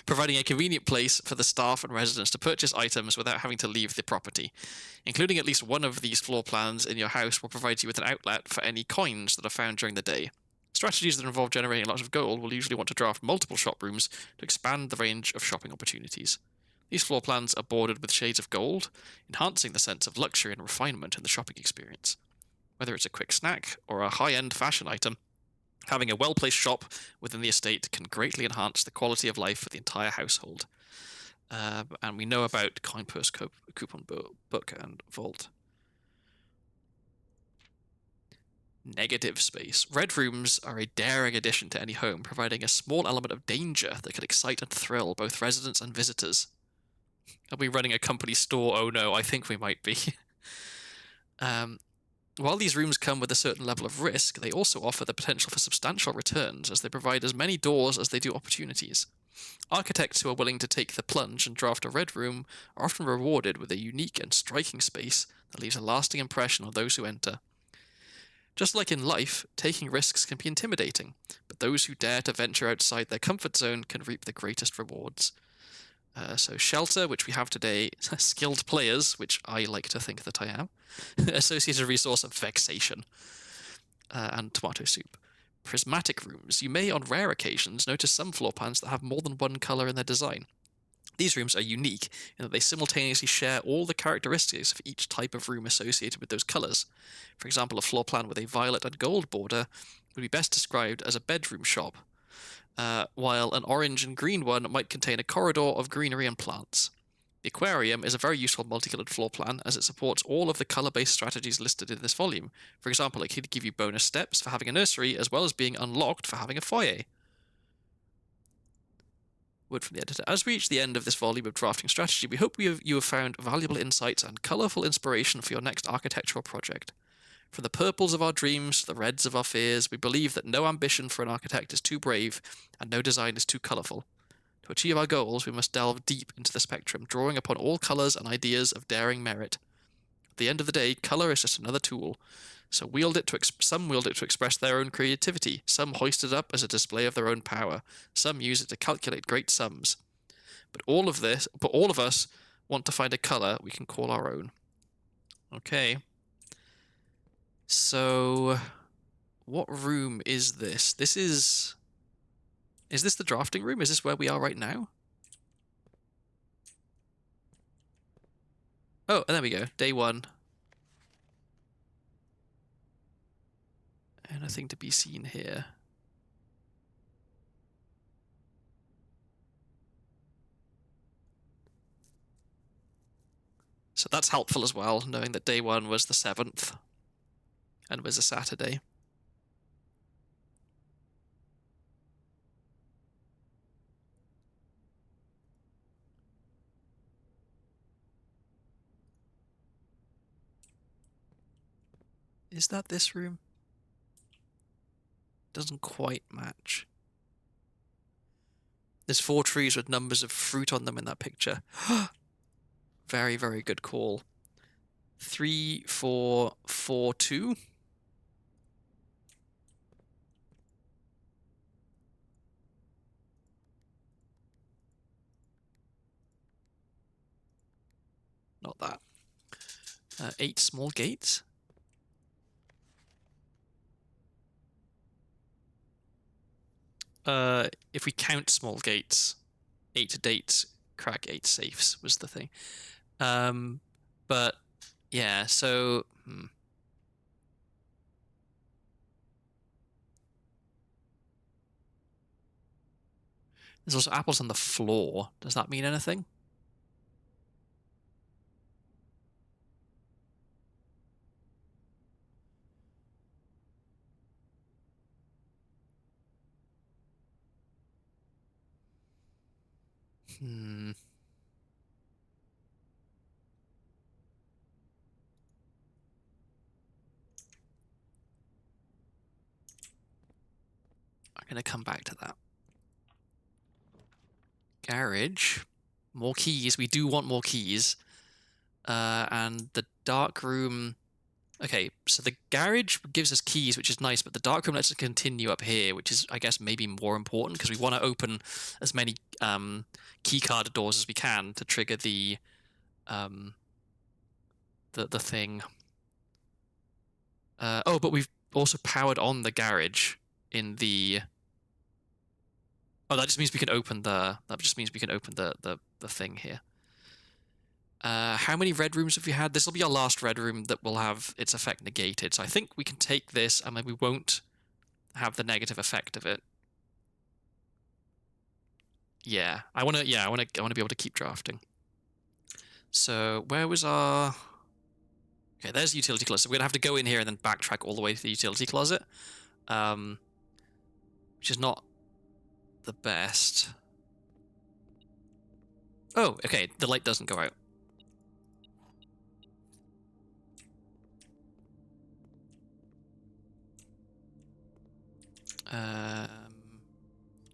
providing a convenient place for the staff and residents to purchase items without having to leave the property. Including at least one of these floor plans in your house will provide you with an outlet for any coins that are found during the day. Strategies that involve generating lots of gold will usually want to draft multiple shop rooms to expand the range of shopping opportunities. These floor plans are bordered with shades of gold, enhancing the sense of luxury and refinement in the shopping experience. Whether it's a quick snack or a high-end fashion item, having a well-placed shop within the estate can greatly enhance the quality of life for the entire household. And we know about coin purse, coupon book, and vault. Negative space. Red rooms are a daring addition to any home, providing a small element of danger that can excite and thrill both residents and visitors. Are we running a company store? Oh no, I think we might be. While these rooms come with a certain level of risk, they also offer the potential for substantial returns, as they provide as many doors as they do opportunities. Architects who are willing to take the plunge and draft a red room are often rewarded with a unique and striking space that leaves a lasting impression on those who enter. Just like in life, taking risks can be intimidating, but those who dare to venture outside their comfort zone can reap the greatest rewards. So shelter, which we have today, skilled players, which I like to think that I am, associated resource of vexation, and tomato soup. Prismatic rooms. You may, on rare occasions, notice some floor plans that have more than one colour in their design. These rooms are unique in that they simultaneously share all the characteristics of each type of room associated with those colours. For example, a floor plan with a violet and gold border would be best described as a bedroom shop, while an orange and green one might contain a corridor of greenery and plants. The aquarium is a very useful multicolored floor plan as it supports all of the color-based strategies listed in this volume. For example, it could give you bonus steps for having a nursery as well as being unlocked for having a foyer. Word from the editor. As we reach the end of this volume of drafting strategy, we hope you have found valuable insights and colourful inspiration for your next architectural project. From the purples of our dreams to the reds of our fears, we believe that no ambition for an architect is too brave and no design is too colourful. To achieve our goals, we must delve deep into the spectrum, drawing upon all colours and ideas of daring merit. At the end of the day, colour is just another tool. So some wield it to express their own creativity, some hoist it up as a display of their own power, some use it to calculate great sums. But all of us want to find a colour we can call our own. Okay. So, what room is this? Is this the drafting room? Is this where we are right now? Oh, there we go. Day 1. And nothing to be seen here. So that's helpful as well, knowing that day 1 was the 7th and was a Saturday. Is that this room? Doesn't quite match. There's 4 trees with numbers of fruit on them in that picture. Very, very good call. 3, 4, 4, 2. Not that. 8 small gates. If we count small gates, 8 dates crack 8 safes was the thing. But yeah, so there's also apples on the floor. Does that mean anything? I'm going to come back to that. Garage. More keys. We do want more keys. And the dark room... Okay, so the garage gives us keys, which is nice, but the dark room lets us continue up here, which is, I guess, maybe more important, because we want to open as many keycard doors as we can to trigger the thing. Oh, but we've also powered on the garage. in the... Oh, that just means we can open the... That just means we can open the thing here. How many red rooms have we had? This will be our last red room that will have its effect negated. So I think we can take this, and then we won't have the negative effect of it. Yeah, I want to be able to keep drafting. So where was our... Okay, there's the utility closet. So we're gonna have to go in here and then backtrack all the way to the utility closet, which is not the best. Oh, okay, the light doesn't go out.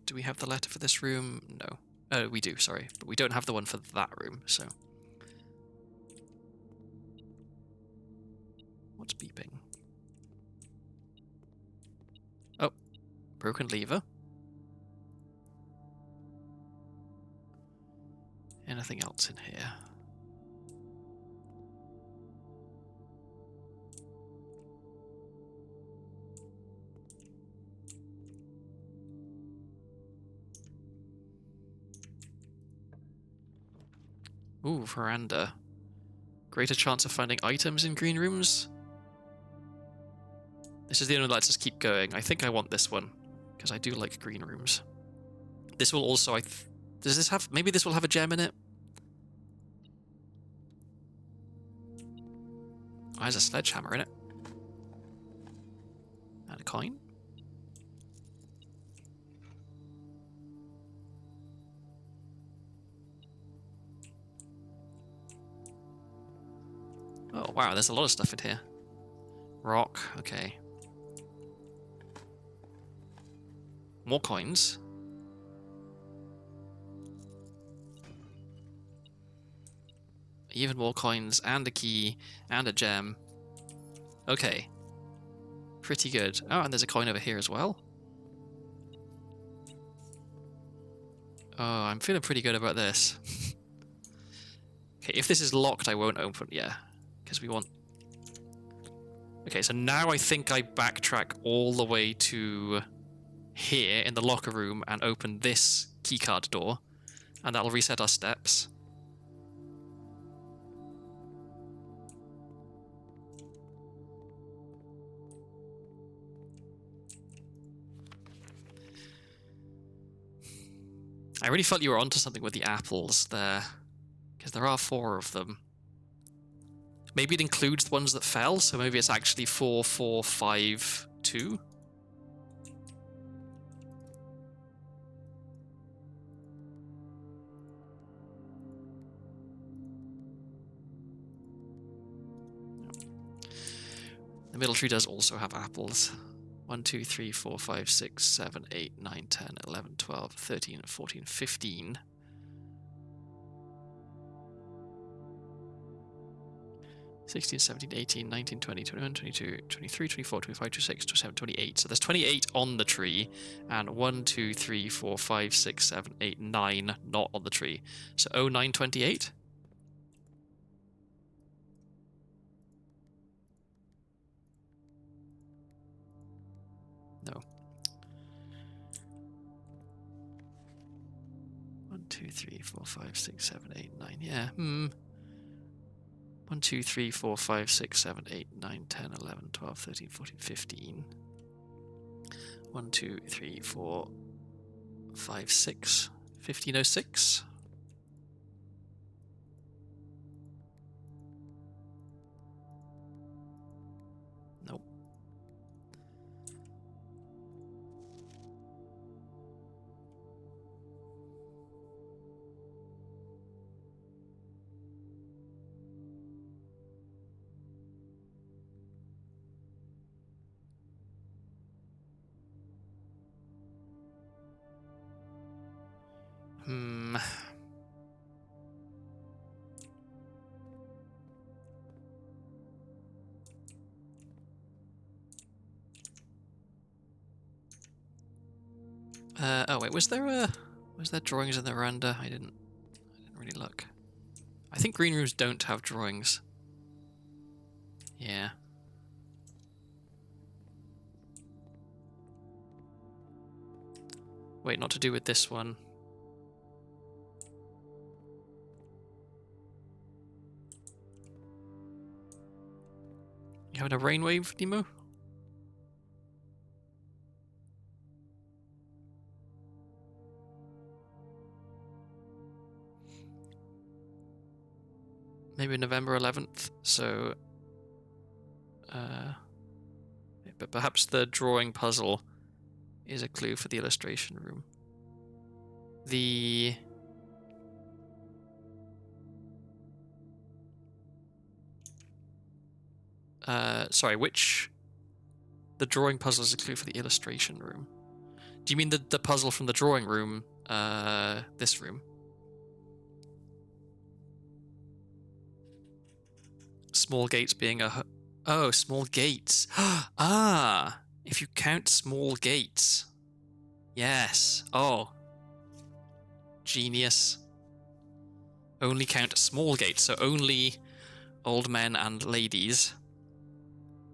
Do we have the letter for this room? No. Oh, we do, sorry. But we don't have the one for that room, so... What's beeping? Oh, broken lever. Anything else in here? Ooh, veranda. Greater chance of finding items in green rooms? This is the only one that lets us keep going. I think I want this one, because I do like green rooms. This will also... Does this have... Maybe this will have a gem in it? Oh, there's a sledgehammer in it. And a coin. Oh, wow, there's a lot of stuff in here. Rock, okay. More coins. Even more coins, and a key, and a gem. Okay. Pretty good. Oh, and there's a coin over here as well. Oh, I'm feeling pretty good about this. Okay, if this is locked, I won't open. Yeah, because we want... Okay, so now I think I backtrack all the way to here in the locker room and open this keycard door, and that'll reset our steps. I really felt you were onto something with the apples there, because there are 4 of them. Maybe it includes the ones that fell, so maybe it's actually 4, 4, 5, 2. The middle tree does also have apples. 1, 2, 3, 4, 5, 6, 7, 8, 9, 10, 11, 12, 13, 14, 15. 16, 17, 18, 19, 20, 21, 22, 23, 24, 25, 26, 27, 28. So there's 28 on the tree, and 1, 2, 3, 4, 5, 6, 7, 8, 9 not on the tree. So 0, 9, 28? No. 1, 2, 3, 4, 5, 6, 7, 8, 9. Yeah, 1, 2, 3, 4, 5, 6, 7, 8, 9, 10, 11, 12, 13, 14, 15. 1, 2, 3, 4, 5, 6. 1506. Nope. Oh wait, was there drawings in the veranda? I didn't really look. I think green rooms don't have drawings. Yeah. Wait, not to do with this one. You having a rainwave, Nemo? Maybe November 11th, so... but perhaps the drawing puzzle is a clue for the illustration room. The... sorry, which... The drawing puzzle is a clue for the illustration room. Do you mean the puzzle from the drawing room? This room? Small gates being a... Oh, small gates. Ah! If you count small gates. Yes. Oh. Genius. Only count small gates, so only old men and ladies.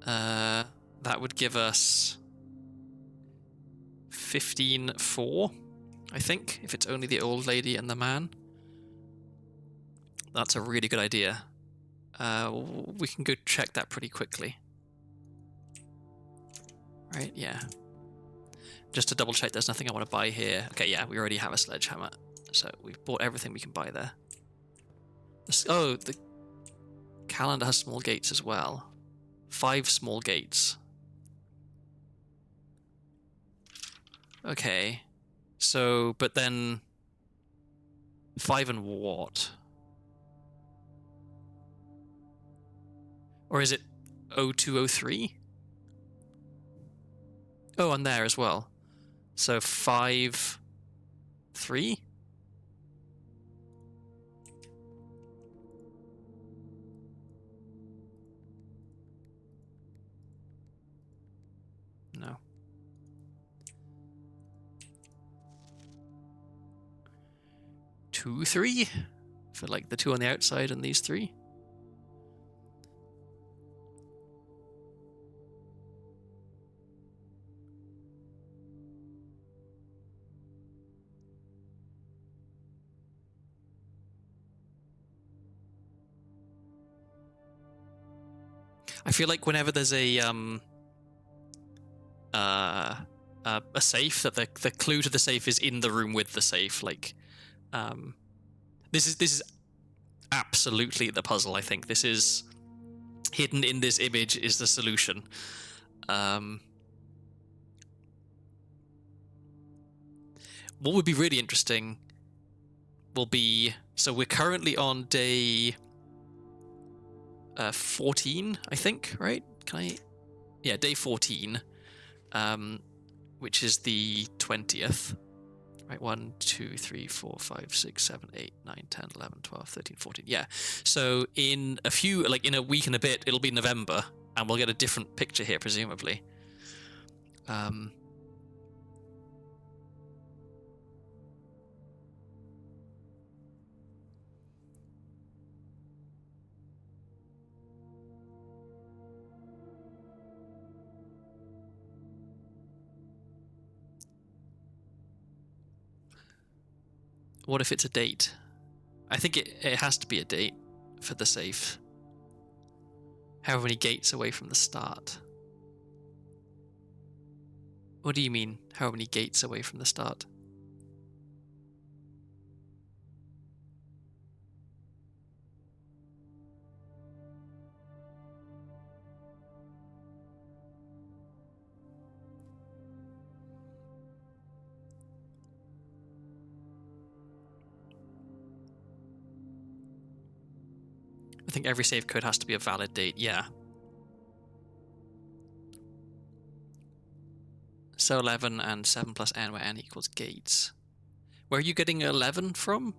That would give us 15-4, I think, if it's only the old lady and the man. That's a really good idea. We can go check that pretty quickly. Right, yeah. Just to double check there's nothing I want to buy here. Okay, yeah, we already have a sledgehammer. So we've bought everything we can buy there. Oh, the calendar has small gates as well. 5 small gates. Okay. So, but then... 5 and what? Or is it 0203? Oh, and there as well. So 5... 3? No. Two, 3? For like the 2 on the outside and these 3? I feel like whenever there's a safe, that the clue to the safe is in the room with the safe. Like, this is absolutely the puzzle. I think this is hidden in this image is the solution. What would be really interesting will be, so we're currently on day 14, I think, right? Can I? Yeah, day 14, which is the 20th. Right, 1, 2, 3, 4, 5, 6, 7, 8, 9, 10, 11, 12, 13, 14. Yeah. So in a few, like in a week and a bit, it'll be November, and we'll get a different picture here, presumably. What if it's a date? I think it has to be a date for the safe. How many gates away from the start? What do you mean, how many gates away from the start? I think every save code has to be a valid date, yeah. So 11 and 7 plus n, where n equals gates. Where are you getting 11 from?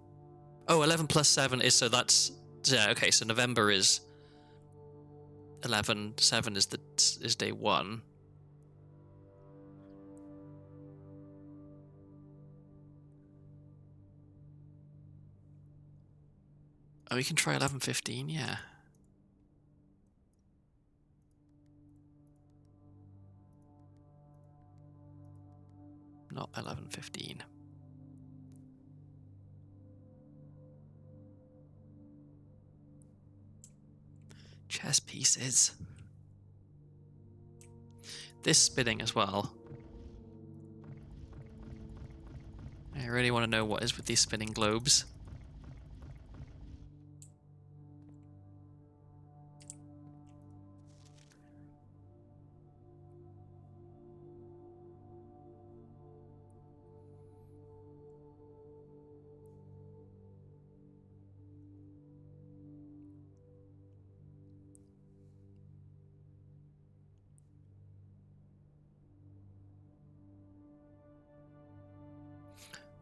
Oh, 11 plus 7 is, so that's... Yeah, okay, so November is 11, 7 is day 1. Oh, we can try 11:15, yeah. Not 11:15. Chess pieces. This spinning as well. I really want to know what is with these spinning globes.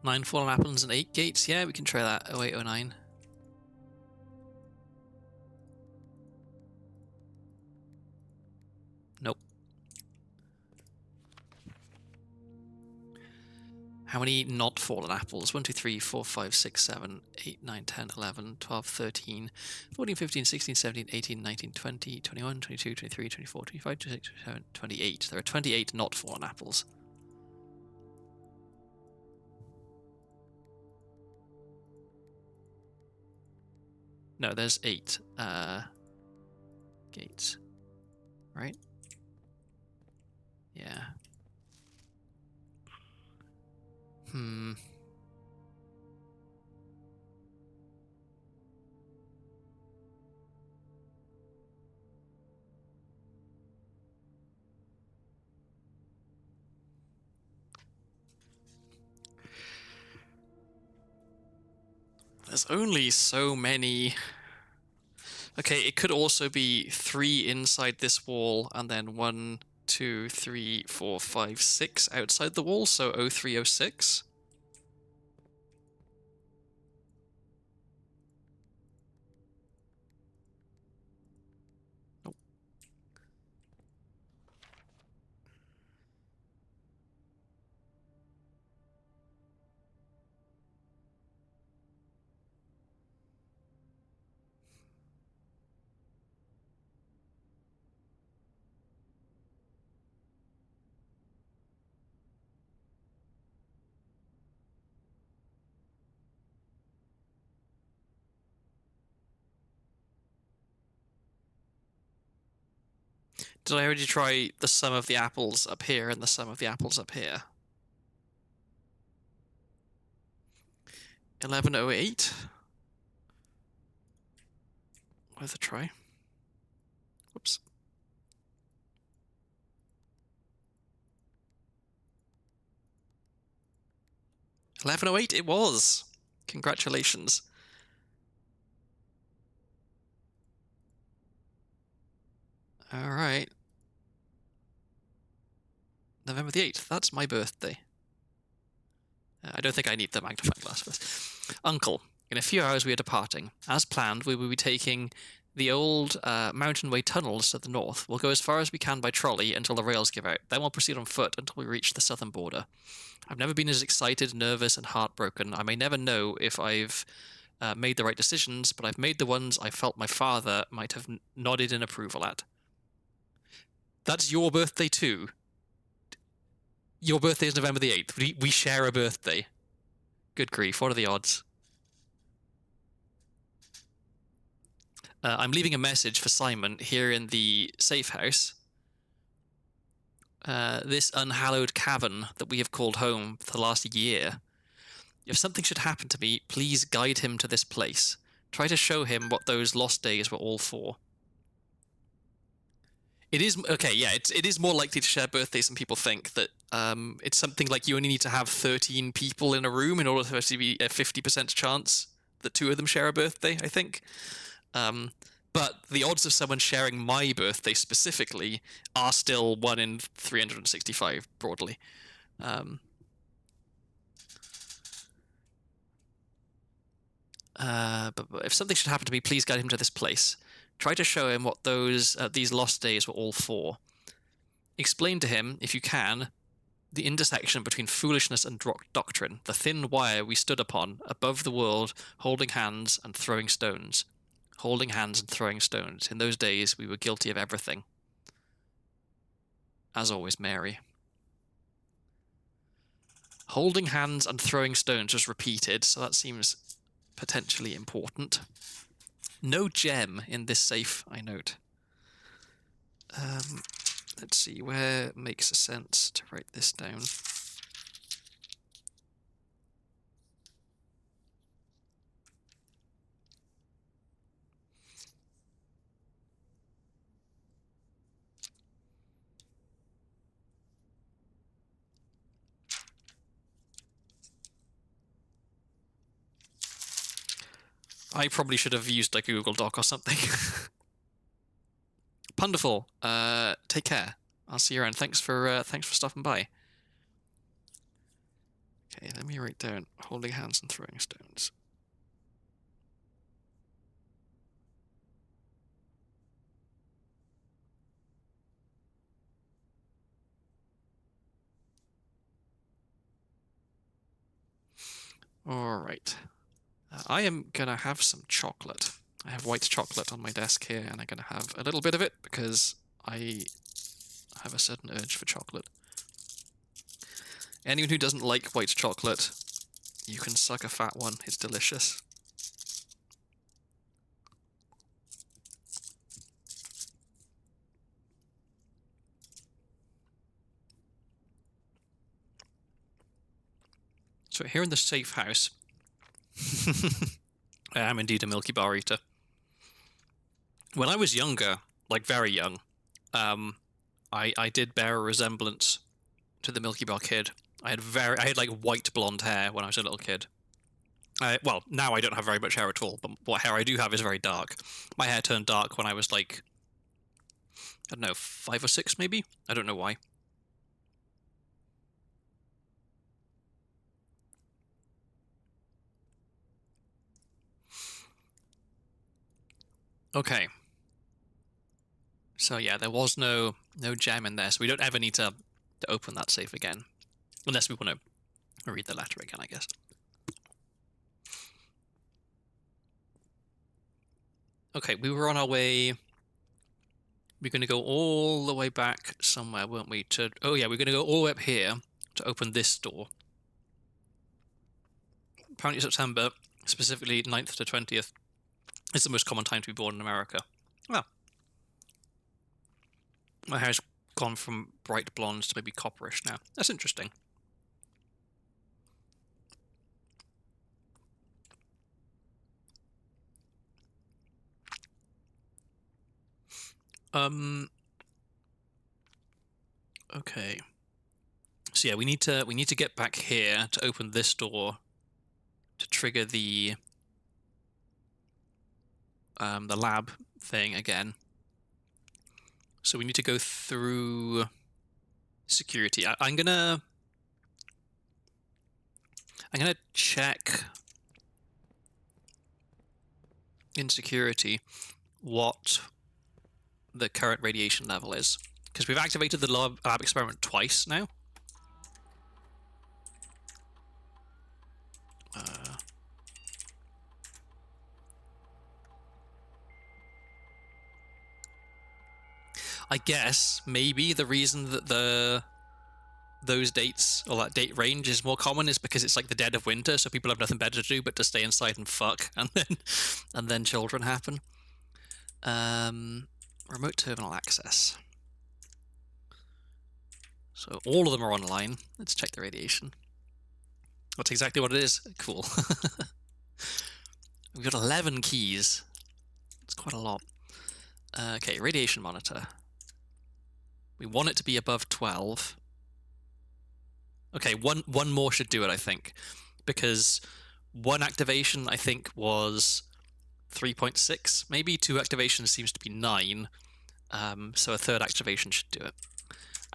Nine fallen apples and 8 gates. Yeah, we can try that. 0809. Nope. How many not fallen apples? 1, 2, 3, 4, 5, 6, 7, 8, 9, 10, 11, 12, 13, 14, 15, 16, 17, 18, 19, 20, 21, 22, 23, 24, 25, 26, 27, 28. There are 28 not fallen apples. No, there's 8 gates. Right? Yeah. There's only so many. Okay, it could also be 3 inside this wall and then 1, 2, 3, 4, 5, 6 outside the wall, so 0306. Nope. Did I already try the sum of the apples up here and the sum of the apples up here? 1108? Worth a try. Whoops. 1108, it was! Congratulations. Alright. November the 8th, that's my birthday. I don't think I need the magnifying glass for this. Uncle, in a few hours we are departing. As planned, we will be taking the old mountainway tunnels to the north. We'll go as far as we can by trolley until the rails give out. Then we'll proceed on foot until we reach the southern border. I've never been as excited, nervous, and heartbroken. I may never know if I've made the right decisions, but I've made the ones I felt my father might have nodded in approval at. That's your birthday too. Your birthday is November the 8th. We share a birthday. Good grief, what are the odds? I'm leaving a message for Simon here in the safe house. This unhallowed cavern that we have called home for the last year. If something should happen to me, please guide him to this place. Try to show him what those lost days were all for. It is okay, yeah. It is more likely to share birthdays than people think. That it's something like you only need to have 13 people in a room in order for it to be a 50% chance that 2 of them share a birthday. I think. But the odds of someone sharing my birthday specifically are still 1 in 365 broadly. But if something should happen to me, please guide him to this place. Try to show him what these lost days were all for. Explain to him, if you can, the intersection between foolishness and doctrine, the thin wire we stood upon, above the world, holding hands and throwing stones. Holding hands and throwing stones. In those days, we were guilty of everything. As always, Mary. Holding hands and throwing stones was repeated, so that seems potentially important. No gem in this safe, I note. Let's see, where it makes sense to write this down. I probably should have used like a Google Doc or something. Wonderful. Take care. I'll see you around. Thanks for stopping by. Okay, let me write down holding hands and throwing stones. All right. I am gonna have some chocolate. I have white chocolate on my desk here, and I'm gonna have a little bit of it because I have a certain urge for chocolate. Anyone who doesn't like white chocolate, you can suck a fat one. It's delicious. So here in the safe house, I am indeed a Milky Bar eater. When I was younger, like very young, I did bear a resemblance to the Milky Bar kid. I had like white blonde hair when I was a little kid. Well, now I don't have very much hair at all, but what hair I do have is very dark. My hair turned dark when I was like, I don't know, 5 or 6 maybe? I don't know why. Okay. So yeah, there was no gem in there, so we don't ever need to open that safe again. Unless we want to read the letter again, I guess. Okay, we were on our way. We're going to go all the way back somewhere, weren't we? Oh yeah, we're going to go all the way up here to open this door. Apparently September, specifically 9th to 20th, is the most common time to be born in America. Well, my hair's gone from bright blonde to maybe copperish now. That's interesting. Okay. So yeah, we need to get back here to open this door to trigger the lab thing again. So we need to go through security. I'm gonna check in security what the current radiation level is, because we've activated the lab experiment twice now. I guess maybe the reason that those dates or that date range is more common is because it's like the dead of winter, so people have nothing better to do but to stay inside and fuck, and then children happen. Remote terminal access. So all of them are online. Let's check the radiation. That's exactly what it is. Cool. We've got 11 keys. It's quite a lot. Okay, radiation monitor. We want it to be above 12. Okay, one more should do it, I think. Because one activation, I think, was 3.6. Maybe 2 activations seems to be 9. So a third activation should do it.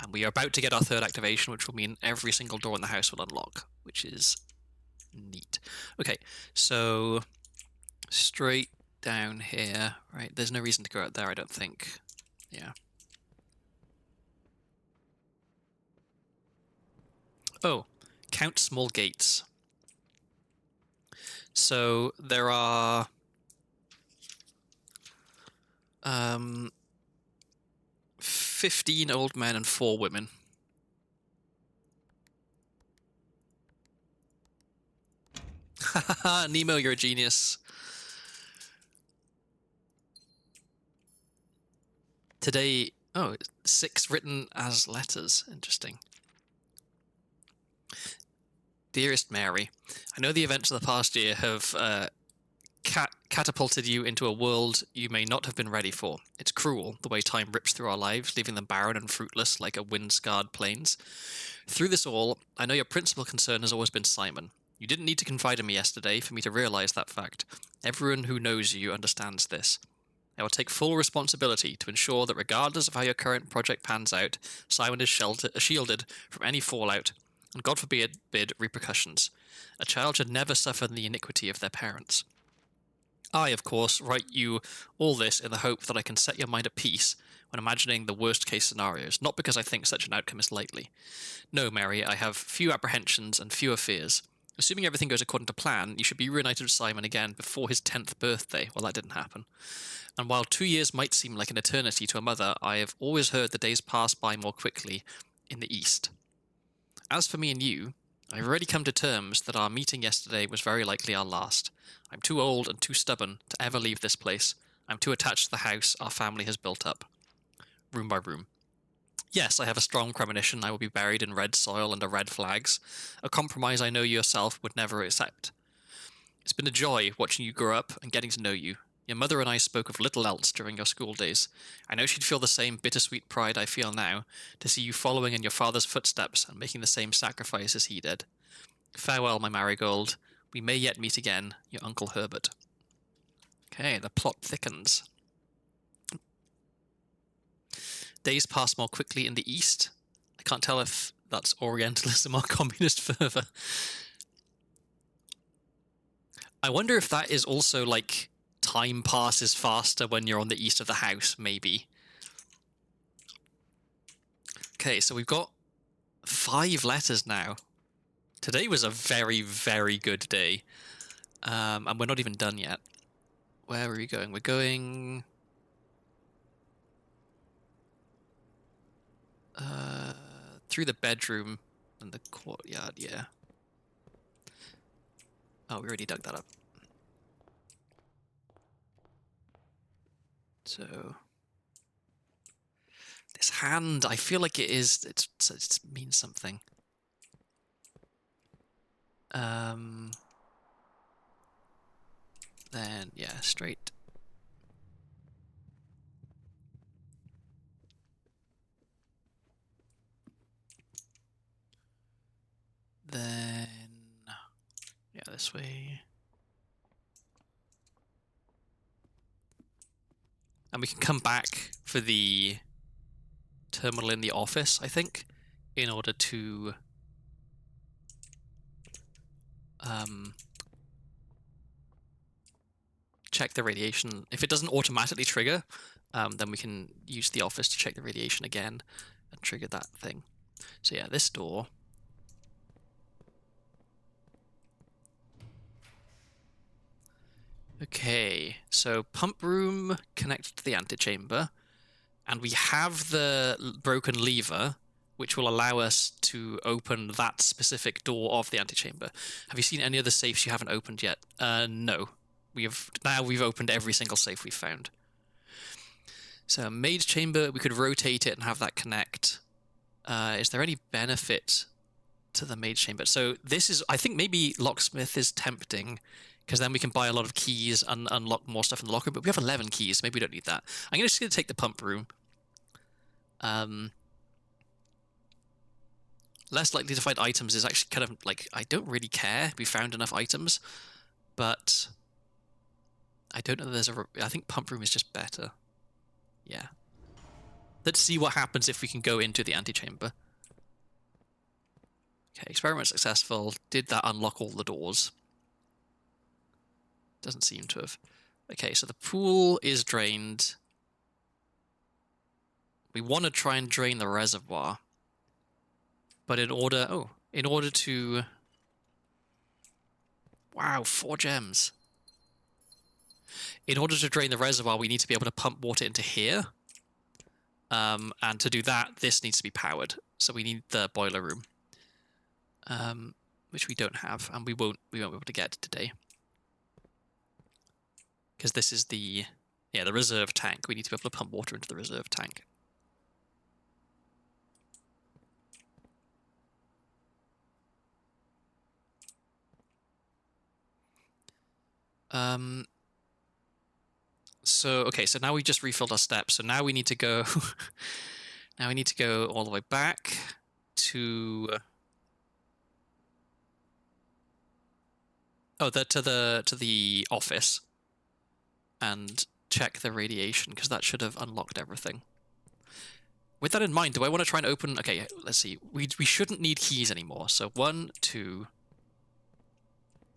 And we are about to get our third activation, which will mean every single door in the house will unlock, which is neat. Okay, so straight down here, right? There's no reason to go out there, I don't think. Yeah. Oh, count small gates. So there are 15 old men and 4 women. Nemo, you're a genius. Today, 6 written as letters. Interesting. Dearest Mary, I know the events of the past year have catapulted you into a world you may not have been ready for. It's cruel, the way time rips through our lives, leaving them barren and fruitless like a wind-scarred plains. Through this all, I know your principal concern has always been Simon. You didn't need to confide in me yesterday for me to realize that fact. Everyone who knows you understands this. I will take full responsibility to ensure that regardless of how your current project pans out, Simon is shielded from any fallout, and God forbid repercussions. A child should never suffer the iniquity of their parents. I, of course, write you all this in the hope that I can set your mind at peace when imagining the worst-case scenarios, not because I think such an outcome is likely. No, Mary, I have few apprehensions and fewer fears. Assuming everything goes according to plan, you should be reunited with Simon again before his 10th birthday. Well, that didn't happen. And while 2 years might seem like an eternity to a mother, I have always heard the days pass by more quickly in the East. As for me and you, I have already come to terms that our meeting yesterday was very likely our last. I'm too old and too stubborn to ever leave this place. I'm too attached to the house our family has built up. Room by room. Yes, I have a strong premonition I will be buried in red soil under red flags, a compromise I know you yourself would never accept. It's been a joy watching you grow up and getting to know you. Your mother and I spoke of little else during your school days. I know she'd feel the same bittersweet pride I feel now to see you following in your father's footsteps and making the same sacrifice as he did. Farewell, my marigold. We may yet meet again, your Uncle Herbert. Okay, the plot thickens. Days pass more quickly in the East. I can't tell if that's Orientalism or communist fervor. I wonder if that is also like time passes faster when you're on the east of the house, maybe. Okay, so we've got 5 letters now. Today was a very, very good day. And we're not even done yet. Where are we going? We're going... through the bedroom and the courtyard, yeah. Oh, we already dug that up. So... this hand, I feel like it means something. Then, yeah, straight. Then, yeah, this way. And we can come back for the terminal in the office, I think, in order to check the radiation. If it doesn't automatically trigger, then we can use the office to check the radiation again and trigger that thing. So yeah, this door. Okay, so pump room connected to the antechamber, and we have the broken lever, which will allow us to open that specific door of the antechamber. Have you seen any other safes you haven't opened yet? No. We've opened every single safe we've found. So maid's chamber, we could rotate it and have that connect. Is there any benefit to the maid's chamber? So this is, I think maybe locksmith is tempting, because then we can buy a lot of keys and unlock more stuff in the locker room, but we have 11 keys, maybe we don't need that. I'm just going to take the pump room. Less likely to find items is actually kind of like, I don't really care. We found enough items, but I don't know that there's I think pump room is just better. Yeah. Let's see what happens if we can go into the antechamber. Okay, experiment successful. Did that unlock all the doors? Doesn't seem to have. Okay, so the pool is drained. We want to try and drain the reservoir. But in order to... Wow, 4 gems. In order to drain the reservoir, we need to be able to pump water into here. And to do that, this needs to be powered. So we need the boiler room. which we don't have, and we won't be able to get today. Because this is the reserve tank. We need to be able to pump water into the reserve tank. So now we just refilled our steps. So now we need to go. Now we need to go all the way back to. To the office, and check the radiation, because that should have unlocked everything. With that in mind, do I want to try and open... Okay, let's see. We shouldn't need keys anymore. So 1, 2,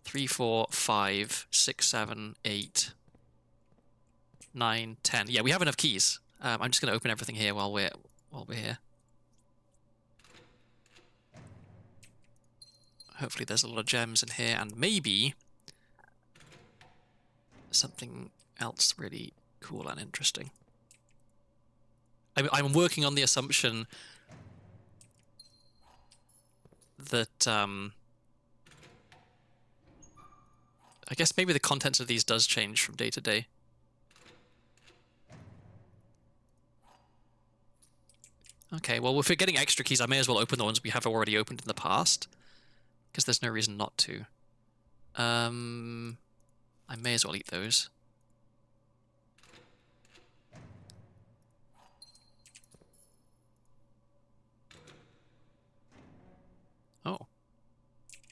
3, 4, 5, 6, 7, 8, 9, 10. Yeah, we have enough keys. I'm just going to open everything here while we're here. Hopefully there's a lot of gems in here, and maybe something else really cool and interesting. I'm working on the assumption that I guess maybe the contents of these does change from day to day. Okay, well, if we're getting extra keys, I may as well open the ones we have already opened in the past, because there's no reason not to. I may as well eat those. Oh.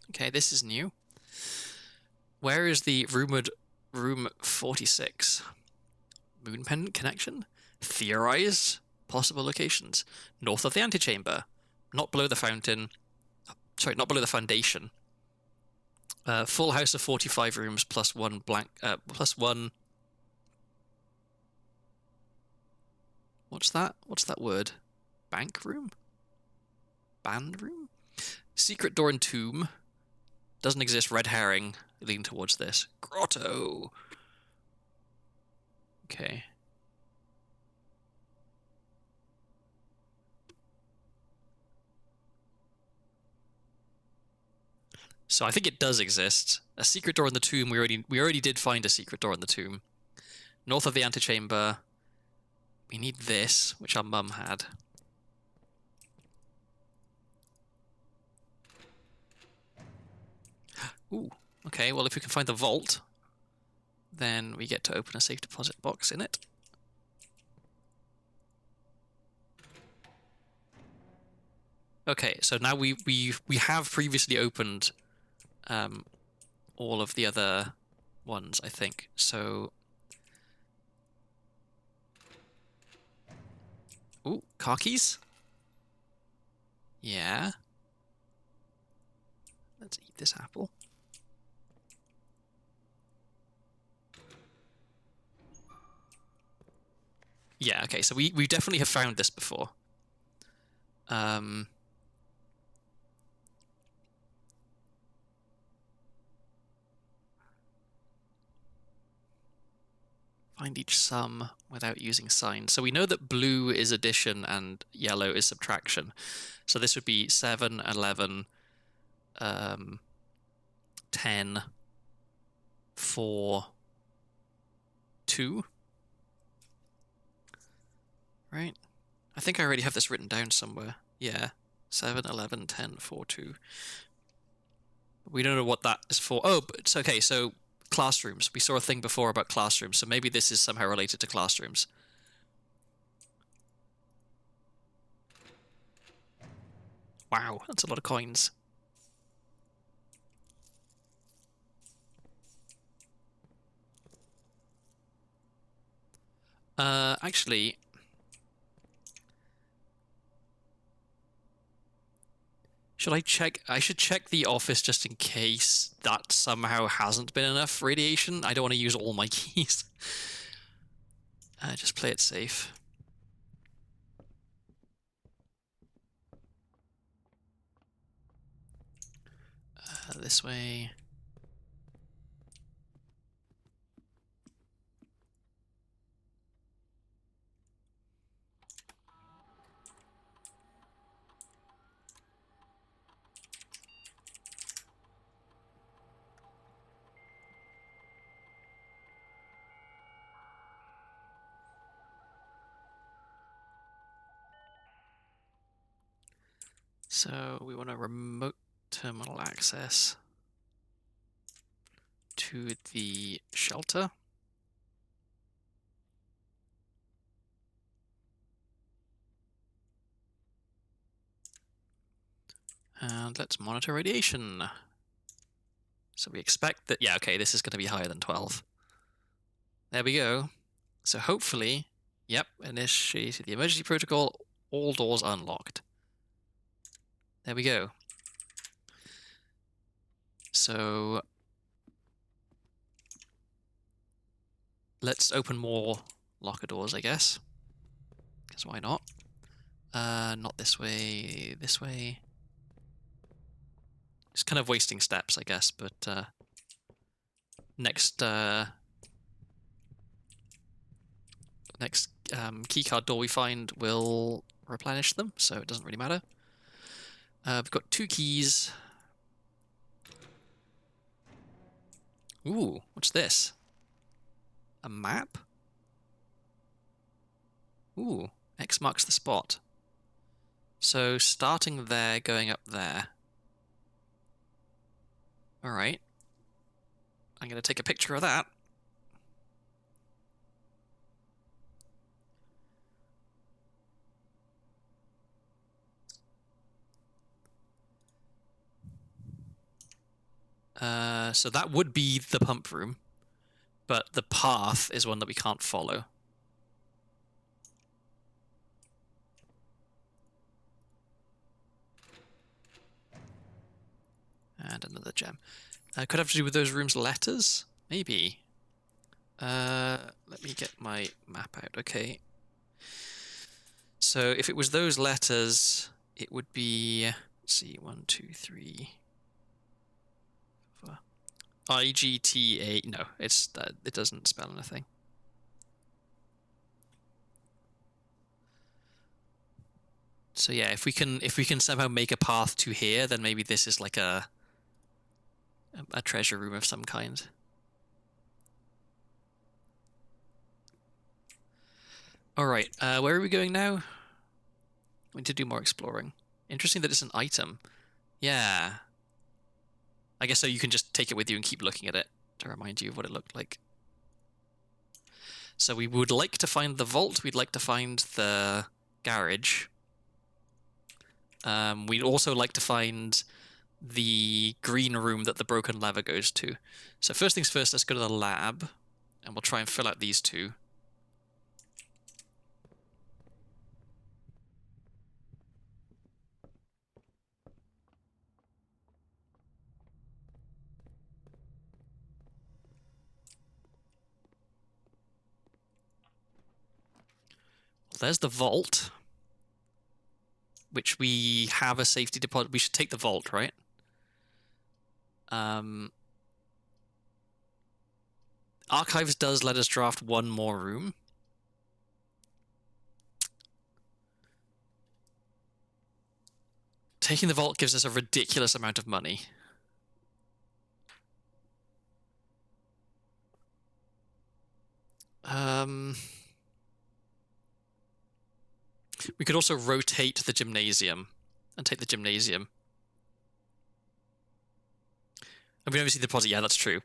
Okay, this is new. Where is the rumored room 46? Moon pendant connection? Theorize possible locations. North of the antechamber. Not below the fountain. Sorry, not below the foundation. Full house of 45 rooms plus one blank... plus one... What's that? What's that word? Bank room? Band room? Secret door and tomb. Doesn't exist. Red herring. Lean towards this. Grotto. Okay. So I think it does exist. A secret door in the tomb. We already did find a secret door in the tomb. North of the antechamber. We need this, which our mum had. Ooh. Okay, well, if we can find the vault, then we get to open a safe deposit box in it. Okay, so now we have previously opened all of the other ones, I think. So, ooh, car keys? Yeah. Let's eat this apple. Yeah, okay, so we definitely have found this before. Find each sum without using signs. So we know that blue is addition and yellow is subtraction. So this would be 7, 11, 10, 4, 2. Right? I think I already have this written down somewhere. Yeah. 7, 11, 10, 4, 2. We don't know what that is for. Oh, but it's okay, so classrooms. We saw a thing before about classrooms, so maybe this is somehow related to classrooms. Wow, that's a lot of coins. Actually... Should I check? I should check the office just in case that somehow hasn't been enough radiation. I don't want to use all my keys. Just play it safe. This way. So we want a remote terminal access to the shelter. And let's monitor radiation. So we expect that, yeah, okay, this is going to be higher than 12. There we go. So hopefully, yep, initiate the emergency protocol, all doors unlocked. There we go. So let's open more locker doors, I guess. Because why not? Not this way, this way. Just kind of wasting steps, I guess, but next keycard door we find will replenish them, so it doesn't really matter. We've got 2 keys. Ooh, what's this? A map? Ooh, X marks the spot. So starting there, going up there. Alright. I'm going to take a picture of that. So that would be the pump room, but the path is one that we can't follow. And another gem. Could have to do with those rooms' letters? Maybe. Let me get my map out. Okay. So if it was those letters, it would be, let's see, 1, 2, 3, 4. IGTA. No, it doesn't spell anything. So yeah, if we can somehow make a path to here, then maybe this is like a treasure room of some kind. All right, where are we going now? We need to do more exploring. Interesting that it's an item. Yeah. I guess so you can just take it with you and keep looking at it to remind you of what it looked like. So we would like to find the vault. We'd like to find the garage. We'd also like to find the green room that the broken lever goes to. So first things first, let's go to the lab, and we'll try and fill out these 2. Well, there's the vault, which we have a safety deposit. We should take the vault, right? Archives does let us draft 1 more room. Taking the vault gives us a ridiculous amount of money. We could also rotate the gymnasium and take the gymnasium. I mean, obviously the deposit, yeah, that's true.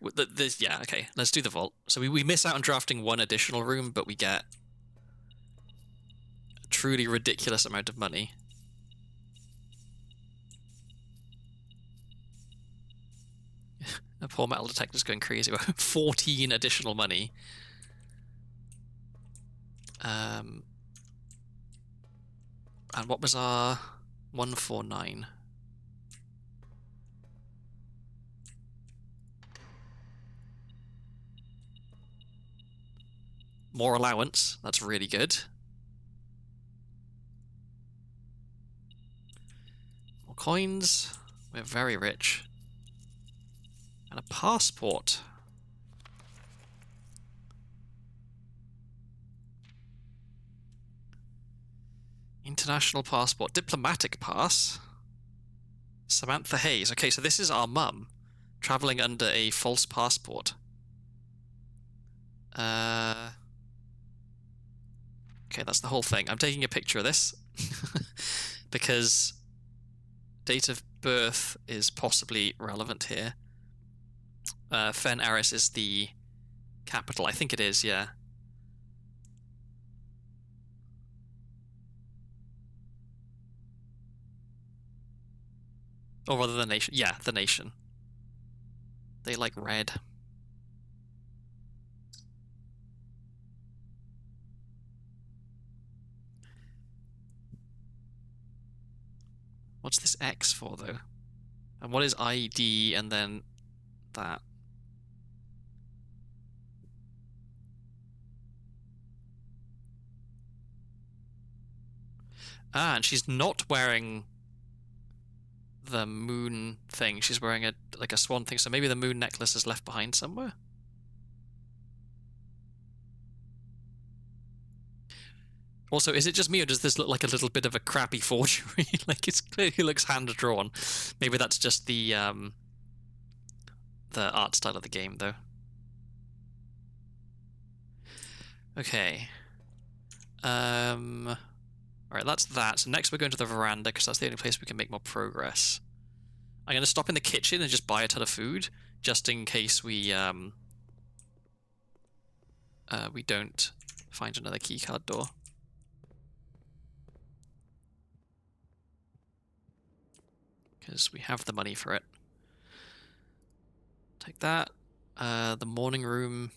Yeah, okay, let's do the vault. So we miss out on drafting 1 additional room, but we get a truly ridiculous amount of money. The poor metal detector's going crazy. 14 additional money. And what was our 149? More allowance. That's really good. More coins. We're very rich. And a passport. International passport. Diplomatic pass. Samantha Hayes. Okay, so this is our mum traveling under a false passport. Okay, that's the whole thing. I'm taking a picture of this because date of birth is possibly relevant here. Fen Aris is the capital. I think it is, yeah. Or rather, the nation. Yeah, the nation. They like red. What's this X for, though? And what is ID and then that? Ah, and she's not wearing the moon thing. She's wearing a swan thing, so maybe the moon necklace is left behind somewhere? Also, is it just me, or does this look like a little bit of a crappy forgery? Like, it clearly looks hand-drawn. Maybe that's just the art style of the game, though. Okay. Alright, that's that. So next we're going to the veranda, because that's the only place we can make more progress. I'm going to stop in the kitchen and just buy a ton of food, just in case we don't find another keycard door. Because we have the money for it. Take that. The morning room,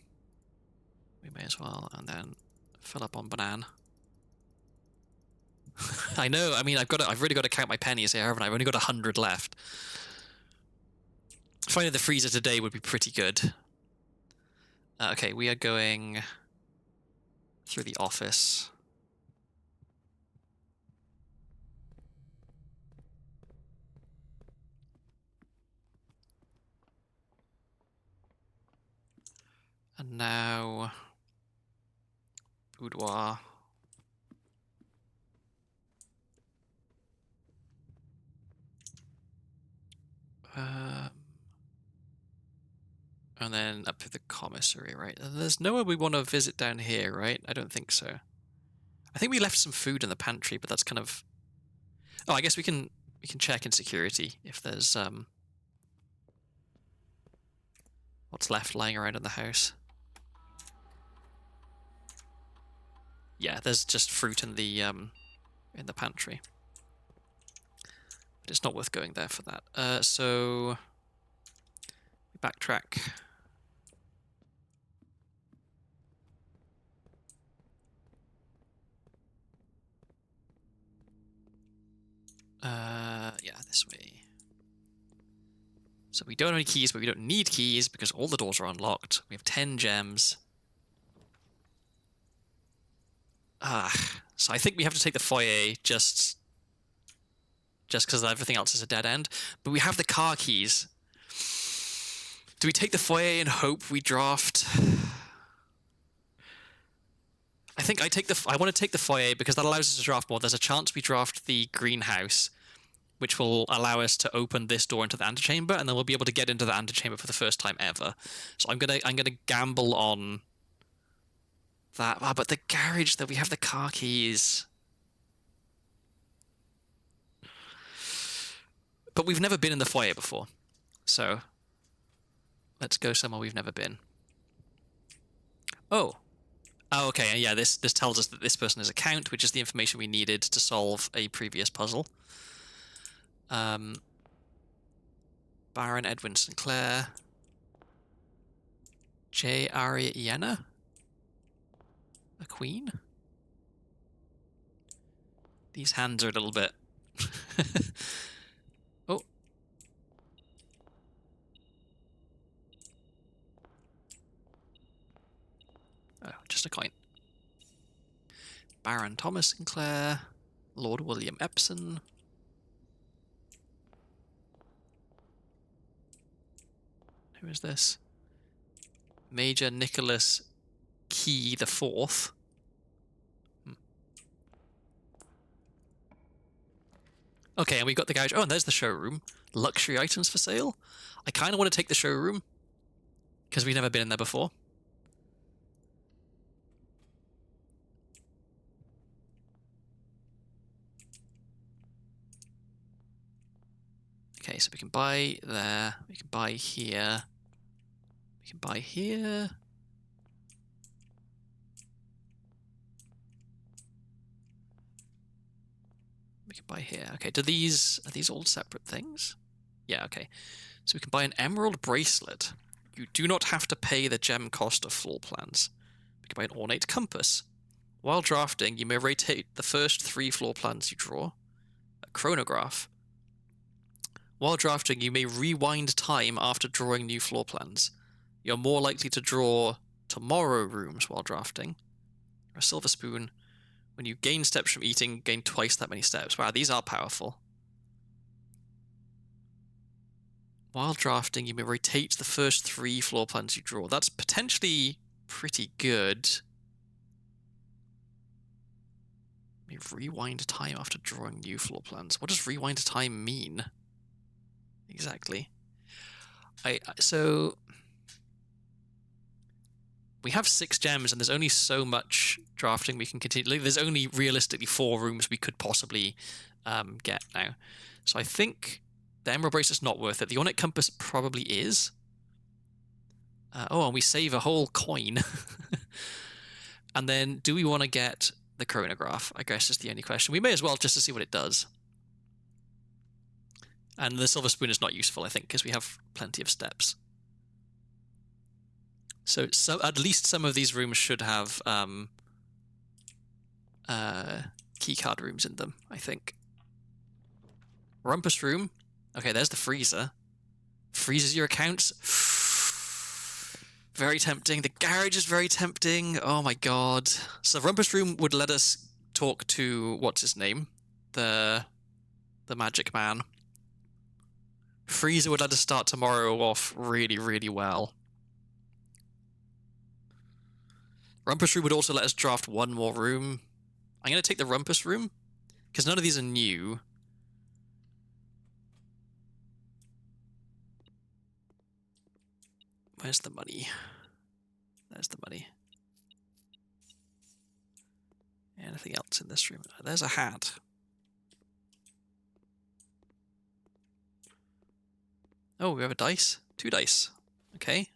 we may as well, and then fill up on banana. I know. I mean, I've really got to count my pennies here, haven't I? I've only got 100 left. Finding the freezer today would be pretty good. Okay, we are going through the office. And now boudoir. And then up to the commissary, right? There's nowhere we want to visit down here, right? I don't think so. I think we left some food in the pantry, but that's kind of... Oh, I guess we can check in security if there's what's left lying around in the house. Yeah, there's just fruit in the pantry. But it's not worth going there for that. So backtrack. Yeah, this way. So we don't have any keys, but we don't need keys because all the doors are unlocked. We have 10 gems. So I think we have to take the foyer just because everything else is a dead end. But we have the car keys. Do we take the foyer and hope we draft? I think I want to take the foyer because that allows us to draft more. There's a chance we draft the greenhouse, which will allow us to open this door into the antechamber, and then we'll be able to get into the antechamber for the first time ever. So I'm gonna gamble on that. Ah, but the garage, though, we have the car keys. But we've never been in the foyer before, so let's go somewhere we've never been. Oh, okay, yeah, this tells us that this person is a count, which is the information we needed to solve a previous puzzle. Baron Edwin Sinclair. J. Aria Iena? A queen? These hands are a little bit... Oh. Oh, just a coin. Baron Thomas Sinclair. Lord William Epson. Who is this? Major Nicholas Key the Fourth. Okay, and we've got the garage. Oh, and there's the showroom. Luxury items for sale. I kind of want to take the showroom because we've never been in there before. Okay, so we can buy there. We can buy here. We can buy here. We can buy here. Okay, are these all separate things? Yeah, okay. So we can buy an emerald bracelet. You do not have to pay the gem cost of floor plans. We can buy an ornate compass. While drafting, you may rotate the first 3 floor plans you draw. A chronograph. While drafting, you may rewind time after drawing new floor plans. You're more likely to draw tomorrow rooms while drafting. A silver spoon. When you gain steps from eating, gain twice that many steps. Wow, these are powerful. While drafting, you may rotate the first 3 floor plans you draw. That's potentially pretty good. Let me rewind time after drawing new floor plans. What does rewind time mean? Exactly. So we have 6 gems, and there's only so much drafting we can continue. There's only realistically 4 rooms we could possibly get now. So I think the emerald bracelet's not worth it. The ornate compass probably is. Oh, and we save a whole coin. And then, do we want to get the chronograph? I guess is the only question. We may as well, just to see what it does. And the silver spoon is not useful, I think, because we have plenty of steps. So at least some of these rooms should have keycard rooms in them, I think. Rumpus room. Okay, there's the freezer. Freezes your accounts. Very tempting. The garage is very tempting. Oh my god. So the Rumpus room would let us talk to, what's his name? The magic man. Freezer would let us start tomorrow off really, really well. Rumpus room would also let us draft 1 more room. I'm going to take the Rumpus room, because none of these are new. Where's the money? There's the money. Anything else in this room? There's a hat. Oh, we have a dice? 2 dice. Okay.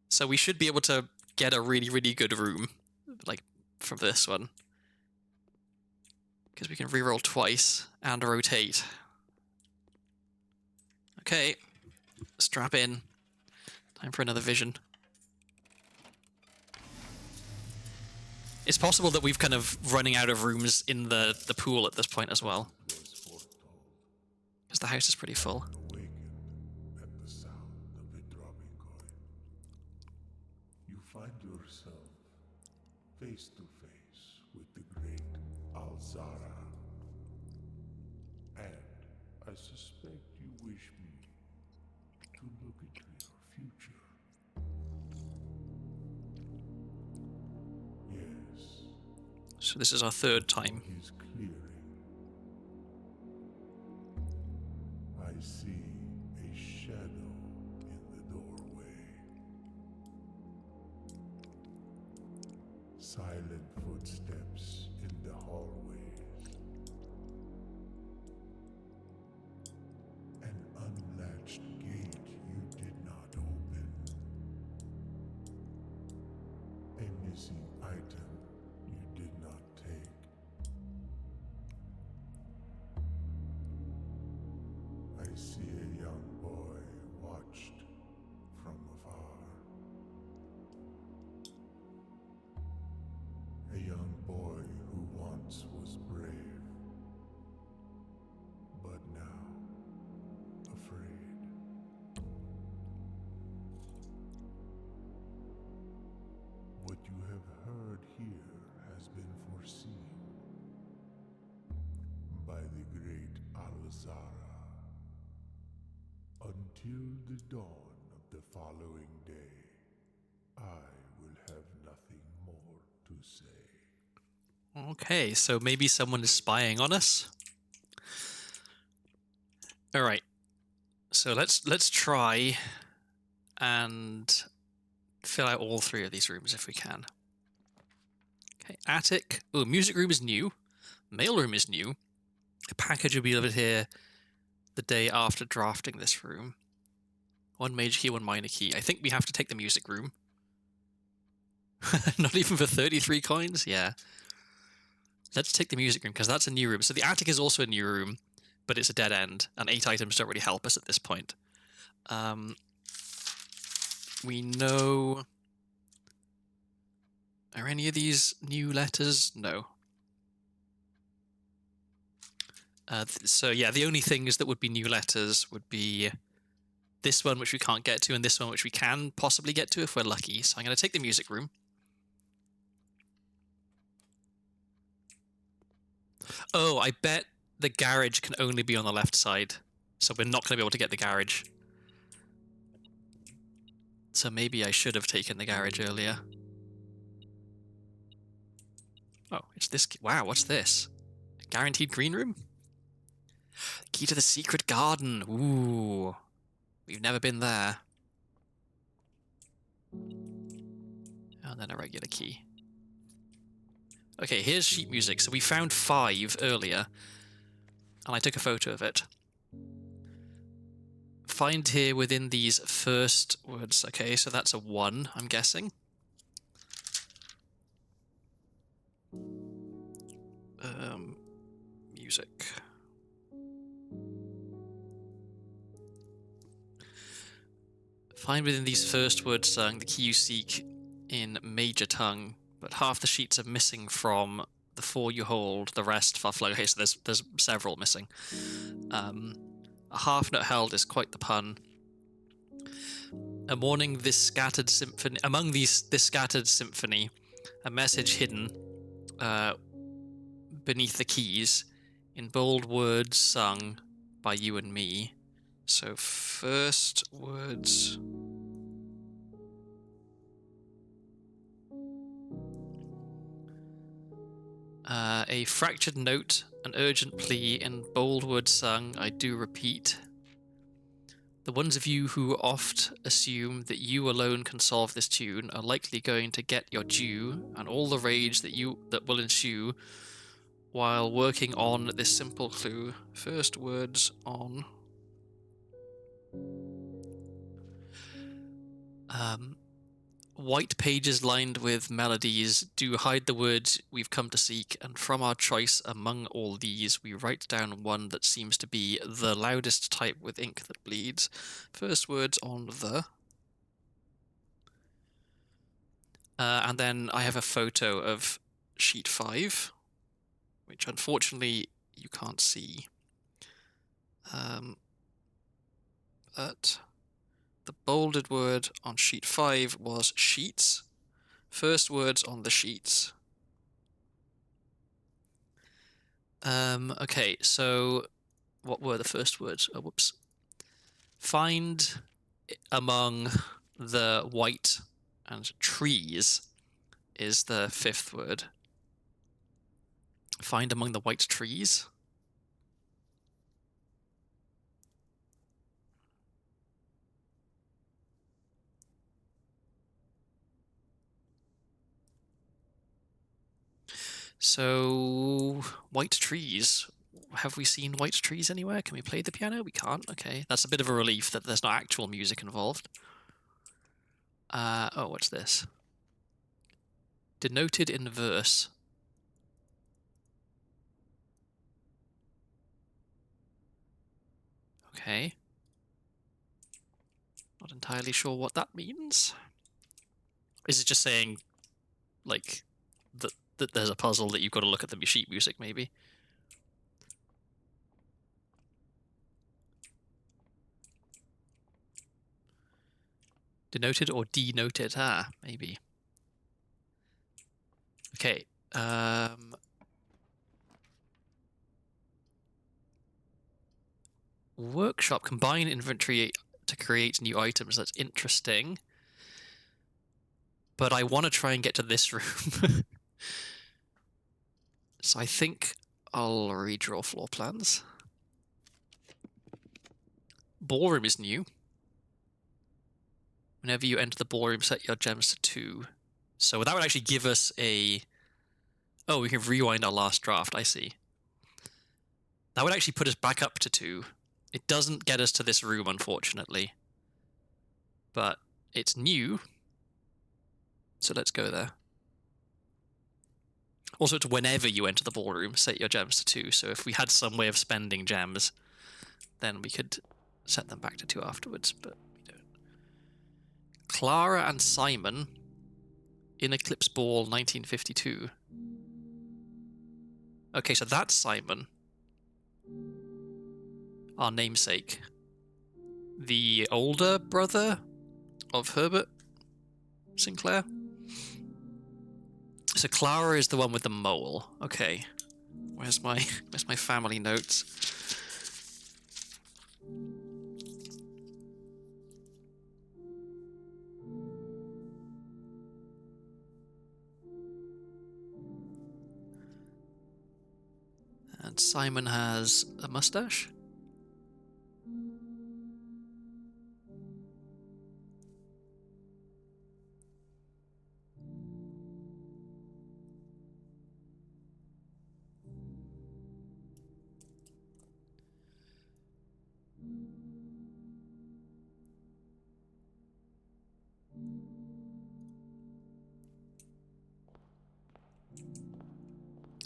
So we should be able to get a really, really good room, like, from this one. Because we can reroll twice and rotate. Okay. Strap in. Time for another vision. It's possible that we've kind of running out of rooms in the pool at this point as well. Because the house is pretty full. At the sound of the dropping coin, you find yourself face to face with the great Alzara. And I suspect you wish me to look into your future. Yes. So this is our 3rd time. Is clearing. I see a shadow in the doorway. Silent footsteps in the hallways. An unlatched gate you did not open. A missing item you did not take. I see a young boy watched from afar. A young boy who once was brave, but now afraid. What you have heard here has been foreseen by the great Alzara. Until the dawn of the following day, I will have nothing more to say. Okay, so maybe someone is spying on us. All right. So let's try and fill out all 3 of these rooms if we can. Okay, attic. Oh, music room is new. Mail room is new. A package will be delivered here the day after drafting this room. One major key, one minor key. I think we have to take the music room. Not even for 33 coins? Yeah. Let's take the music room, because that's a new room. So the attic is also a new room, but it's a dead end, and 8 items don't really help us at this point. We know... Are any of these new letters? No. So yeah, the only things that would be new letters would be this one, which we can't get to, and this one, which we can possibly get to if we're lucky. So I'm going to take the music room. Oh, I bet the garage can only be on the left side, so we're not going to be able to get the garage. So maybe I should have taken the garage earlier. Oh, it's this. Wow, what's this? A guaranteed green room? Key to the secret garden. Ooh. We've never been there. And then a regular key. Okay, here's sheet music. So we found 5 earlier, and I took a photo of it. Find here within these first words. Okay, so that's a 1, I'm guessing. Music. Find within these first words sung the key you seek in major tongue, but half the sheets are missing from the 4 you hold, the rest far flung. Okay, so there's several missing. A half note held is quite the pun. Among this scattered symphony, a message hidden beneath the keys in bold words sung by you and me. So first words. A fractured note, an urgent plea in bold words sung, I do repeat. The ones of you who oft assume that you alone can solve this tune are likely going to get your due, and all the rage that will ensue while working on this simple clue. First words on. White pages lined with melodies do hide the words we've come to seek, and from our choice among all these, we write down one that seems to be the loudest type with ink that bleeds. First words on the. And then I have a photo of sheet 5, which unfortunately you can't see. But the bolded word on sheet 5 was sheets. First words on the sheets. Okay, so what were the first words? Oh, whoops. Find among the white and trees is the 5th word. Find among the white trees. So, white trees. Have we seen white trees anywhere? Can we play the piano? We can't. Okay, that's a bit of a relief that there's not actual music involved. Oh, what's this? Denoted in verse. Okay. Not entirely sure what that means. Is it just saying, like, that there's a puzzle that you've got to look at the sheet music, maybe? Denoted or denoted? Ah, maybe. Okay. Workshop. Combine inventory to create new items. That's interesting. But I want to try and get to this room. So I think I'll redraw floor plans. Ballroom is new. Whenever you enter the ballroom, set your gems to 2. So that would actually give us a... Oh, we can rewind our last draft, I see. That would actually put us back up to 2. It doesn't get us to this room, unfortunately. But it's new, so let's go there. Also, it's whenever you enter the ballroom, set your gems to 2. So if we had some way of spending gems, then we could set them back to 2 afterwards, but we don't. Clara and Simon in Eclipse Ball 1952. Okay, so that's Simon, our namesake. The older brother of Herbert Sinclair. So Clara is the one with the mole. Okay. Where's my family notes? And Simon has a mustache.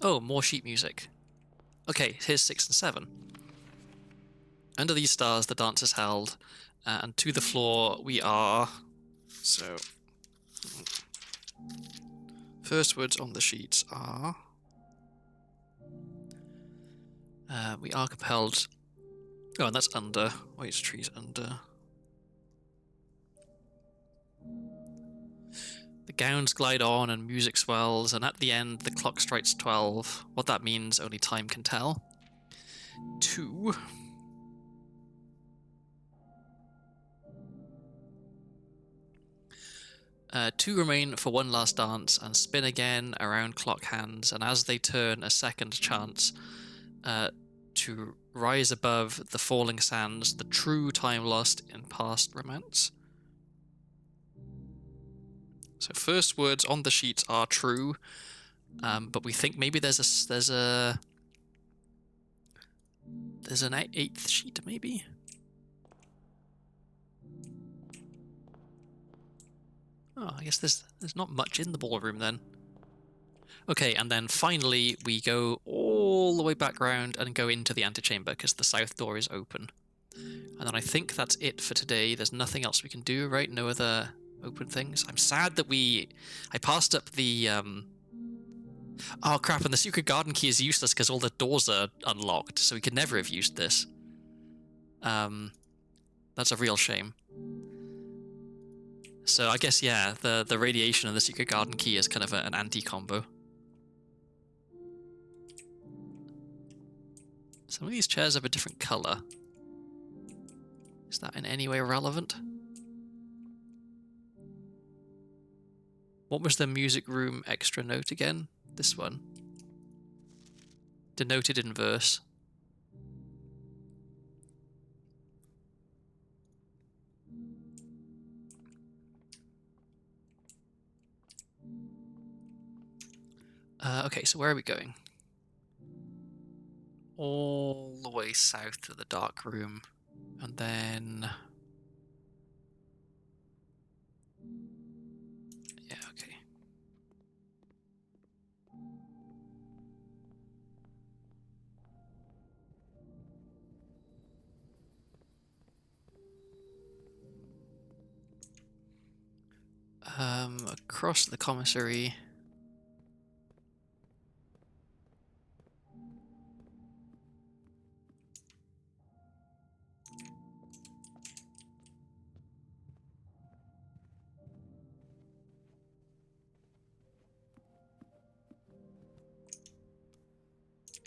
Oh, more sheet music. Okay, here's 6 and 7. Under these stars, the dance is held, and to the floor we are. So, first words on the sheets are. We are compelled. Oh, and that's under. Wait, trees under. The gowns glide on and music swells, and at the end the clock strikes 12. What that means, only time can tell. 2. Two remain for one last dance and spin again around clock hands, and as they turn, a second chance to rise above the falling sands, the true time lost in past romance. So first words on the sheets are true, but we think maybe there's an 8th sheet, maybe. Oh, I guess there's not much in the ballroom then. Okay, and then finally we go all the way back round and go into the antechamber because the south door is open. And then I think that's it for today. There's nothing else we can do, right? No other open things. I'm sad that I passed up the oh crap, and the secret garden key is useless because all the doors are unlocked, so we could never have used this. That's a real shame. So I guess, yeah, the radiation and the secret garden key is kind of an anti-combo. Some of these chairs have a different colour. Is that in any way relevant? What was the music room extra note again? This one. Denoted in verse. Okay, so where are we going? All the way south to the dark room. And then... yeah, okay. Across the commissary...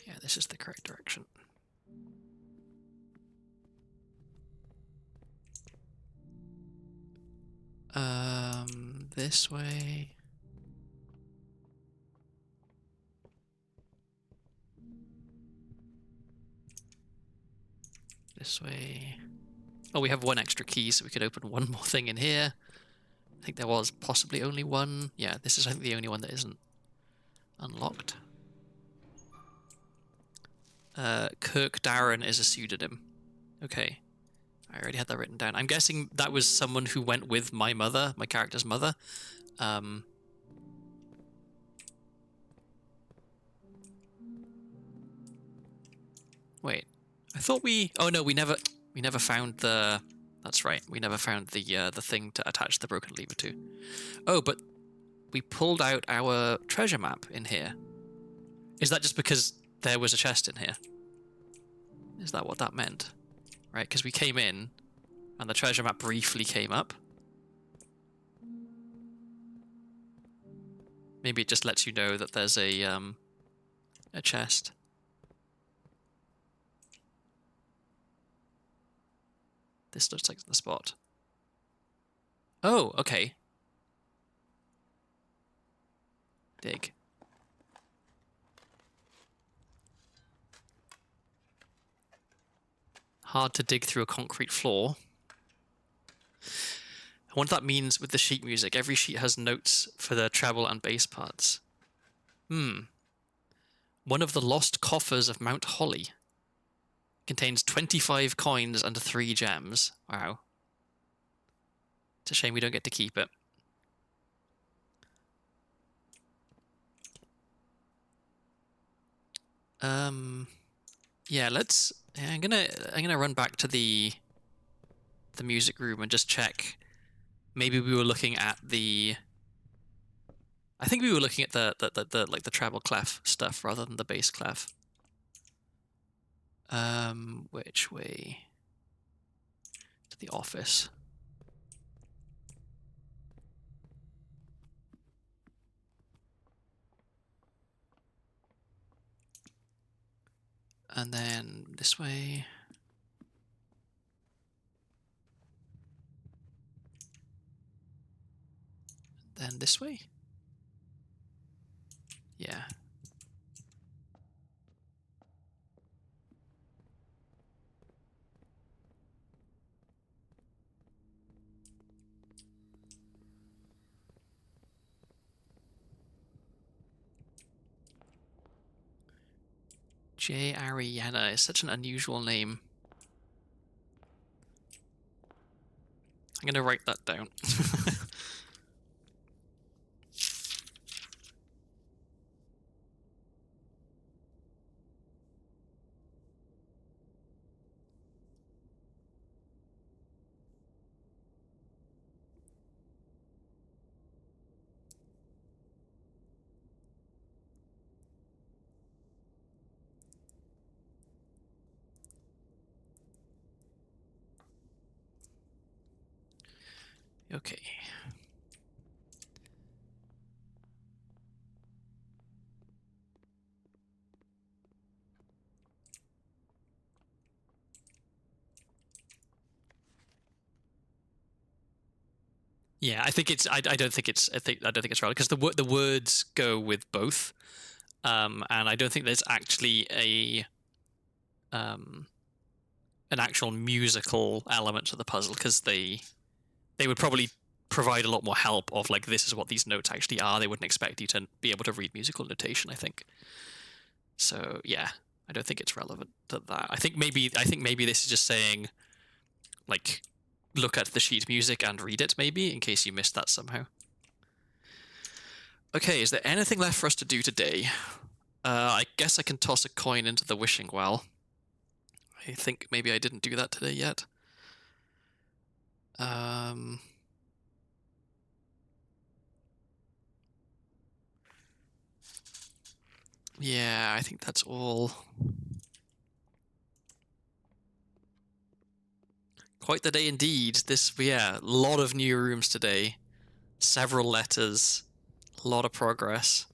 yeah, this is the correct direction. This way. This way. Oh, we have one extra key, so we could open one more thing in here. I think there was possibly only one. Yeah, this is, I think, the only one that isn't unlocked. Kirk Darren is a pseudonym. Okay. I already had that written down. I'm guessing that was someone who went with my mother, my character's mother. Wait. I thought we... Oh, no, we never found the... That's right. We never found the thing to attach the broken lever to. Oh, but we pulled out our treasure map in here. Is that just because there was a chest in here? Is that what that meant? Right, because we came in and the treasure map briefly came up. Maybe it just lets you know that there's a chest. This looks like the spot. Oh, okay. Dig. Hard to dig through a concrete floor. I wonder what that means with the sheet music. Every sheet has notes for the treble and bass parts. One of the lost coffers of Mount Holly. Contains 25 coins and 3 gems. Wow. It's a shame we don't get to keep it. Yeah, let's... Yeah, I'm gonna run back to the music room and just check. Maybe we were looking at the... I think we were looking at the like the treble clef stuff rather than the bass clef. Which way? To the office. And then this way. Then this way? Yeah. J. Ariana is such an unusual name. I'm gonna write that down. Okay. Yeah, I think it's. I don't think it's. I don't think it's relevant because the words go with both, and I don't think there's actually an actual musical element to the puzzle because they would probably provide a lot more help of like this is what these notes actually are. They wouldn't expect you to be able to read musical notation, I think. So yeah, I don't think it's relevant to that. I think maybe this is just saying like look at the sheet music and read it maybe in case you missed that somehow. Okay, is there anything left for us to do today? I guess I can toss a coin into the wishing well. I think maybe I didn't do that today yet. Yeah, I think that's all. Quite the day indeed. A lot of new rooms today. Several letters. A lot of progress.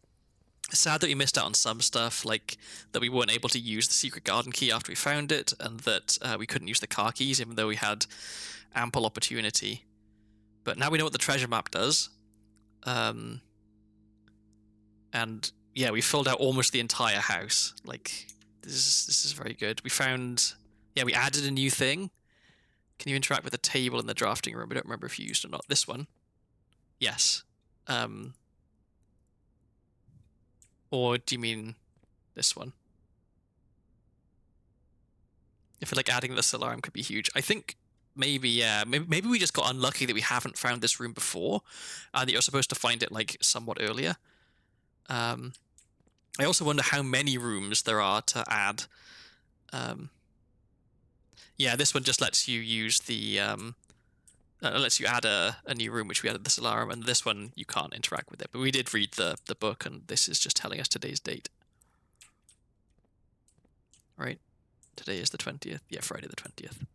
Sad that we missed out on some stuff, like that we weren't able to use the secret garden key after we found it, and that we couldn't use the car keys even though we had ample opportunity. But now we know what the treasure map does. And yeah, we filled out almost the entire house. Like, this is very good. We added a new thing. Can you interact with the table in the drafting room? I don't remember if you used it or not. This one. Yes. Or do you mean this one? I feel like adding this alarm could be huge. I think maybe, yeah, maybe we just got unlucky that we haven't found this room before, and that you're supposed to find it like somewhat earlier. I also wonder how many rooms there are to add. Yeah, this one just lets you use the lets you add a new room, which we added this alarm, and this one you can't interact with it. But we did read the book, and this is just telling us today's date. Right? Today is the 20th. Yeah, Friday the 20th.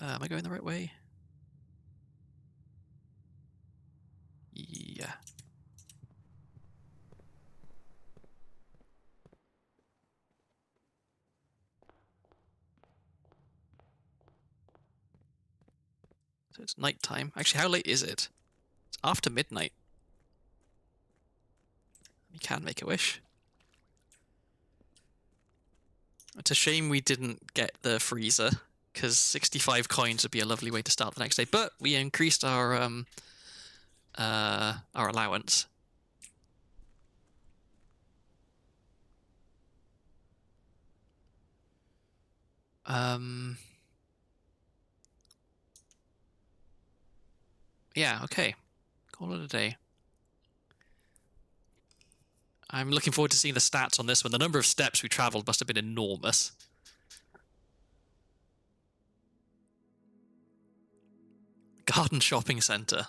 Am I going the right way? Yeah. So it's nighttime. Actually, how late is it? It's after midnight. You can make a wish. It's a shame we didn't get the freezer, because 65 coins would be a lovely way to start the next day. But we increased our allowance. Yeah, okay. Call it a day. I'm looking forward to seeing the stats on this one. The number of steps we traveled must have been enormous. Garden shopping center.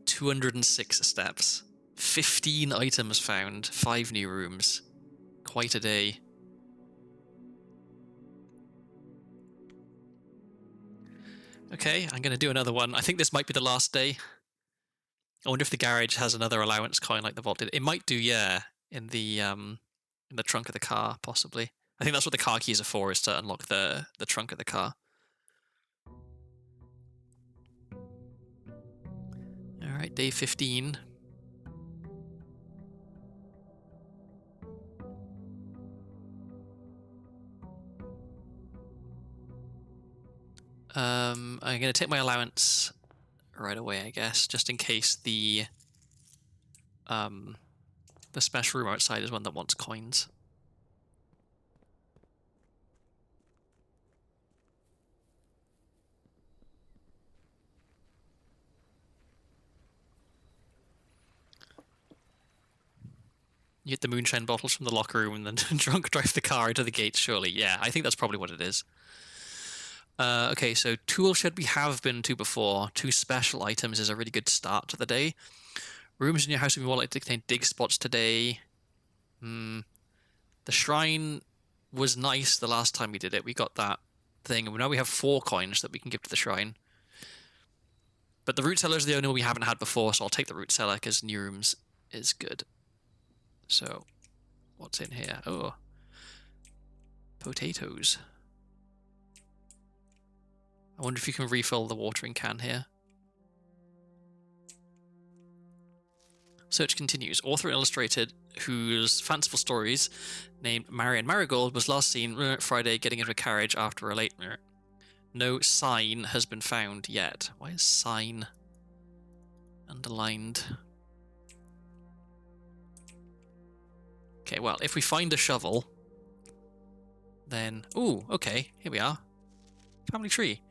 206 steps. 15 items found. 5 new rooms. Quite a day. Okay, I'm going to do another one. I think this might be the last day. I wonder if the garage has another allowance coin like the vault did. It might do, yeah, in the trunk of the car, possibly. I think that's what the car keys are for, is to unlock the trunk of the car. Alright, day 15. I'm going to take my allowance right away, I guess, just in case the special room outside is one that wants coins. You get the moonshine bottles from the locker room and then drunk drive the car into the gates, surely. Yeah, I think that's probably what it is. Okay, so tool shed we have been to before. 2 special items is a really good start to the day. Rooms in your house will be more likely to contain dig spots today. The shrine was nice the last time we did it. We got that thing, and now we have 4 coins that we can give to the shrine. But the root cellar is the only one we haven't had before, so I'll take the root cellar because new rooms is good. So, what's in here? Oh, potatoes. I wonder if you can refill the watering can here. Search continues. Author and illustrator whose fanciful stories, named Marion Marigold, was last seen Friday getting into a carriage after a late... No sign has been found yet. Why is sign underlined? Okay, well, if we find a shovel, then... Ooh, okay, here we are. Family tree.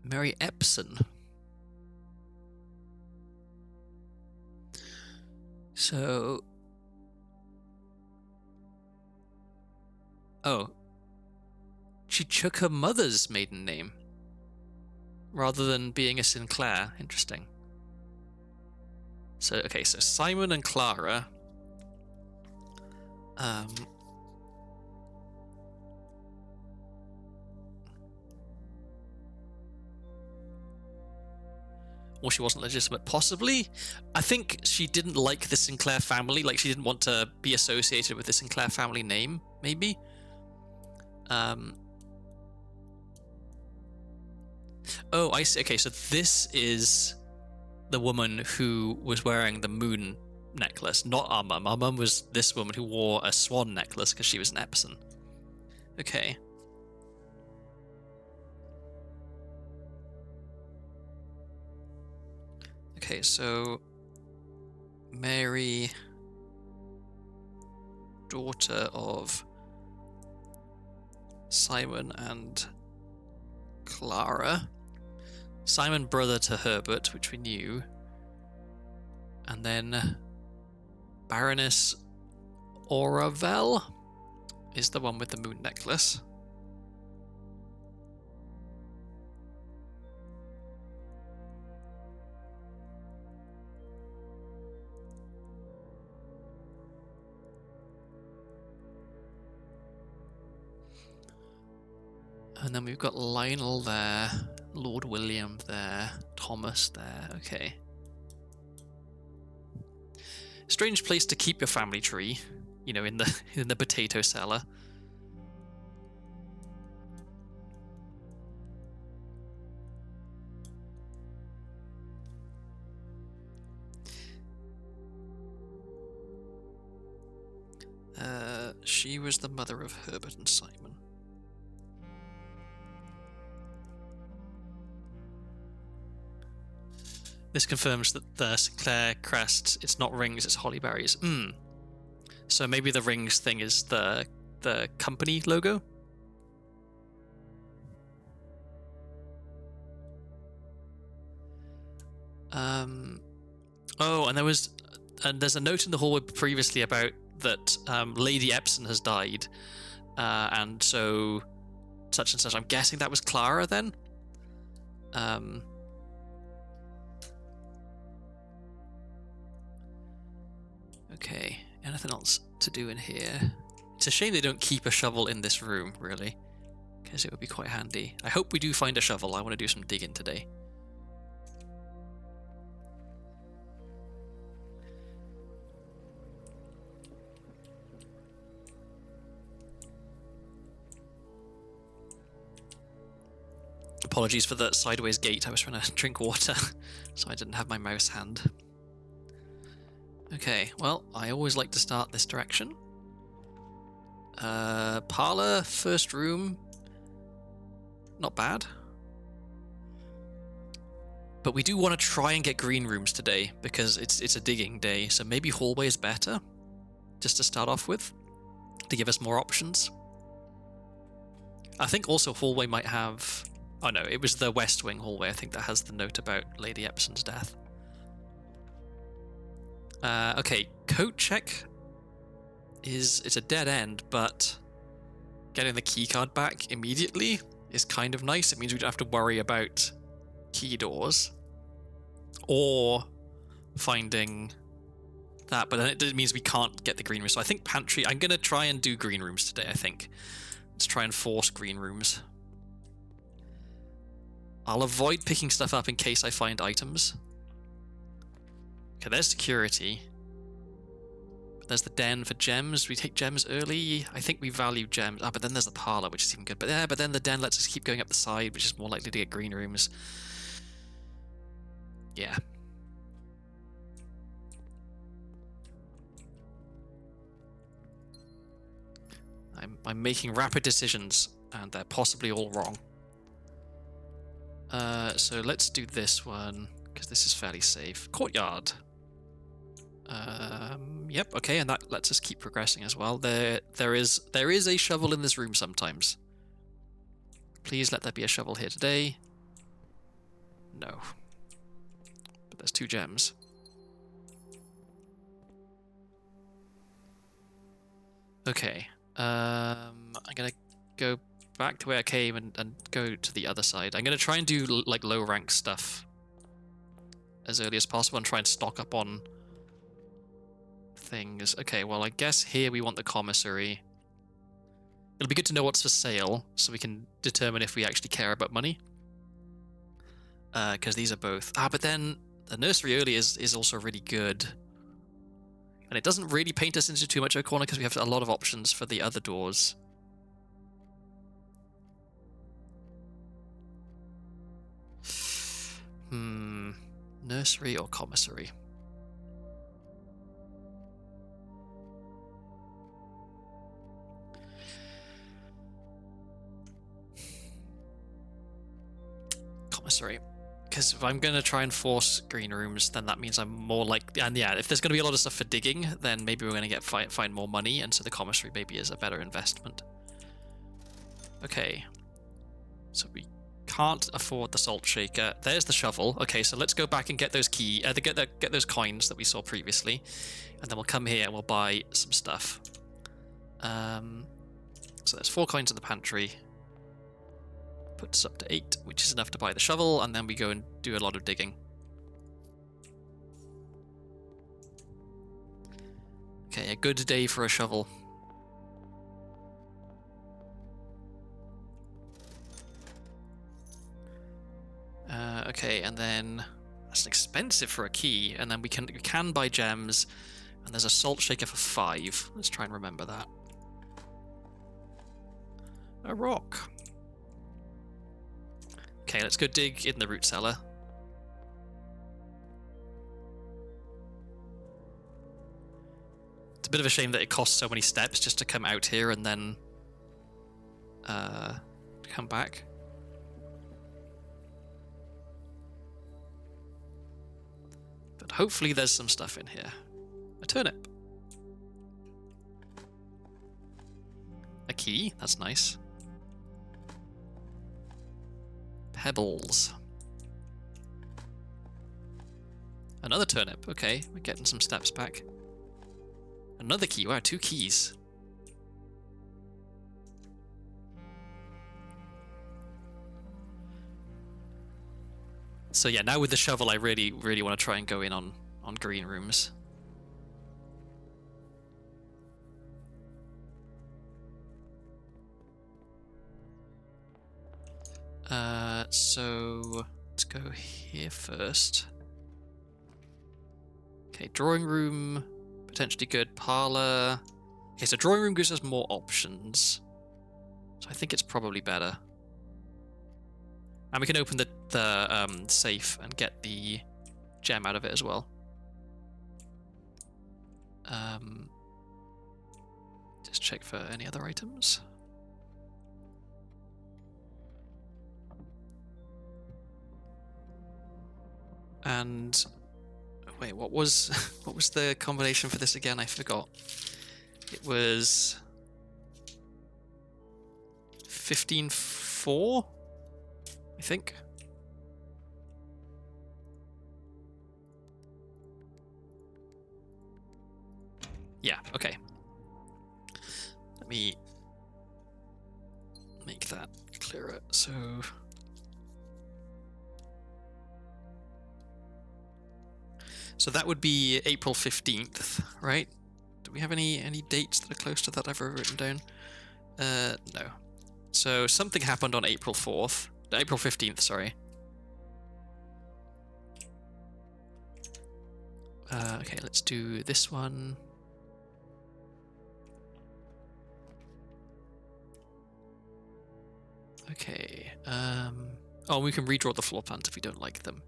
Mary Epson. So... Oh. She took her mother's maiden name, rather than being a Sinclair. Interesting. So, okay, so Simon and Clara... or she wasn't legitimate, possibly. I think she didn't like the Sinclair family, like she didn't want to be associated with the Sinclair family name, maybe. Oh, I see. Okay, so this is the woman who was wearing the moon necklace, not our mum. Our mum was this woman who wore a swan necklace because she was an Epson. Okay. Okay, so Mary, daughter of Simon and Clara. Simon, brother to Herbert, which we knew. And then Baroness Auravel is the one with the moon necklace. And then we've got Lionel there, Lord William there, Thomas there. Okay. Strange place to keep your family tree, you know, in the potato cellar. She was the mother of Herbert and Simon. This confirms that the Sinclair crest, it's not rings, it's holly berries. So maybe the rings thing is the company logo? Oh, and there's a note in the hallway previously about that Lady Epson has died, and so such and such. I'm guessing that was Clara then. Okay, anything else to do in here? It's a shame they don't keep a shovel in this room, really, because it would be quite handy. I hope we do find a shovel. I want to do some digging today. Apologies for the sideways gate. I was trying to drink water, so I didn't have my mouse hand. Okay, well, I always like to start this direction. Parlor, first room. Not bad. But we do want to try and get green rooms today, because it's a digging day, so maybe hallway is better, just to start off with, to give us more options. I think also hallway might have... Oh no, it was the West Wing hallway, I think, that has the note about Lady Epson's death. Okay, coat check it's a dead end, but getting the keycard back immediately is kind of nice. It means we don't have to worry about key doors or finding that, but then it means we can't get the green room. So I think pantry, I'm going to try and do green rooms today, I think. Let's try and force green rooms. I'll avoid picking stuff up in case I find items. Okay, there's security. There's the den for gems. We take gems early. I think we value gems. But then there's the parlor, which is even good. But then the den lets us keep going up the side, which is more likely to get green rooms. Yeah. I'm making rapid decisions, and they're possibly all wrong. So let's do this one, because this is fairly safe. Courtyard. Yep, okay, and that lets us keep progressing as well. There is a shovel in this room sometimes. Please let there be a shovel here today. No. But there's 2 gems. Okay. I'm gonna go back to where I came and go to the other side. I'm gonna try and do like low rank stuff as early as possible and try and stock up on things. Okay, well, I guess here we want the commissary. It'll be good to know what's for sale so we can determine if we actually care about money. Because these are both... but then the nursery early is also really good. And it doesn't really paint us into too much of a corner because we have a lot of options for the other doors. Nursery or commissary? Commissary. because if I'm going to try and force green rooms, then that means I'm more like... And yeah, if there's going to be a lot of stuff for digging, then maybe we're going to find more money, and so the commissary maybe is a better investment. Okay. So we can't afford the salt shaker. There's the shovel. Okay, so let's go back and get those get those coins that we saw previously, and then we'll come here and we'll buy some stuff. So there's 4 coins in the pantry. Puts us up to 8, which is enough to buy the shovel, and then we go and do a lot of digging. Okay, a good day for a shovel. Okay, and then that's expensive for a key, and then we can buy gems, and there's a salt shaker for 5. Let's try and remember that. A rock. Okay, let's go dig in the root cellar. It's a bit of a shame that it costs so many steps just to come out here and then come back. But hopefully there's some stuff in here. A turnip. A key, that's nice. Pebbles. Another turnip. Okay, we're getting some steps back. Another key. Wow, 2 keys. So yeah, now with the shovel, I really want to try and go in on green rooms. So let's go here first. Okay, drawing room, potentially good. Parlor. Okay, so drawing room gives us more options. So I think it's probably better. And we can open the safe and get the gem out of it as well. Just check for any other items. And wait, what was the combination for this again? I forgot. It was 15-4, I think. Yeah, okay. Let me make that clearer. So that would be April 15th, right? Do we have any dates that are close to that I've ever written down? No. So something happened on April 4th. April 15th, sorry. Okay, let's do this one. Okay. Oh, we can redraw the floor plans if we don't like them.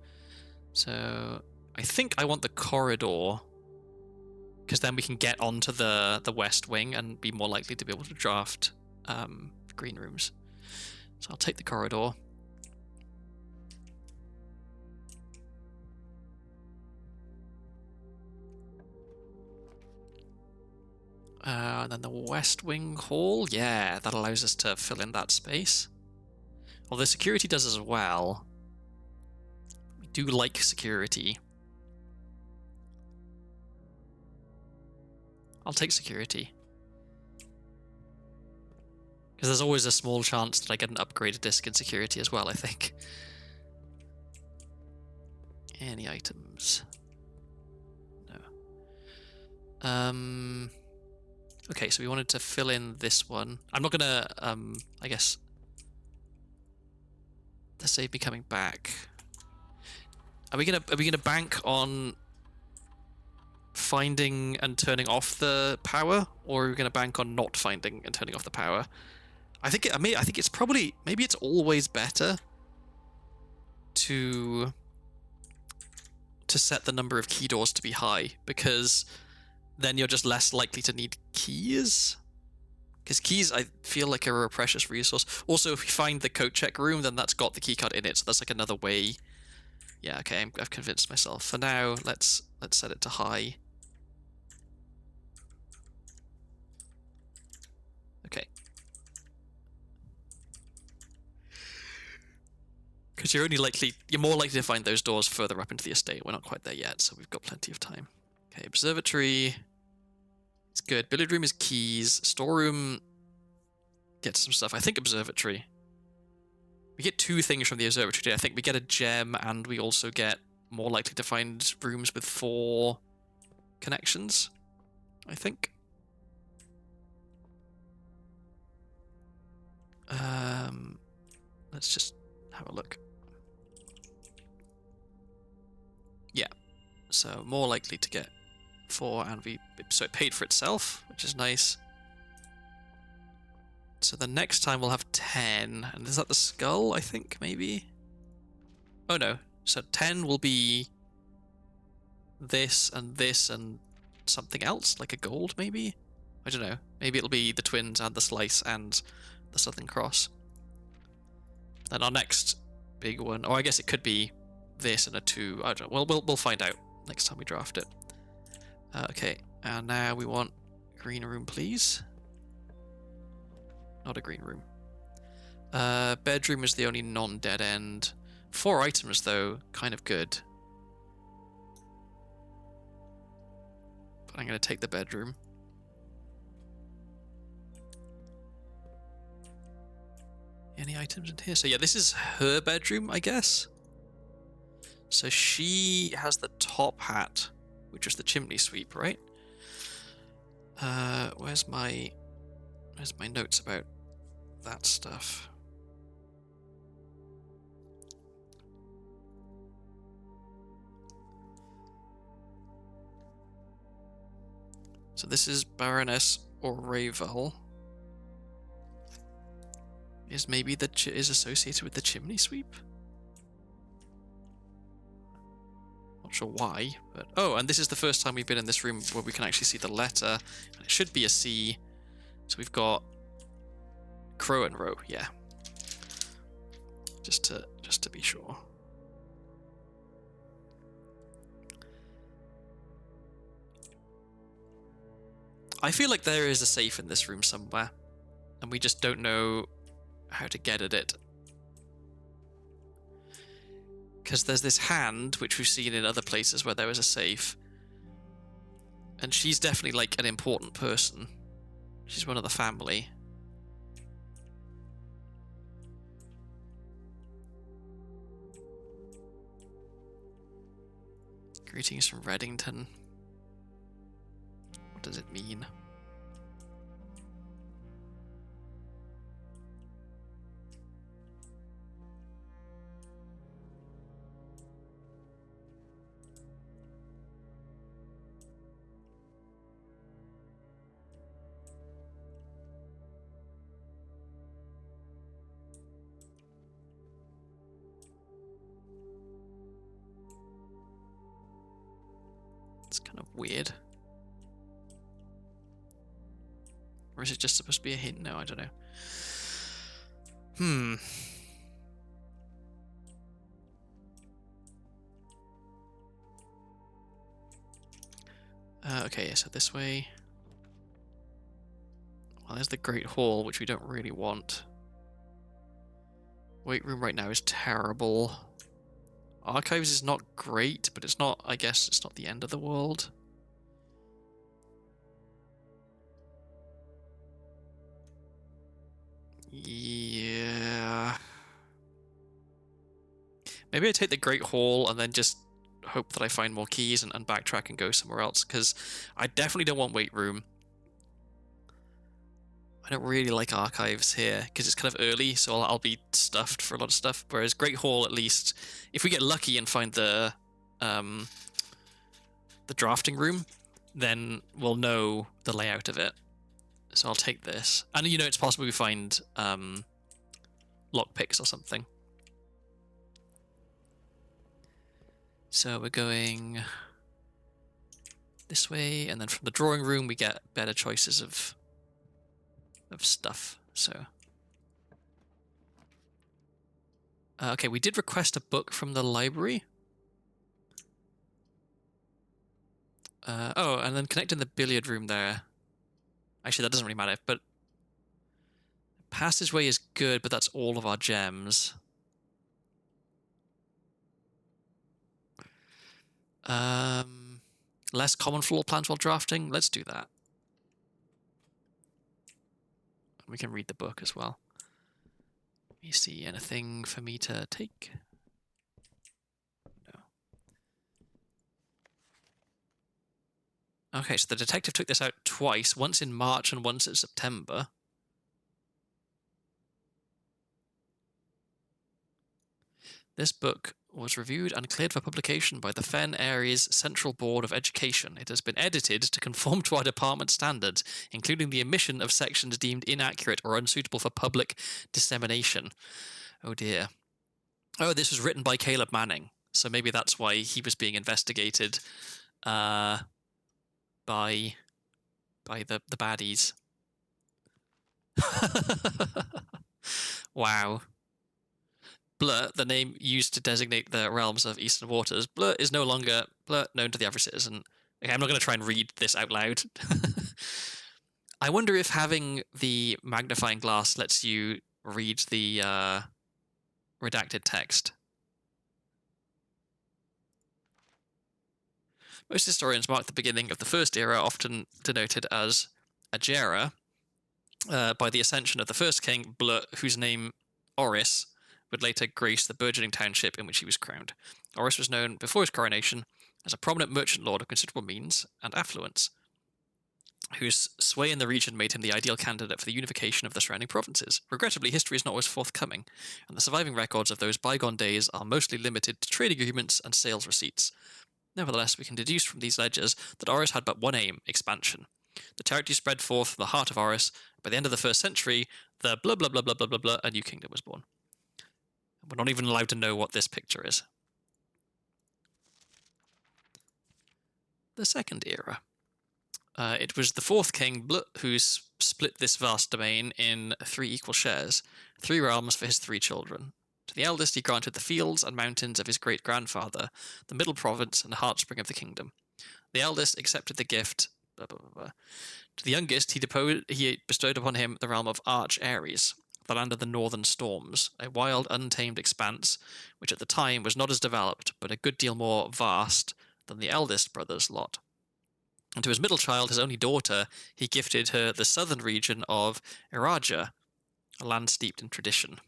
So I think I want the corridor, because then we can get onto the west wing and be more likely to be able to draft green rooms. So I'll take the corridor. And then the west wing hall, yeah, that allows us to fill in that space. Although security does as well. We do like security. I'll take security. Because there's always a small chance that I get an upgraded disc in security as well, I think. Any items? No. Okay, so we wanted to fill in this one. I'm not gonna, I guess... Let's say be coming back. Are we gonna bank on finding and turning off the power, or are we gonna bank on not finding and turning off the power? I think it's probably, maybe it's always better to set the number of key doors to be high, because then you're just less likely to need keys. Because keys, I feel like, are a precious resource. Also, if you find the coat check room, then that's got the keycard in it, so that's like another way Yeah, okay, I've convinced myself. For now, let's set it to high. Okay. Because you're more likely to find those doors further up into the estate. We're not quite there yet, so we've got plenty of time. Okay, observatory. It's good. Billiard room is keys. Storeroom gets some stuff. I think observatory. We get 2 things from the observatory. I think we get a gem, and we also get more likely to find rooms with 4 connections, I think. Let's just have a look. Yeah, so more likely to get 4, and so it paid for itself, which is nice. So the next time we'll have 10, and is that the skull, I think, maybe? Oh no, so 10 will be this and something else, like a gold, maybe? I don't know. Maybe it'll be the twins and the slice and the Southern Cross. Then our next big one, or I guess it could be this and a 2. I don't know. Well, we'll find out next time we draft it. Okay, and now we want green room, please. Not a green room. Bedroom is the only non-dead end. 4 items, though, kind of good. But I'm going to take the bedroom. Any items in here? So yeah, this is her bedroom, I guess. So she has the top hat, which is the chimney sweep, right? Where's my notes about that stuff? So this is Baroness Oravel. Is maybe is associated with the chimney sweep? Not sure why, but oh, and this is the first time we've been in this room where we can actually see the letter, and it should be a C. So we've got Crow and Row, yeah. Just to be sure. I feel like there is a safe in this room somewhere, and we just don't know how to get at it. Because there's this hand, which we've seen in other places where there was a safe. And she's definitely like an important person. She's one of the family. Greetings from Reddington. What does it mean? It's kind of weird. Or is it just supposed to be a hint? No, I don't know. Okay, so this way. Well, there's the Great Hall, which we don't really want. Weight room right now is terrible. Archives is not great, but it's not, I guess, it's not the end of the world. Yeah. Maybe I take the Great Hall and then just hope that I find more keys and backtrack and go somewhere else, because I definitely don't want weight room. I don't really like archives here because it's kind of early, so I'll be stuffed for a lot of stuff. Whereas Great Hall, at least, if we get lucky and find the drafting room, then we'll know the layout of it. So I'll take this. And you know, it's possible we find lockpicks or something. So we're going this way, and then from the drawing room we get better choices of stuff. So okay, we did request a book from the library. Oh, and then connecting the billiard room there. Actually, that doesn't really matter, but passageway is good, but that's all of our gems. Less common floor plans while drafting. Let's do that. We can read the book as well. Let me see anything for me to take. No. Okay, so the detective took this out twice, once in March and once in September. This book was reviewed and cleared for publication by the Fen Areas Central Board of Education. It has been edited to conform to our department standards, including the omission of sections deemed inaccurate or unsuitable for public dissemination. Oh dear. Oh, this was written by Caleb Manning, so maybe that's why he was being investigated by the baddies. Wow. Blur, the name used to designate the realms of Eastern Waters, Blur is no longer Blur known to the average citizen. Okay, I'm not going to try and read this out loud. I wonder if having the magnifying glass lets you read the redacted text. Most historians mark the beginning of the First Era, often denoted as Agera, by the ascension of the first king, Blur, whose name, Oris, would later grace the burgeoning township in which he was crowned. Oris was known before his coronation as a prominent merchant lord of considerable means and affluence, whose sway in the region made him the ideal candidate for the unification of the surrounding provinces. Regrettably, history is not always forthcoming, and the surviving records of those bygone days are mostly limited to trade agreements and sales receipts. Nevertheless, we can deduce from these ledgers that Oris had but one aim: expansion. The territory spread forth from the heart of Oris. By the end of the first century, the blah blah blah blah blah blah blah, a new kingdom was born. We're not even allowed to know what this picture is. The Second Era. It was the fourth king, Blut, who split this vast domain in 3 equal shares, 3 realms for his 3 children. To the eldest he granted the fields and mountains of his great-grandfather, the middle province and heartspring of the kingdom. The eldest accepted the gift. Blah, blah, blah, blah. To the youngest he bestowed upon him the realm of Arch Ares, the land of the northern storms, a wild, untamed expanse, which at the time was not as developed, but a good deal more vast than the eldest brother's lot. And to his middle child, his only daughter, he gifted her the southern region of Iraja, a land steeped in tradition.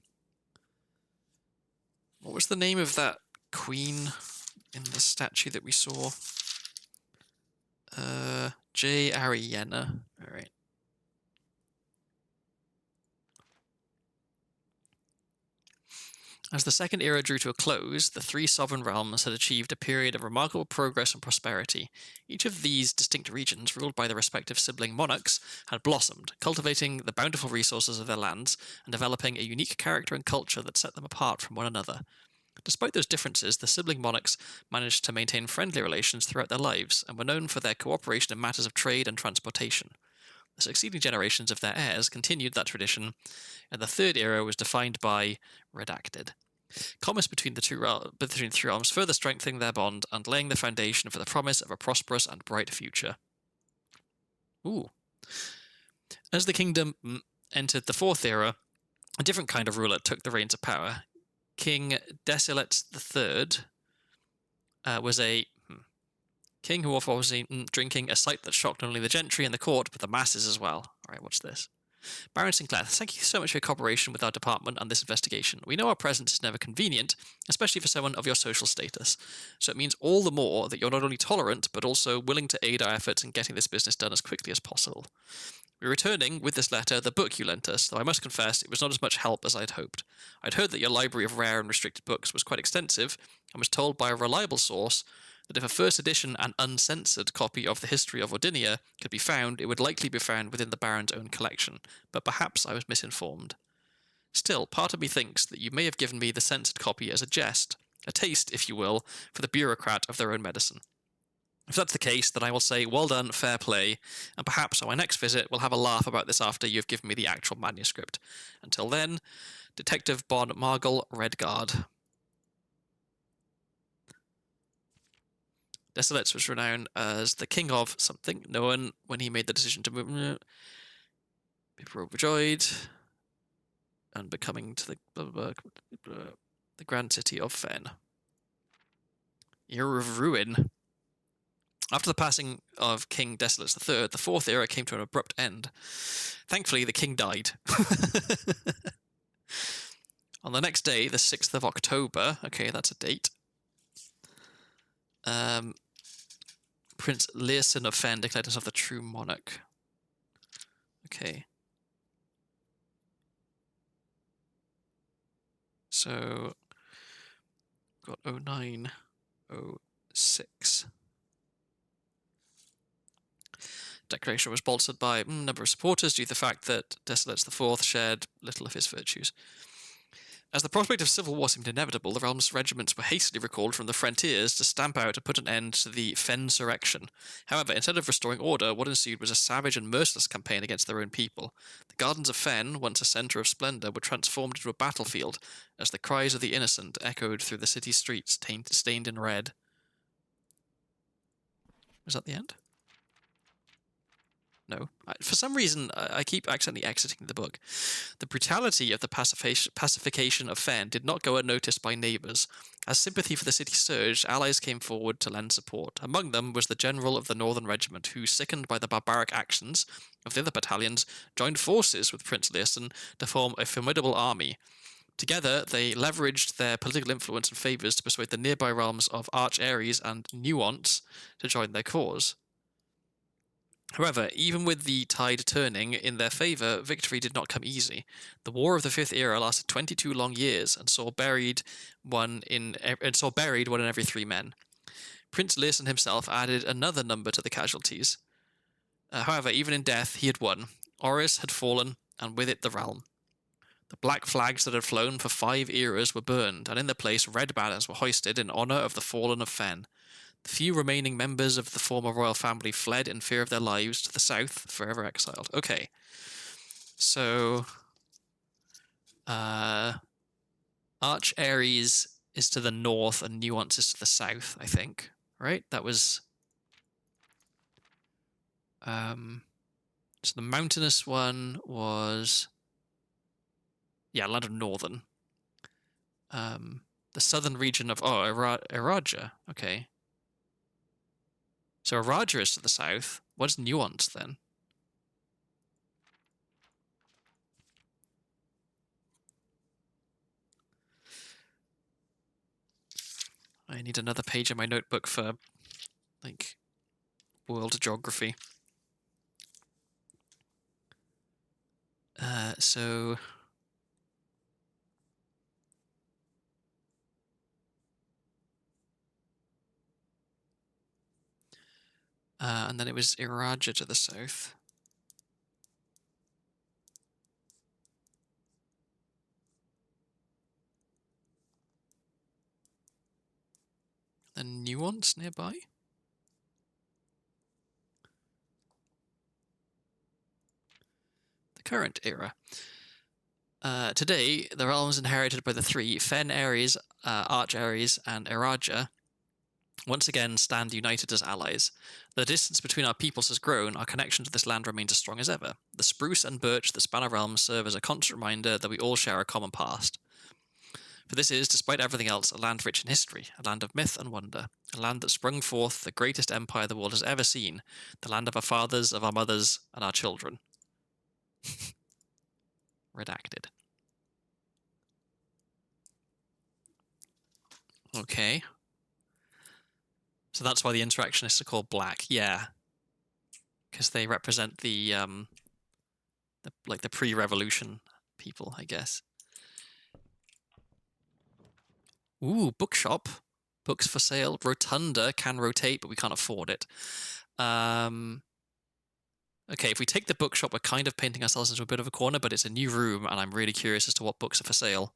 What was the name of that queen in the statue that we saw? J. Ariana. All right. As the Second Era drew to a close, the 3 sovereign realms had achieved a period of remarkable progress and prosperity. Each of these distinct regions, ruled by their respective sibling monarchs, had blossomed, cultivating the bountiful resources of their lands and developing a unique character and culture that set them apart from one another. Despite those differences, the sibling monarchs managed to maintain friendly relations throughout their lives and were known for their cooperation in matters of trade and transportation. The succeeding generations of their heirs continued that tradition, and the Third Era was defined by redacted commerce between the 3 realms, further strengthening their bond and laying the foundation for the promise of a prosperous and bright future. Ooh. As the kingdom entered the Fourth Era, a different kind of ruler took the reins of power. King Desilet III was a king who was drinking, a sight that shocked not only the gentry and the court, but the masses as well. All right, watch this. Baron Sinclair, thank you so much for your cooperation with our department and this investigation. We know our presence is never convenient, especially for someone of your social status. So it means all the more that you're not only tolerant, but also willing to aid our efforts in getting this business done as quickly as possible. We're returning, with this letter, the book you lent us, though I must confess it was not as much help as I'd hoped. I'd heard that your library of rare and restricted books was quite extensive, and was told by a reliable source that if a first edition and uncensored copy of the history of Ordinia could be found, it would likely be found within the Baron's own collection, but perhaps I was misinformed. Still, part of me thinks that you may have given me the censored copy as a jest, a taste, if you will, for the bureaucrat of their own medicine. If that's the case, then I will say, well done, fair play, and perhaps on my next visit we'll have a laugh about this after you have given me the actual manuscript. Until then, Detective Bon Margle, Redguard. Desolates was renowned as the king of something. No one, when he made the decision to move, people were overjoyed and becoming to the grand city of Fen. Era of ruin. After the passing of King Desolates III, the Fourth Era came to an abrupt end. Thankfully, the king died. On the next day, the 6th of October, okay, that's a date, Prince Learson of Fen declared himself the true monarch. Okay. So, got 09, 06. Declaration was bolstered by a number of supporters due to the fact that Desolates IV shared little of his virtues. As the prospect of civil war seemed inevitable, the realm's regiments were hastily recalled from the frontiers to stamp out and put an end to the Fensurrection. However, instead of restoring order, what ensued was a savage and merciless campaign against their own people. The gardens of Fen, once a centre of splendour, were transformed into a battlefield as the cries of the innocent echoed through the city streets stained in red. Was that the end? No. For some reason, I keep accidentally exiting the book. The brutality of the pacification of Fen did not go unnoticed by neighbours. As sympathy for the city surged, allies came forward to lend support. Among them was the general of the Northern Regiment, who, sickened by the barbaric actions of the other battalions, joined forces with Prince Learson to form a formidable army. Together, they leveraged their political influence and favours to persuade the nearby realms of Arch Ares and Nuance to join their cause. However, even with the tide turning in their favour, victory did not come easy. The War of the Fifth Era lasted 22 long years and saw buried one in every 3 men. Prince Learson himself added another number to the casualties. However, even in death, he had won. Oris had fallen, and with it the realm. The black flags that had flown for 5 eras were burned, and in their place red banners were hoisted in honour of the fallen of Fen. The few remaining members of the former royal family fled in fear of their lives to the south, forever exiled. Okay. So, Arch Ares is to the north and Nuance is to the south, I think. Right? That was... so the mountainous one was... Yeah, land of Northern. The southern region of... Oh, Eraja. Okay. So Eraja is to the south. What's Nuance then? I need another page in my notebook for, like, world geography. So... and then it was Eraja to the south. Then Nuance nearby? The current era. Today, the realms inherited by the 3, Fen Ares, Arch Ares, and Eraja, once again stand united as allies. The distance between our peoples has grown, our connection to this land remains as strong as ever. The spruce and birch that span our realms serve as a constant reminder that we all share a common past. For this is, despite everything else, a land rich in history, a land of myth and wonder, a land that sprung forth the greatest empire the world has ever seen, the land of our fathers, of our mothers, and our children. Redacted. Okay. So that's why the insurrectionists are called black. Yeah. Because they represent the pre-revolution people, I guess. Ooh, bookshop. Books for sale. Rotunda can rotate, but we can't afford it. Okay, if we take the bookshop, we're kind of painting ourselves into a bit of a corner, but it's a new room, and I'm really curious as to what books are for sale.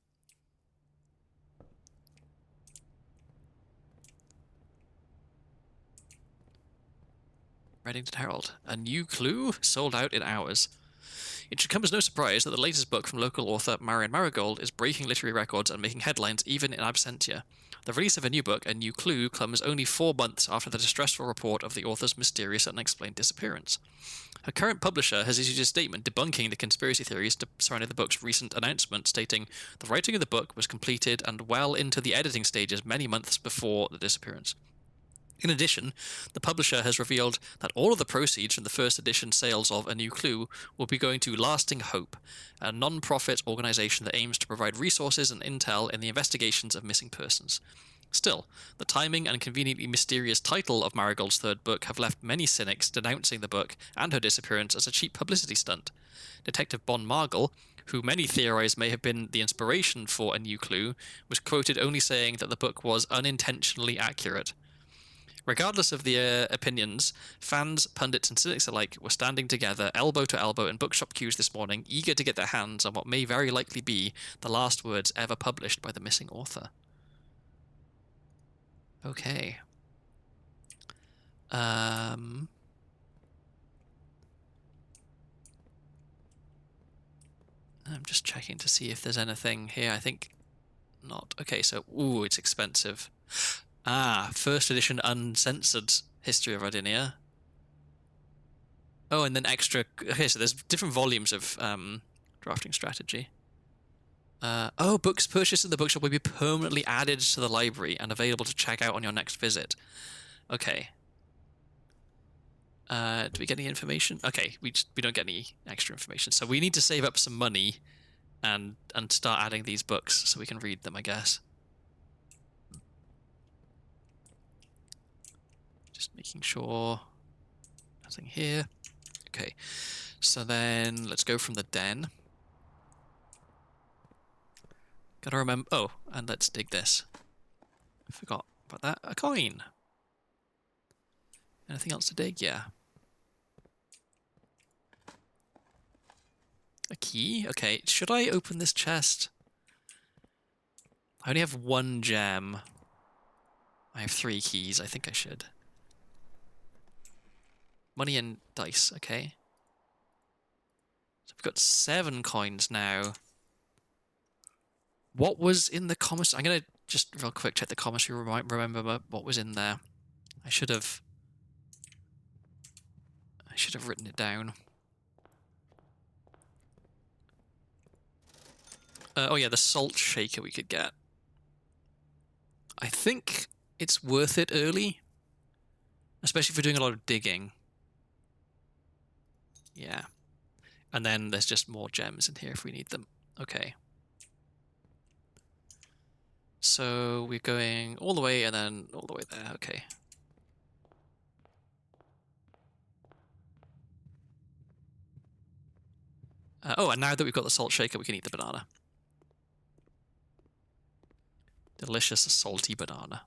Reddington Herald. A new clue? Sold out in hours. It should come as no surprise that the latest book from local author Marion Marigold is breaking literary records and making headlines even in absentia. The release of a new book, A New Clue, comes only 4 months after the distressful report of the author's mysterious and unexplained disappearance. Her current publisher has issued a statement debunking the conspiracy theories surrounding the book's recent announcement, stating, "The writing of the book was completed and well into the editing stages many months before the disappearance." In addition, the publisher has revealed that all of the proceeds from the first edition sales of A New Clue will be going to Lasting Hope, a non-profit organization that aims to provide resources and intel in the investigations of missing persons. Still, the timing and conveniently mysterious title of Marigold's third book have left many cynics denouncing the book and her disappearance as a cheap publicity stunt. Detective Bon Margle, who many theorize may have been the inspiration for A New Clue, was quoted only saying that the book was unintentionally accurate. Regardless of the opinions, fans, pundits, and cynics alike were standing together, elbow to elbow, in bookshop queues this morning, eager to get their hands on what may very likely be the last words ever published by the missing author. Okay. I'm just checking to see if there's anything here. I think not. Okay, so, ooh, it's expensive. First edition uncensored History of Ardinia. Oh, and then extra. Okay, so there's different volumes of drafting strategy. Books purchased in the bookshop will be permanently added to the library and available to check out on your next visit. Okay. Do we get any information? Okay, we don't get any extra information. So we need to save up some money and start adding these books so we can read them, I guess. Just making sure nothing here. Okay, so then let's go from the den. Gotta remember. Oh, and let's dig this. I forgot about that. A coin. Anything else to dig? Yeah. A key? Okay, should I open this chest? I only have 1 gem. I have 3 keys. I think I should. Money and dice. Okay. So we've got 7 coins now. What was in the commissary? I'm going to just real quick check the commissary. Remember what was in there. I should have written it down. Oh yeah, the salt shaker we could get. I think it's worth it early. Especially if we're doing a lot of digging. Yeah. And then there's just more gems in here if we need them. Okay. So we're going all the way and then all the way there. Okay. And now that we've got the salt shaker, we can eat the banana. Delicious salty banana.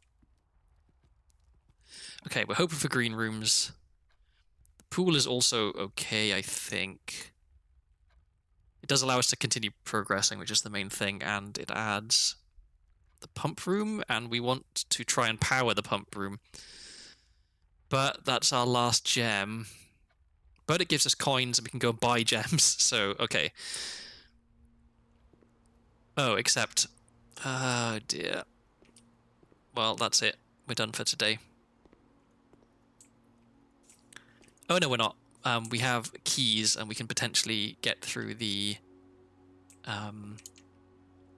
Okay, we're hoping for green rooms. The pool is also okay, I think. It does allow us to continue progressing, which is the main thing, and it adds the pump room, and we want to try and power the pump room. But that's our last gem. But it gives us coins and we can go and buy gems, so okay. Oh, except... oh dear. Well, that's it. We're done for today. Oh no, we're not. We have keys and we can potentially get through the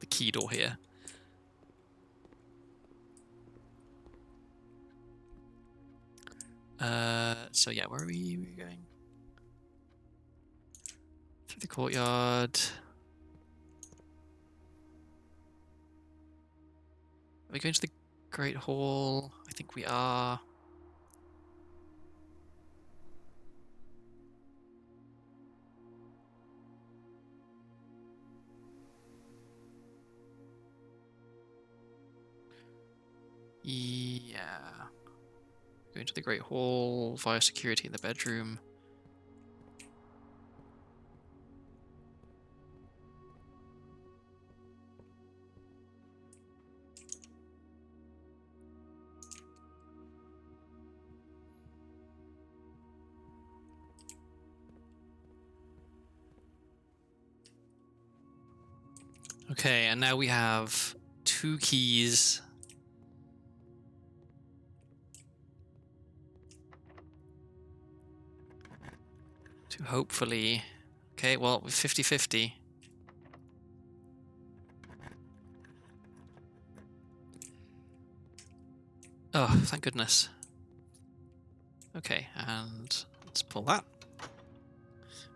key door here. So yeah, where are we going? Through the courtyard. Are we going to the Great Hall? I think we are. Yeah. Going to the Great Hall via security in the bedroom. Okay, and now we have 2 keys. To hopefully... Okay, well, 50-50. Oh, thank goodness. Okay, and let's pull that.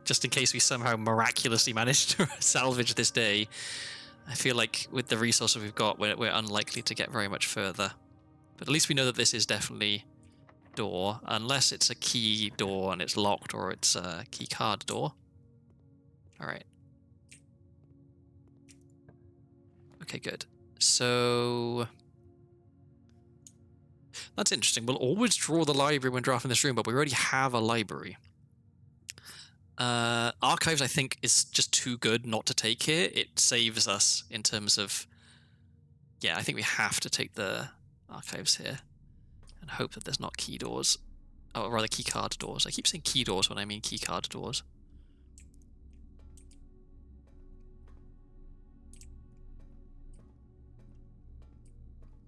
Just in case we somehow miraculously manage to salvage this day. I feel like with the resources we've got, we're unlikely to get very much further. But at least we know that this is definitely door, unless it's a key door and it's locked, or it's a key card door. Alright. Okay, good. So... That's interesting. We'll always draw the library when drafting this room, but we already have a library. Archives, I think, is just too good not to take here. It saves us in terms of... Yeah, I think we have to take the archives here. And hope that there's not key doors. Oh, rather key card doors. I keep saying key doors when I mean key card doors.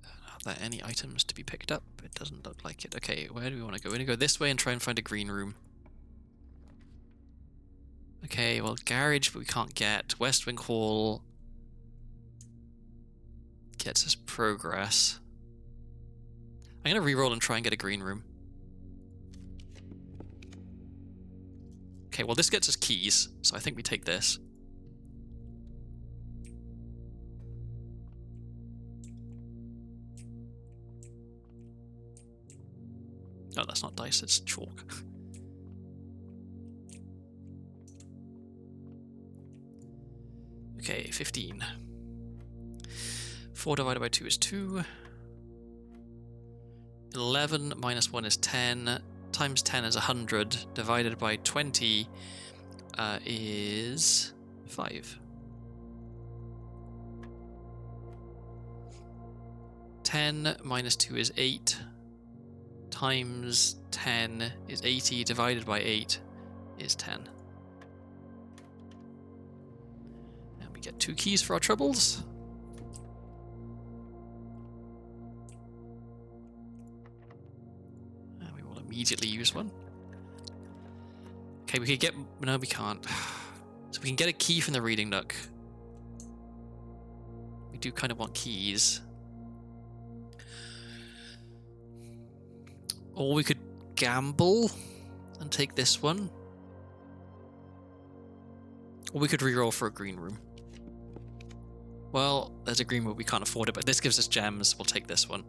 Are there any items to be picked up? It doesn't look like it. Okay, where do we want to go? We're going to go this way and try and find a green room. Okay, well, garage, but we can't get. West Wing Hall gets us progress. I'm going to reroll and try and get a green room. Okay, well, this gets us keys, so I think we take this. No, that's not dice, it's chalk. Okay, 15. 4 divided by 2 is 2. 11 minus 1 is 10. Times 10 is 100. Divided by 20 is 5. 10 minus 2 is 8. Times 10 is 80. Divided by 8 is 10. And we get 2 keys for our troubles. Immediately use one. Okay, we could get... No, we can't. So we can get a key from the reading nook. We do kind of want keys. Or we could gamble and take this one. Or we could reroll for a green room. Well, there's a green room, we can't afford it, but this gives us gems. We'll take this one.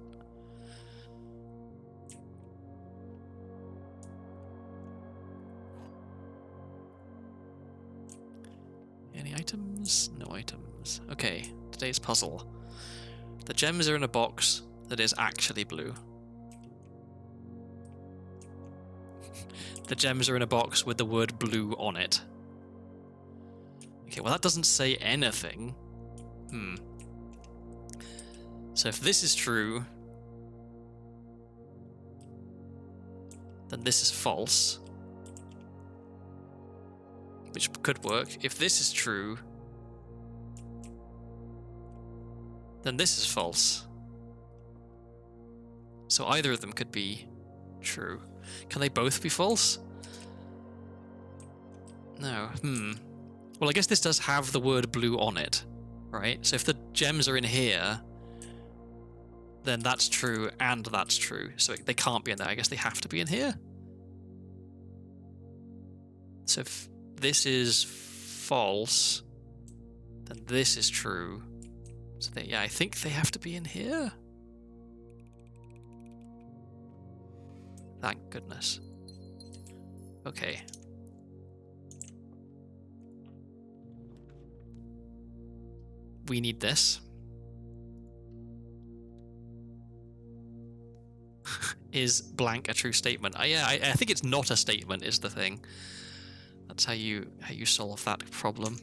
Any items? No items. Okay, today's puzzle. The gems are in a box that is actually blue. The gems are in a box with the word blue on it. Okay, well that doesn't say anything. So if this is true, then this is false. Which could work. If this is true, then this is false. So either of them could be true. Can they both be false? No. Well, I guess this does have the word blue on it, right? So if the gems are in here, then that's true and that's true. So they can't be in there. I guess they have to be in here. So if this is false, then this is true. So yeah, I think they have to be in here. Thank goodness. Okay. We need this. Is blank a true statement? I think it's not a statement is the thing. That's how you solve that problem.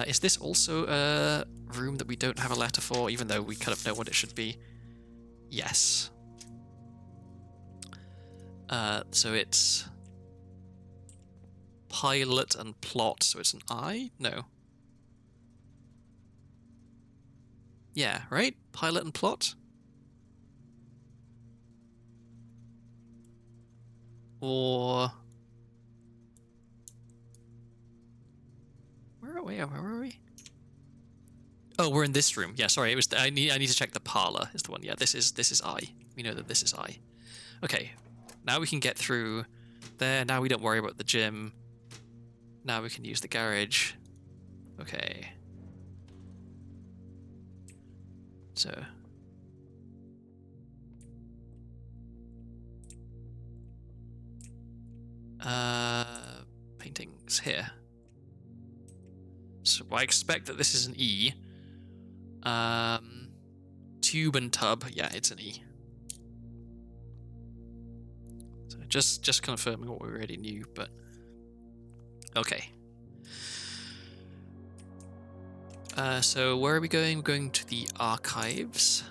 Is this also a room that we don't have a letter for, even though we kind of know what it should be? Yes. So it's pilot and plot, so it's an I? No. Yeah, right? Pilot and plot? Or... Where are we? Where are we? Oh, we're in this room. Yeah, sorry. It was. I need to check the parlor. Is the one. Yeah, this is I. We know that this is I. Okay. Now we can get through there. Now we don't worry about the gym. Now we can use the garage. Okay. So. Paintings here. So I expect that this is an E. Tube and tub. Yeah, it's an E. So just confirming what we already knew, but okay. So where are we going? We're going to the archives.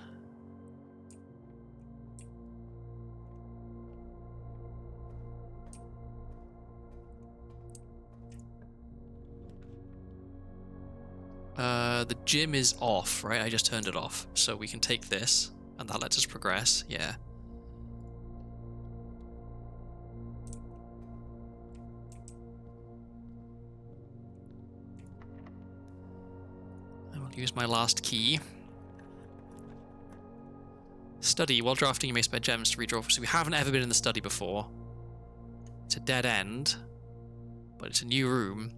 The gym is off, right? I just turned it off. So we can take this, and that lets us progress. Yeah. I will use my last key. Study. While drafting, you may spend gems to redraw. So we haven't ever been in the study before. It's a dead end, but it's a new room.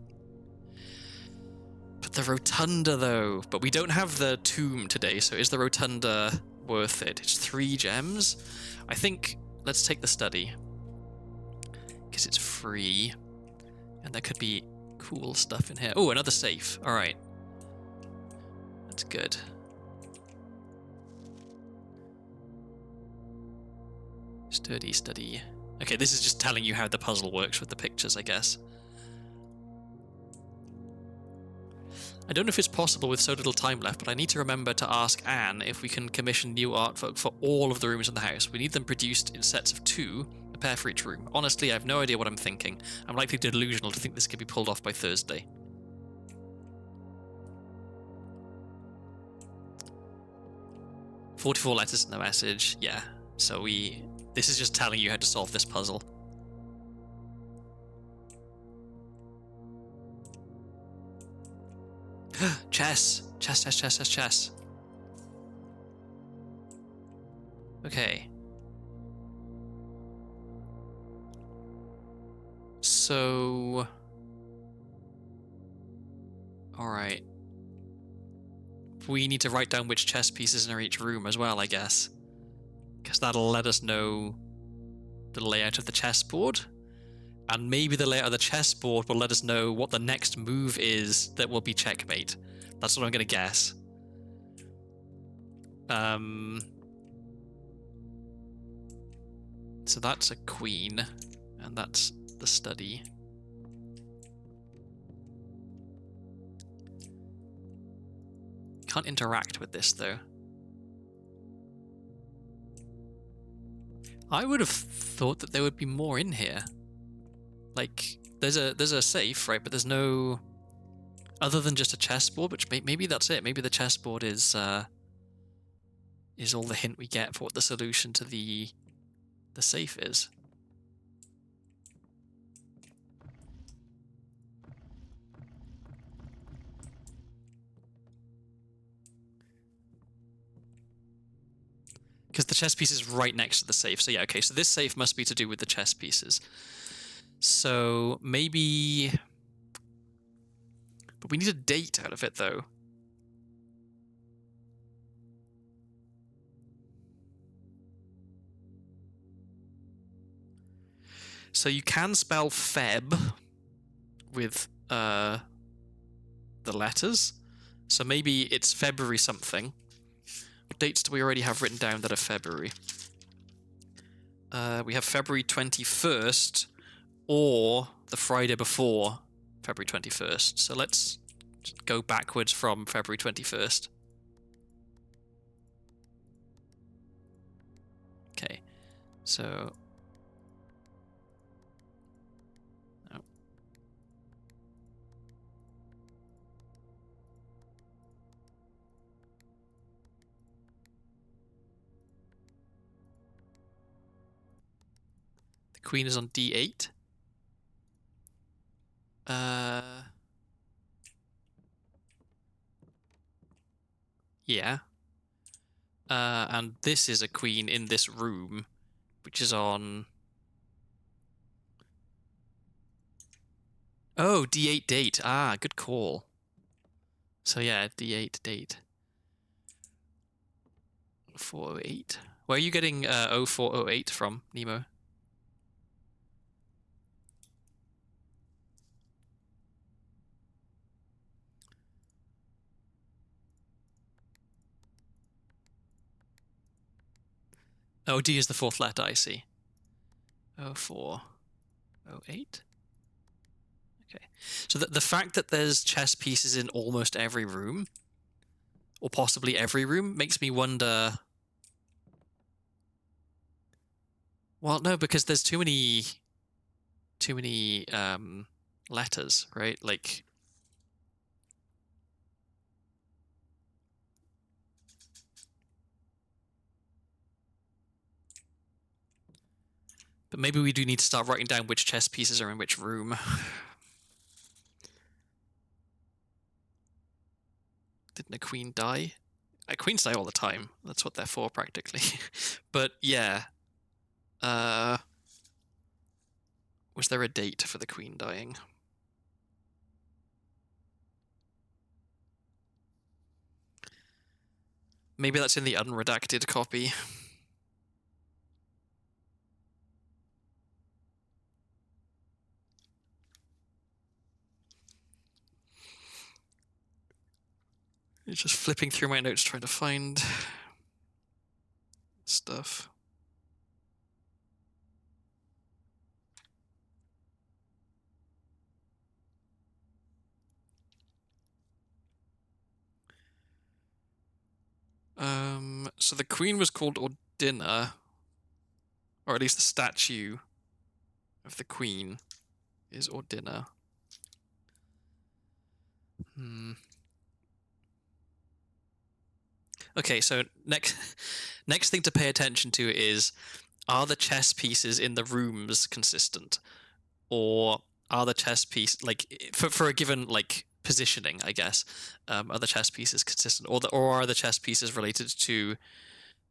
But the rotunda, though. But we don't have the tomb today, so is the rotunda worth it? It's 3 gems. I think let's take the study, because it's free, and there could be cool stuff in here. Oh, another safe. All right, that's good. Study. Okay, this is just telling you how the puzzle works with the pictures, I guess. I don't know if it's possible with so little time left, but I need to remember to ask Anne if we can commission new artwork for all of the rooms in the house. We need them produced in sets of 2, a pair for each room. Honestly, I have no idea what I'm thinking. I'm likely delusional to think this could be pulled off by Thursday. "44 letters in the message." Yeah, so this is just telling you how to solve this puzzle. Chess. Okay. So... Alright. We need to write down which chess pieces are in each room as well, I guess. Because that'll let us know the layout of the chessboard. And maybe the layout of the chessboard will let us know what the next move is that will be checkmate. That's what I'm going to guess. So that's a queen, and that's the study. Can't interact with this, though. I would have thought that there would be more in here. Like, there's a safe, right? But there's no... Other than just a chessboard, which maybe that's it. Maybe the chessboard is all the hint we get for what the solution to the safe is. Because the chess piece is right next to the safe. So yeah, okay, so this safe must be to do with the chess pieces. So maybe... But we need a date out of it, though. So you can spell Feb with the letters. So maybe it's February something. What dates do we already have written down that are February? We have February 21st or the Friday before February 21st. So let's go backwards from February 21st. Okay, so... Oh. queen is on d8. Yeah. And this is a queen in this room, which is on... Oh, d8 date. Ah, good call. So yeah, d8 date. 408. Where are you getting 0408 from, Nemo? Oh, D is the fourth letter, I see. 0408. Okay. So the fact that there's chess pieces in almost every room, or possibly every room, makes me wonder... Well, no, because there's too many letters, right? Like... But maybe we do need to start writing down which chess pieces are in which room. Didn't a queen die? Queens die all the time. That's what they're for, practically. But yeah. Was there a date for the queen dying? Maybe that's in the unredacted copy. It's just flipping through my notes trying to find stuff. So the queen was called Ordina, or at least the statue of the queen is Ordina. Okay, so next thing to pay attention to is, are the chess pieces in the rooms consistent, or are the chess piece like for a given like positioning, I guess, are the chess pieces consistent, or are the chess pieces related to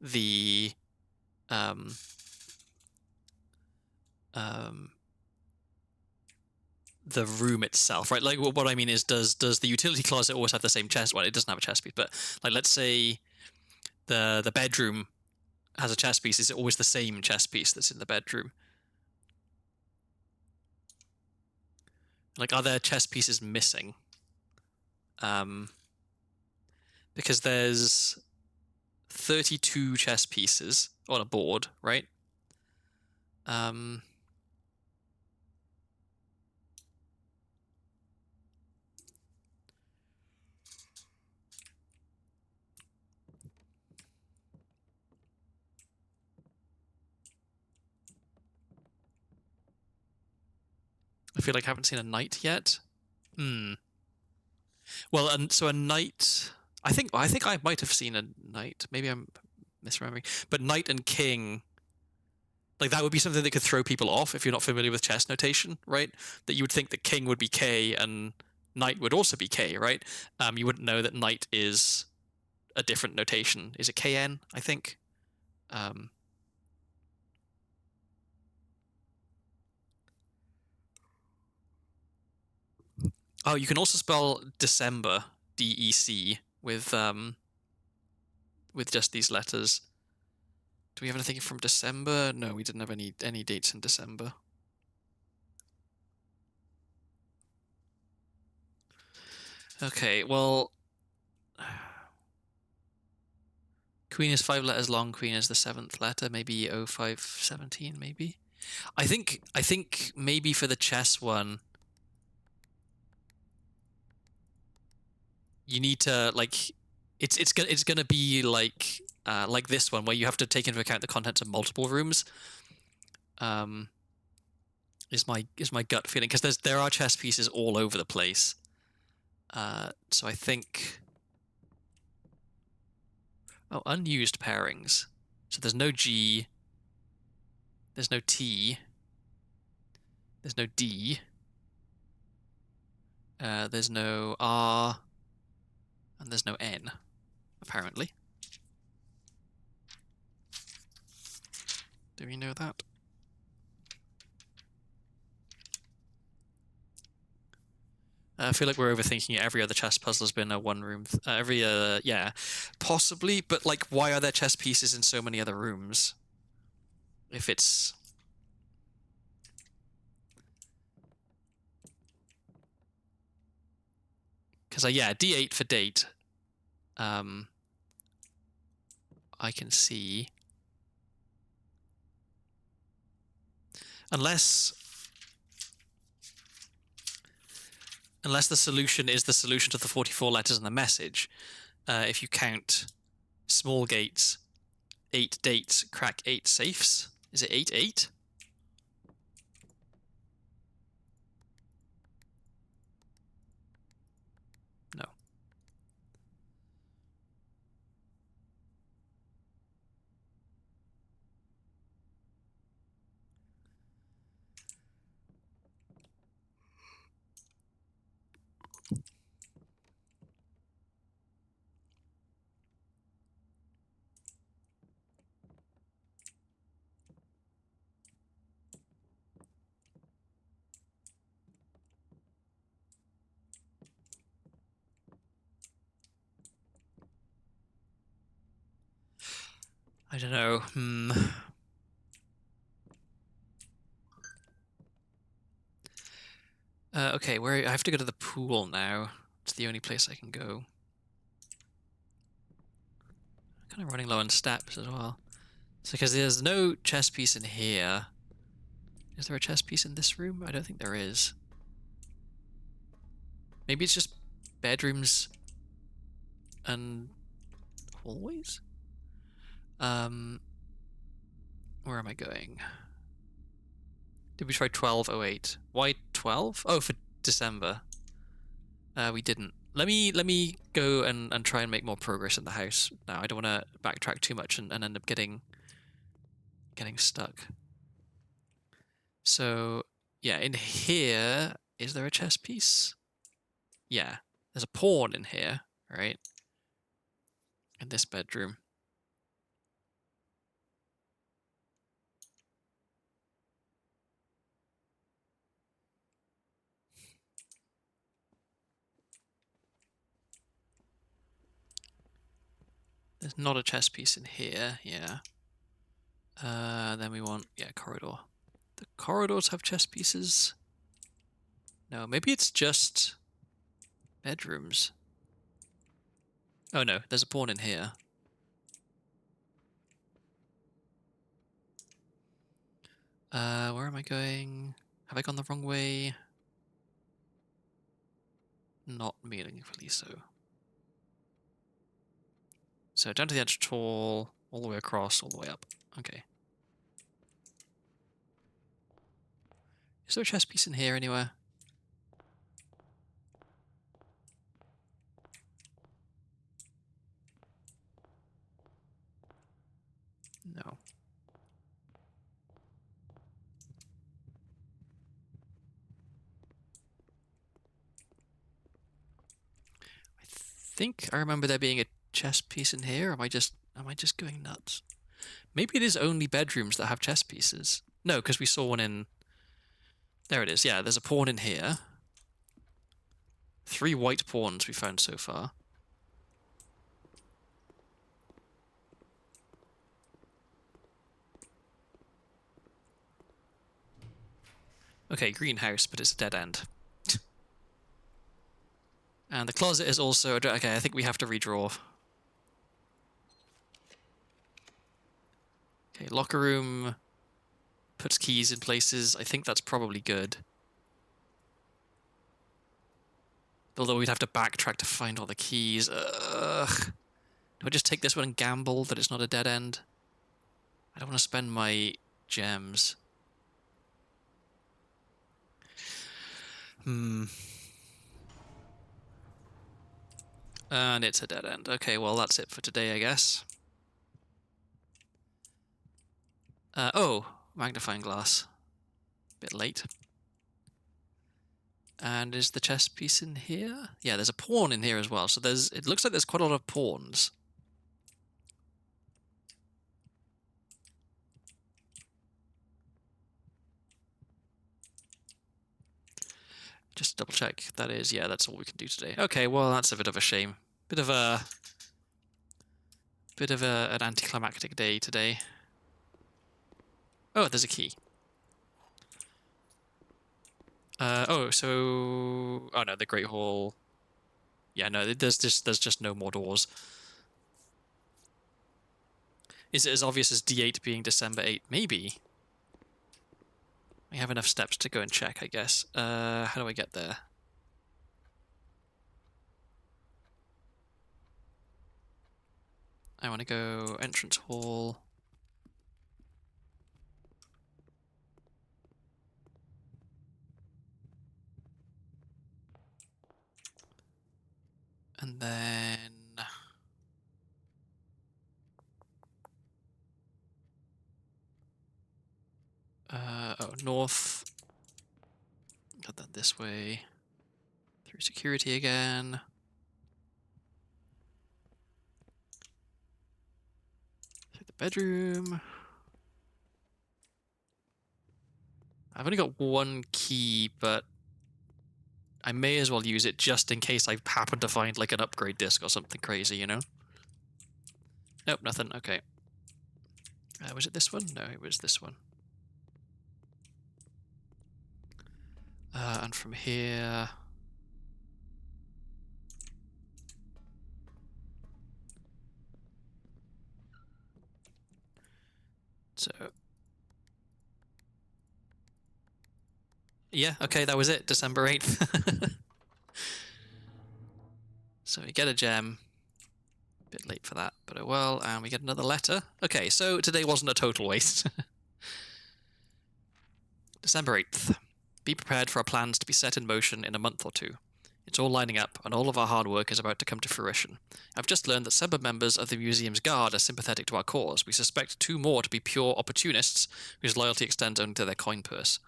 the um the room itself, right? Like what I mean is, does the utility closet always have the same chess? Well, it doesn't have a chess piece, but like let's say the bedroom has a chess piece. Is it always the same chess piece that's in the bedroom? Like, are there chess pieces missing? Because there's 32 chess pieces on a board, right? I feel like I haven't seen a knight yet. Well, and so a knight. I think I might have seen a knight. Maybe I'm misremembering. But knight and king, like that would be something that could throw people off if you're not familiar with chess notation, right? That you would think that king would be K and knight would also be K, right? You wouldn't know that knight is a different notation. Is it KN? I think. Oh, you can also spell December, DEC, with just these letters. Do we have anything from December? No, we didn't have any dates in December. Okay, well, queen is 5 letters long. Queen is the 7th letter. Maybe 0517. Maybe. I think maybe for the chess one, you need to like, it's gonna be like this one where you have to take into account the contents of multiple rooms. Is my gut feeling, because there are chess pieces all over the place. So I think... Oh, unused pairings. So there's no G. There's no T. There's no D. There's no R. And there's no N, apparently. Do we know that? I feel like we're overthinking it. Every other chess puzzle has been a one-room... yeah, possibly, but, like, why are there chess pieces in so many other rooms? If it's... Because, yeah, D8 for date. I can see... Unless the solution is the solution to the 44 letters in the message. If you count small gates, 8 dates, crack 8 safes. Is it 8-8? No. I don't know. Okay, where I have to go to the pool now. It's the only place I can go. I'm kind of running low on steps as well. So because there's no chess piece in here. Is there a chess piece in this room? I don't think there is. Maybe it's just bedrooms and hallways? Where am I going? Did we try 1208? Why 12? Oh, for December. We didn't. Let me go and try and make more progress in the house. Now I don't want to backtrack too much and end up getting stuck. So yeah, in here, is there a chess piece? Yeah, there's a pawn in here, right? In this bedroom. There's not a chess piece in here, yeah. Then we want, yeah, corridor. The corridors have chess pieces. No, maybe it's just bedrooms. Oh no, there's a pawn in here. Where am I going? Have I gone the wrong way? Not meaningfully so. So down to the edge tall, all the way across, all the way up. Okay. Is there a chess piece in here anywhere? No. I think I remember there being a chess piece in here. Am I just going nuts? Maybe it is only bedrooms that have chess pieces. No, because we saw one in... There it is. Yeah, there's a pawn in here. 3 white pawns we found so far. Okay, greenhouse, but it's a dead end. And the closet is also... Okay, I think we have to redraw. Okay, locker room puts keys in places. I think that's probably good. Although we'd have to backtrack to find all the keys. Ugh. Do I just take this one and gamble that it's not a dead end? I don't want to spend my gems. And it's a dead end. Okay, well, that's it for today, I guess. Oh, magnifying glass. Bit late. And is the chess piece in here? Yeah, there's a pawn in here as well. So it looks like there's quite a lot of pawns. Just double check. That is, yeah, that's all we can do today. Okay, well, that's a bit of a shame. Bit of an anticlimactic day today. Oh, there's a key. Oh no, the Great Hall. Yeah, no, there's just no more doors. Is it as obvious as D8 being December 8? Maybe. We have enough steps to go and check, I guess. How do I get there? I want to go entrance hall. And then... north. Got that this way. Through security again. Through the bedroom. I've only got one key, but I may as well use it just in case I happen to find like an upgrade disc or something crazy, you know? Nope, nothing. Okay. Was it this one? No, it was this one. And from here... So... Yeah, okay, that was it. December 8th. So we get a gem. Bit late for that, but oh well. And we get another letter. Okay, so today wasn't a total waste. December 8th. Be prepared for our plans to be set in motion in a month or two. It's all lining up, and all of our hard work is about to come to fruition. I've just learned that several members of the museum's guard are sympathetic to our cause. We suspect 2 more to be pure opportunists whose loyalty extends only to their coin purse.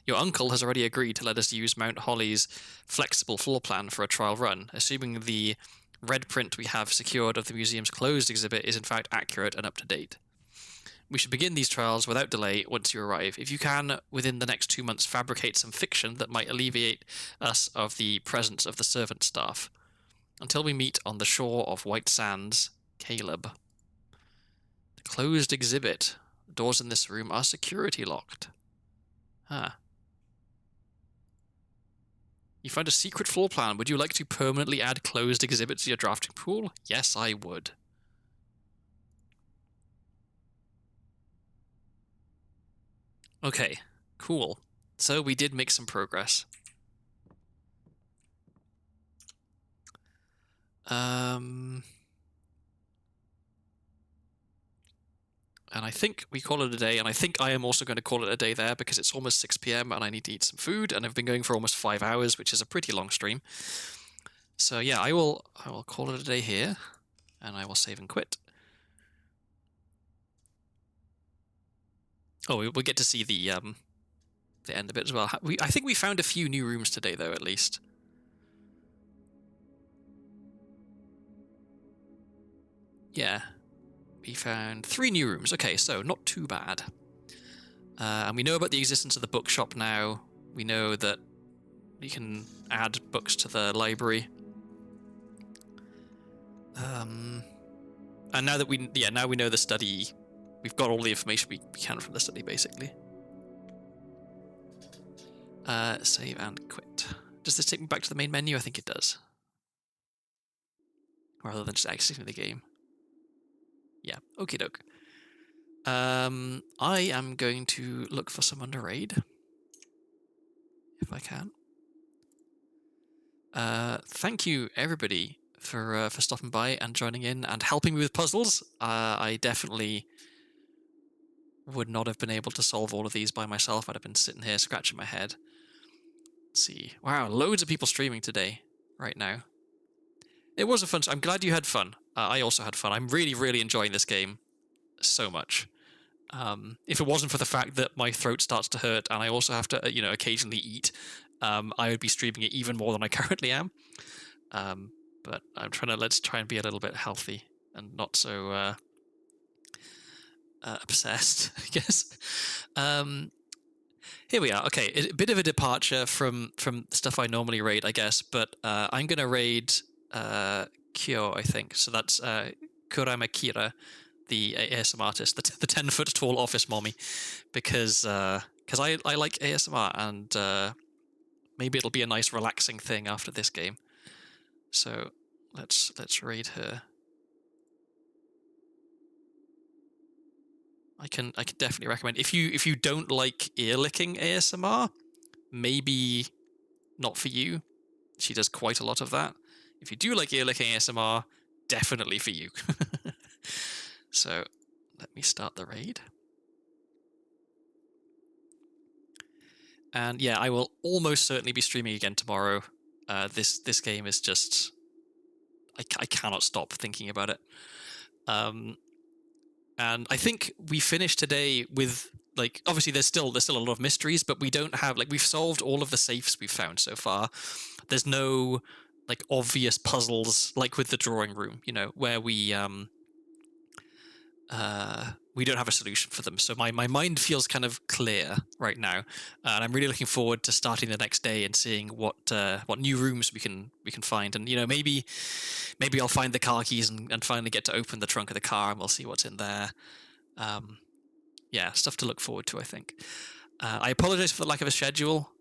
Your uncle has already agreed to let us use Mount Holly's flexible floor plan for a trial run, assuming the red print we have secured of the museum's closed exhibit is in fact accurate and up to date. We should begin these trials without delay once you arrive. If you can, within the next 2 months, fabricate some fiction that might alleviate us of the presence of the servant staff. Until we meet on the shore of White Sands, Caleb. The closed exhibit. The doors in this room are security locked. Huh. You found a secret floor plan. Would you like to permanently add closed exhibits to your drafting pool? Yes, I would. Okay, cool. So we did make some progress. And I think we call it a day, and I think I am also going to call it a day there because it's almost 6 p.m. and I need to eat some food, and I've been going for almost 5 hours, which is a pretty long stream. So yeah, I will call it a day here, and I will save and quit. Oh, we'll get to see the end of it as well. I think we found a few new rooms today, though, at least. Yeah. We found 3 new rooms. Okay, so not too bad. And we know about the existence of the bookshop now. We know that we can add books to the library. And now that we know the study, we've got all the information we can from the study, basically. Save and quit. Does this take me back to the main menu? I think it does. Rather than just exiting the game. Yeah, okie doke. I am going to look for someone to raid. If I can. Thank you, everybody, for stopping by and joining in and helping me with puzzles. I definitely would not have been able to solve all of these by myself. I'd have been sitting here scratching my head. Let's see. Wow, loads of people streaming today, right now. It was a fun... I'm glad you had fun. I also had fun. I'm really, really enjoying this game so much. If it wasn't for the fact that my throat starts to hurt and I also have to, occasionally eat, I would be streaming it even more than I currently am. But let's try and be a little bit healthy and not so obsessed, I guess. Here we are. Okay, a bit of a departure from stuff I normally raid, I guess, but I'm going to raid Kyo, I think. So that's Kurama Kira, the ASMR artist, the 10-foot tall office mommy, because I like ASMR, and maybe it'll be a nice relaxing thing after this game. So let's raid her. I can definitely recommend, if you don't like ear licking ASMR, maybe not for you. She does quite a lot of that. If you do like ear licking ASMR, definitely for you. So let me start the raid. And yeah, I will almost certainly be streaming again tomorrow. This game is just, I cannot stop thinking about it. And I think we finished today with, like, obviously there's still a lot of mysteries, but we don't have, like, we've solved all of the safes we've found so far. There's no like obvious puzzles like with the drawing room, you know, where we don't have a solution for them. So my mind feels kind of clear right now, and I'm really looking forward to starting the next day and seeing what new rooms we can find. And you know, maybe I'll find the car keys and finally get to open the trunk of the car, and we'll see what's in there. Yeah, stuff to look forward to, I think. I apologize for the lack of a schedule.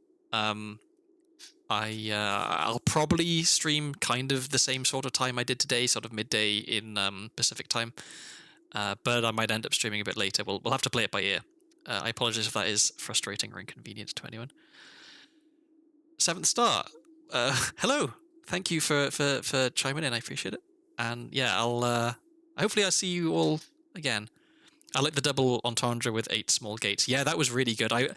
I'll probably stream kind of the same sort of time I did today, sort of midday in Pacific time. But I might end up streaming a bit later. We'll have to play it by ear. I apologize if that is frustrating or inconvenient to anyone. 7th star. Hello. Thank you for chiming in. I appreciate it. And yeah, hopefully I'll see you all again. I like the double entendre with 8 small gates. Yeah, that was really good. I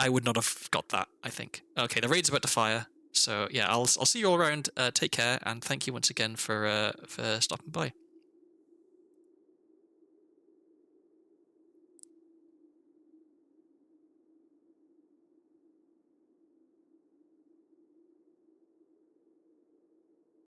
would not have got that, I think. Okay, the raid's about to fire. So yeah, I'll see you all around. Take care, and thank you once again for stopping by.